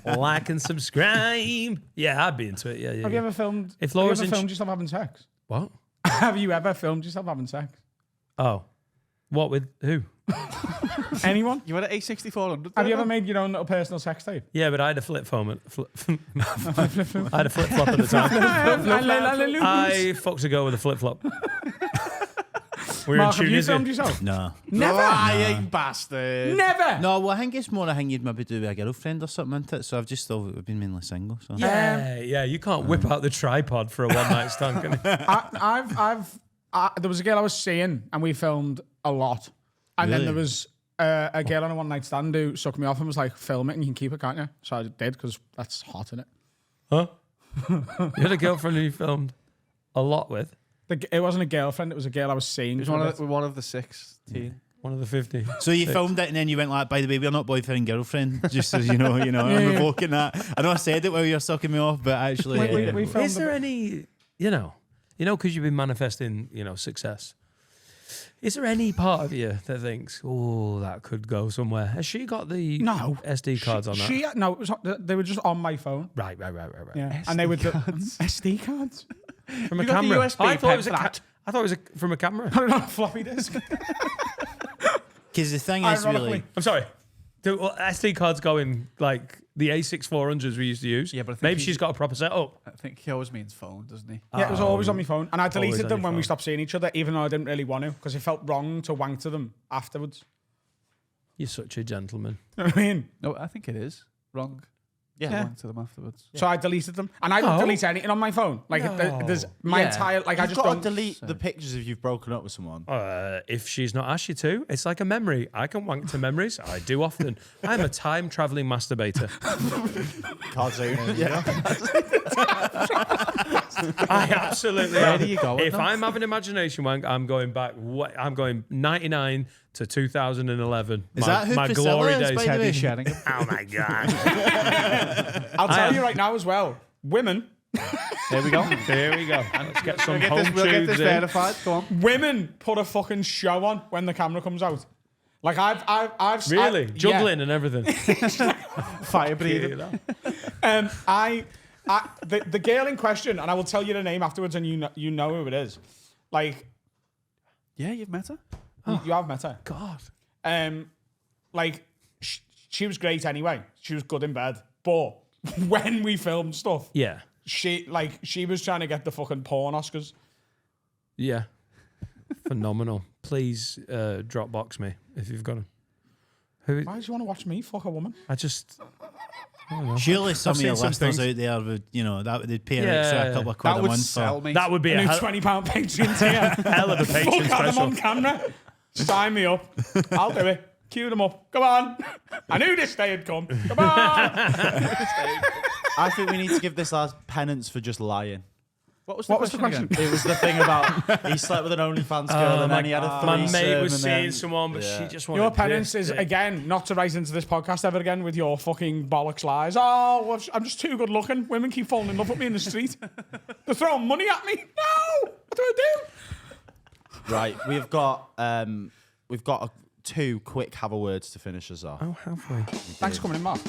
Like and subscribe. Yeah, I'd be into it. Yeah, yeah. Have you ever filmed? If Have you Laura's ever in filmed yourself having sex? What? Have you ever filmed yourself having sex? Oh. What with who? Anyone? You had an A6400. Have you ever made your own little personal sex tape? Yeah, but I had a flip phone. I had a flip flop at the time. I fucked a girl with a flip flop. We were Marc, in have you Tunisia. filmed yourself? No. Never. Lying bastard. Never. No, well, I think it's more a thing you'd maybe do with a girlfriend or something, isn't it? So I've just always been mainly single. So. Yeah, yeah. You can't whip out the tripod for a one night stand, can you? There was a girl I was seeing, and we filmed a lot. And then Really? there was a girl on a one night stand who sucked me off and was like, "Film it, and you can keep it, can't you?" So I did because that's hot, isn't it? Huh? You had a girlfriend who you filmed a lot with? It wasn't a girlfriend; it was a girl I was seeing. It was one of the 16. One of the 50. So you filmed it and then you went like, by the way, we're not boyfriend and girlfriend, just so you know, I'm evoking that. I know I said it while you were sucking me off, but actually... We filmed Is there any, because you've been manifesting, success. Is there any part of you that thinks, oh, that could go somewhere? Has she got the SD cards on that? No, it was, they were just on my phone. Right. Yeah, and they were SD cards. From a You got the camera. USB I thought it was pen from a camera. I don't know, floppy disk. Because the thing is really... Ironically. I'm sorry. Do SD cards go in like the A6400s we used to use? Yeah, but I think maybe she's got a proper setup. I think he always means phone, doesn't he? Yeah, it was always on my phone. And I Always deleted on them your when we phone. stopped seeing each other, even though I didn't really want to, because it felt wrong to wank to them afterwards. You're such a gentleman. You know what I mean? No, I think it is wrong. Yeah. Went to them afterwards. So I deleted them. And I don't delete anything on my phone. Like, there's my entire... Like, I You've just got don't... to delete the pictures if you've broken up with someone. If she's not asked you to, it's like a memory. I can wank to memories. I do often. I'm a time-traveling masturbator. Cards out. Yeah. I absolutely Where am. do you go with If them? I'm having imagination wank, I'm going back. I'm going 99 to 2011. Is that who my Priscilla glory is, days? by the way? Teddy Sheringham. Oh my God. I'll tell you right now as well. Women... There we go. Here we go. Let's get some We'll home get truths this in. verified. Go on. Women put a fucking show on when the camera comes out. Like I've Really? yeah. Juggling and everything. Fire breathing. The girl in question, and I will tell you the name afterwards, and you know who it is. Like, Yeah, you've met her. you have met her. God. Like she was great anyway. She was good in bed, but when we filmed stuff, Yeah. she was trying to get the fucking porn Oscars. Yeah. Phenomenal. Please Dropbox me if you've got them. Why do you want to watch me fuck a woman? I just... Surely some I've of your seen some listeners things. out there would, that they'd pay an Yeah. extra couple of quid That a would month sell for. me. That would be A a new hell, £20 Patreon tier. hell of a patron Fuck have them special. on camera. Sign me up. I'll do it. Cue them up. Come on. I knew this day had come. Come on. I think we need to give this as penance for just lying. What was the question? It was the thing about he slept with an OnlyFans girl and then he had a My threesome. mate was and seeing then- someone, but she just wanted Your penance this is, dick. again, not to write into this podcast ever again with your fucking bollocks lies. Oh, well, I'm just too good looking. Women keep falling in love with me in the street. They're throwing money at me. No! What do I do? Right, we've got two quick have a words to finish us off. Oh, have we? Thanks for coming in, Mark.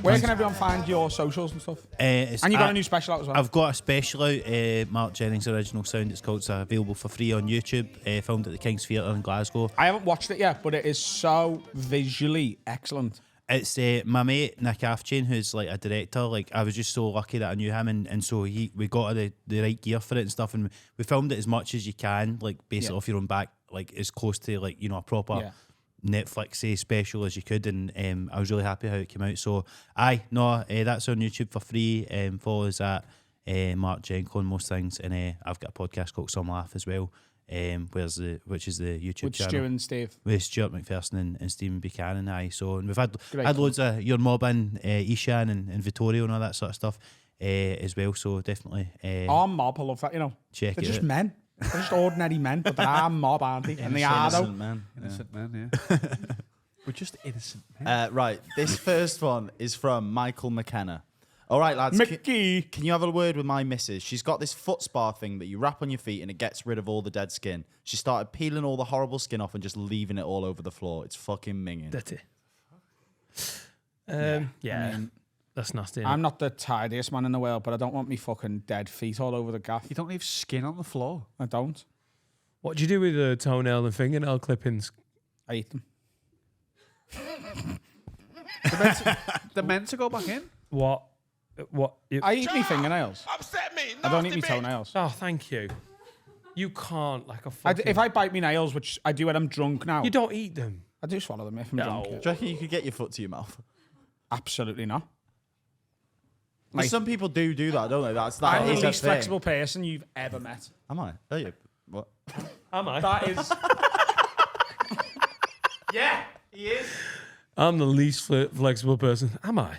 Where can everyone find your socials and stuff? And you got a new special out as well. I've got a special out, Marc Jennings' original sound. It's available for free on YouTube. Filmed at the King's Theatre in Glasgow. I haven't watched it yet, but it is so visually excellent. It's my mate Nick Afchain, who's like a director. Like I was just so lucky that I knew him, and so we got the right gear for it and stuff, and we filmed it as much as you can, like basically off your own back, like as close to like a proper Netflix special as you could, and I was really happy how it came out. So that's on YouTube for free. Follow us at Marc Jenko on most things, and I've got a podcast called Some Laugh as well. Which is the YouTube With channel Stu and Steve. with Stuart McPherson and Stephen Buchanan. So and we've had Great loads of your mobbing, Ishan and Vittorio and all that sort of stuff as well. So definitely Our mob, I love that, check They're it just out. men. They're just ordinary men, but they're our mob, aren't they? And they are, though. Innocent man. Innocent man, yeah. We're just innocent men. Right, this first one is from Michael McKenna. All right, lads. Mickey. Can you have a word with my missus? She's got this foot spa thing that you wrap on your feet and it gets rid of all the dead skin. She started peeling all the horrible skin off and just leaving it all over the floor. It's fucking minging. Dirty. Yeah. That's nasty. I'm not the tidiest man in the world, but I don't want me fucking dead feet all over the gaff. You don't leave skin on the floor. I don't. What do you do with the toenail and fingernail clippings? I eat them. They're meant to go back in. What? I eat me fingernails. Upset me. I don't eat me nasty bitch. toenails. Oh, thank you. You can't like a fucking... If I bite me nails, which I do when I'm drunk now, You don't eat them. I do swallow them if I'm No. drunk. Do you reckon you could get your foot to your mouth? Absolutely not. Like, some people do that, don't they? That I'm the is a least thing. flexible person you've ever met. Am I? Are you? What? Am I? That is. Yeah, he is. I'm the least flexible person. Am I?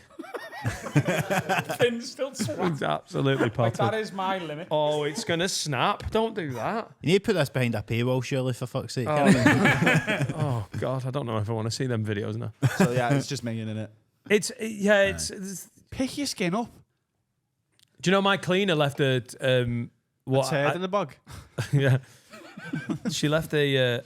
Finn's still swat. It's absolutely Like, potted. that is my limit. Oh, it's going to snap. Don't do that. You need to put this behind a paywall, surely, for fuck's sake. Oh, God. I don't know if I want to see them videos now. So yeah, it's just minging in it. It's Pick your skin up. Do you know my cleaner left a... What? Turd in the bog. Yeah. She left I'd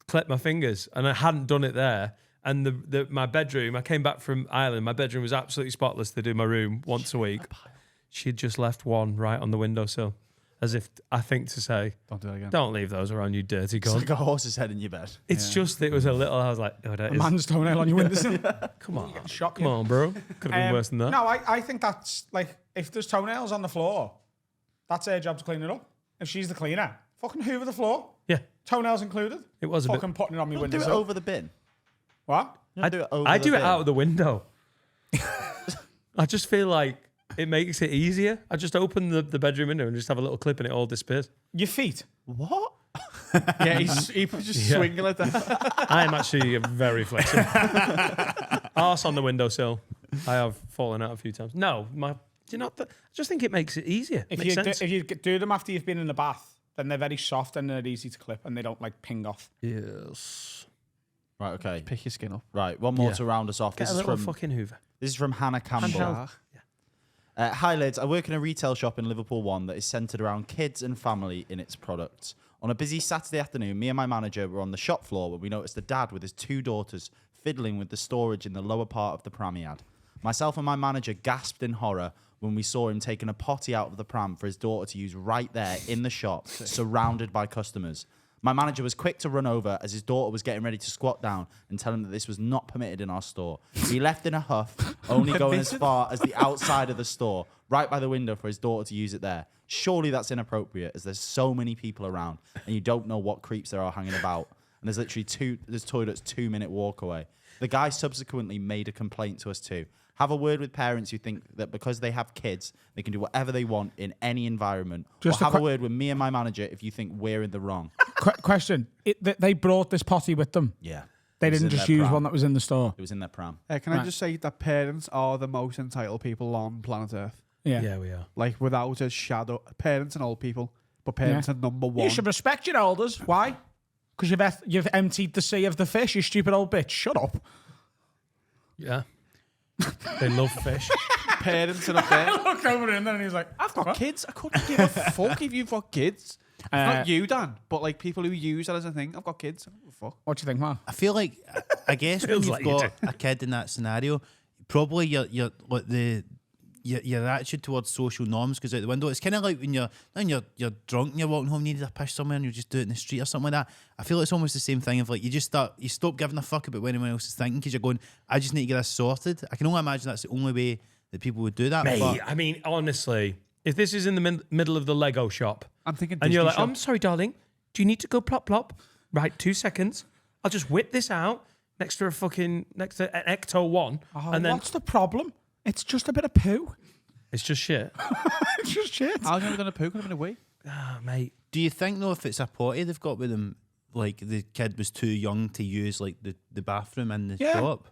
clipped my fingers and I hadn't done it there. And my bedroom, I came back from Ireland, my bedroom was absolutely spotless. They do my room once a week. She'd just left one right on the windowsill. As if, I think to say, Don't do that again. don't leave those around, you dirty It's cunt. like a horse's head in your bed. It's just, it was a little, I was like, oh, that A is, man's toenail on your windowsill. come on. Shock Come you. on, bro. Could have been worse than that. No, I think that's like, if there's toenails on the floor, that's her job to clean it up. If she's the cleaner, fucking hoover the floor. Yeah. Toenails included. It was a bit... Fucking putting it on my Do it windowsill. over the bin. What? I do it over I the do it bin. out of the window. I just feel like it makes it easier. I just open the bedroom window and just have a little clip and it all disappears. Your feet. What? Yeah, he was just Yeah. swinging like that. I am actually very flexible. Arse on the windowsill. I have fallen out a few times. No, I just think it makes it easier. If Makes you sense. if you do them after you've been in the bath, then they're very soft and they're easy to clip and they don't like ping off. Yes. Right, okay. Pick your skin up. Right, one more Yeah. to round us off. Get This a is little from fucking Hoover. This is from Hannah Campbell. Handheld. Hi, lads. I work in a retail shop in Liverpool 1 that is centred around kids and family in its products. On a busy Saturday afternoon, me and my manager were on the shop floor when we noticed a dad with his two daughters fiddling with the storage in the lower part of the pram he had. Myself and my manager gasped in horror when we saw him taking a potty out of the pram for his daughter to use right there in the shop, surrounded by customers. My manager was quick to run over as his daughter was getting ready to squat down and tell him that this was not permitted in our store. He left in a huff, only going as far as the outside of the store, right by the window for his daughter to use it there. Surely that's inappropriate as there's so many people around and you don't know what creeps there are hanging about. And there's literally there's toilets 2-minute walk away. The guy subsequently made a complaint to us too. Have a word with parents who think that because they have kids, they can do whatever they want in any environment. Just or a have a word with me and my manager if you think we're in the wrong. Question. They brought this potty with them. Yeah. They It was didn't in just their use pram. one that was in the store. It was in their pram. Can I Right. just say that parents are the most entitled people on planet Earth? Yeah. Yeah, we are. Like, without a shadow. Parents and old people. But parents are number one. You should respect your elders. Why? Because you've emptied the sea of the fish, you stupid old bitch. Shut up. Yeah. They love fish. Parents are up there. Look over him then and he's like, I've got kids. I couldn't give a fuck if you've got kids. Not you, Dan, but like people who use that as a thing. I've got kids. I don't give a fuck. What do you think, man? I feel like, I guess when Feels you've like you got a kid in that scenario, probably your attitude towards social norms goes out the window. It's kind of like when you're drunk and you're walking home, you need a piss somewhere and you just do it in the street or something like that. I feel it's almost the same thing of like you stop giving a fuck about what anyone else is thinking because you're going, I just need to get this sorted. I can only imagine that's the only way that people would do that. Mate, But I mean, honestly, if this is in the middle of the Lego shop, I'm thinking and you're Disney like, shop. I'm sorry, darling, do you need to go plop plop? Right, 2 seconds. I'll just whip this out next to an Ecto 1, and then What's the problem? It's just a bit of poo. it's just shit. It's just shit. I was never going to poo. Could have been a wee. Ah, mate. do you think though if it's a potty they've got with them, like the kid was too young to use like the bathroom in the Yeah. shop?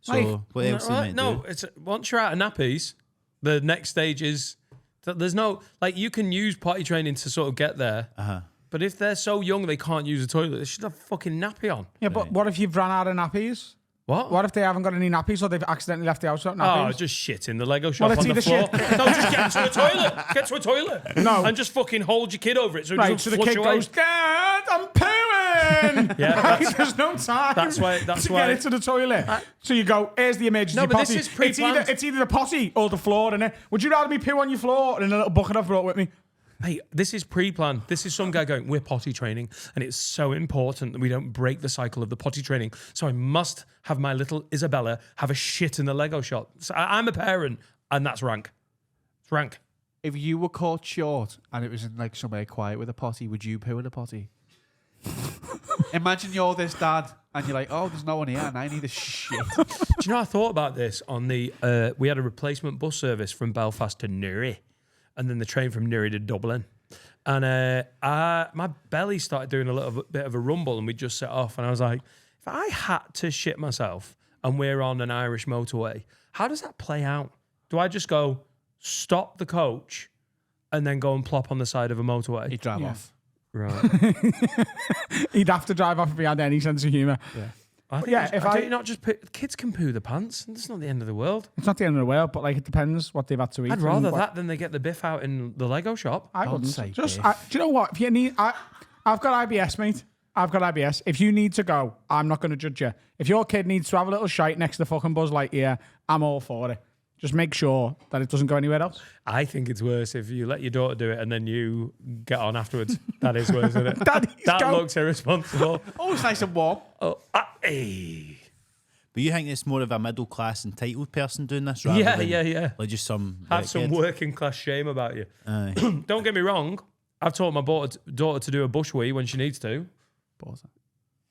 So Like, what else they might No, do? it's once you're out of nappies, the next stage is that there's no like you can use potty training to sort of get there. But if they're so young they can't use a toilet, they should have a fucking nappy on. Yeah, but what if you've run out of nappies? What if they haven't got any nappies or they've accidentally left the house without nappies? Oh, just shit in the Lego shop it's on the either floor. shit- No, just get to a toilet. Get to a toilet. No. And just fucking hold your kid over it so it Right, doesn't so the flush kid away. goes, Dad, I'm pooing. Yeah, that's- There's no time that's why- to get into the toilet. So you go, here's the emergency No, but potty. this is pre-planned. It's either the potty or the floor, innit? Would you rather me poo on your floor or in a little bucket I've brought with me? Hey, this is pre-planned. This is some guy going, we're potty training, and it's so important that we don't break the cycle of the potty training. So I must have my little Isabella have a shit in the Lego shop. So I'm a parent, and that's rank. It's rank. If you were caught short and it was in like somewhere quiet with a potty, would you poo in a potty? Imagine you're this dad and you're like, oh, there's no one here and I need a shit. Do you know, I thought about this on the, we had a replacement bus service from Belfast to Newry, and then the train from Newry to Dublin. And my belly started doing a little bit of a rumble, and we just set off. And I was like, if I had to shit myself and we're on an Irish motorway, how does that play out? Do I just go, stop the coach, and then go and plop on the side of a motorway? You drive off. Right. He'd have to drive off if he had any sense of humour. Yeah. I think Yeah, if I I- don't not just put, kids can poo the pants. It's not the end of the world. It's not the end of the world, but like it depends what they've had to eat. I'd rather and what- that than they get the biff out in the Lego shop. I Don't wouldn't. say Just, biff. do you know what? If you need, I've got IBS, mate. I've got IBS. If you need to go, I'm not going to judge you. If your kid needs to have a little shite next to fucking Buzz Lightyear, I'm all for it. Just make sure that it doesn't go anywhere else. I think it's worse if you let your daughter do it and then you get on afterwards. That is worse, isn't it? Daddy's that go. looks irresponsible. Oh, it's nice and warm. Oh, hey. But you think it's more of a middle class entitled person doing this rather Yeah, than yeah. like just some Have like some kid? working class shame about you. Aye. Don't get me wrong. I've taught my daughter to do a bush wee when she needs to.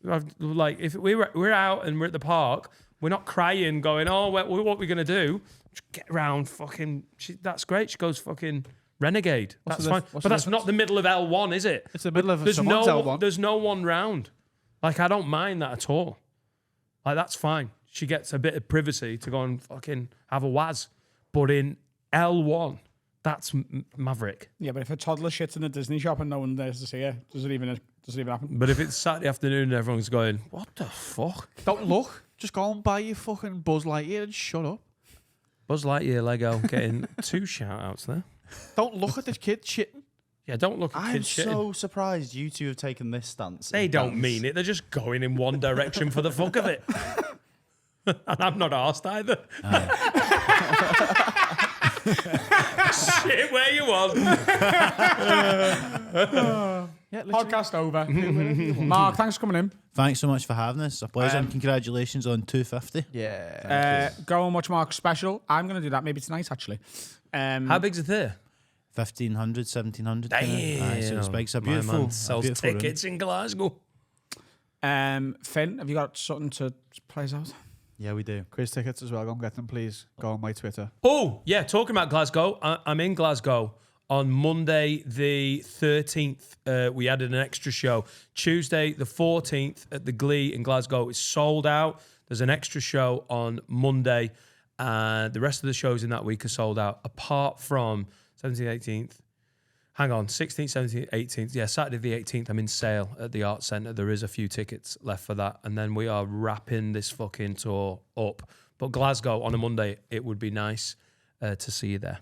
Like if we're out and we're at the park, we're not crying, going, "Oh, what are we gonna do?" Just get around, fucking. That's great. She goes fucking renegade. That's the fine. what's But the that's not the middle of L1, is it? It's the middle of There's someone's L1. There's no one round. Like I don't mind that at all. Like that's fine. She gets a bit of privacy to go and fucking have a waz. But in L1, that's maverick. Yeah, but if a toddler shits in a Disney shop and no one there's to see her, does it even happen? But if it's Saturday afternoon and everyone's going, what the fuck? Don't look. Just go and buy your fucking Buzz Lightyear and shut up. Buzz Lightyear Lego getting 2 shout outs there. Don't look at this kid shitting. Yeah, don't look at I'm kids shitting. so surprised you two have taken this stance. They don't mean it. They're just going in one direction for the fuck of it. And I'm not arsed either. Shit where you want. Yeah, Podcast over. Mark, thanks for coming in. Thanks so much for having us. A pleasure. And congratulations on 250. Yeah. Go and watch Mark's special. I'm going to do that maybe tonight, actually. How big's it there? 1,500, 1,700. Damn. So it's big. It's a My beautiful. man sells beautiful room. tickets in Glasgow. Finn, have you got something to play us out? Yeah, we do. Quiz tickets as well. Go and get them, please. Go on my Twitter. Oh, yeah, talking about Glasgow. I'm in Glasgow on Monday the 13th. We added an extra show. Tuesday the 14th at the Glee in Glasgow is sold out. There's an extra show on Monday. The rest of the shows in that week are sold out, apart from 17th, 18th. Hang on, 16th, 17th, 18th. Yeah, Saturday the 18th, I'm in Sale at the Arts Centre. There is a few tickets left for that. And then we are wrapping this fucking tour up. But Glasgow on a Monday, it would be nice to see you there.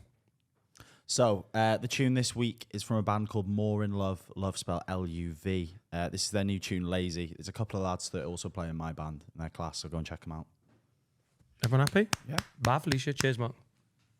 So, the tune this week is from a band called More in Love, love spelled L-U-V. This is their new tune, Lazy. There's a couple of lads that also play in my band in their class, so go and check them out. Everyone happy? Yeah. Bye, Felicia. Cheers, Mark.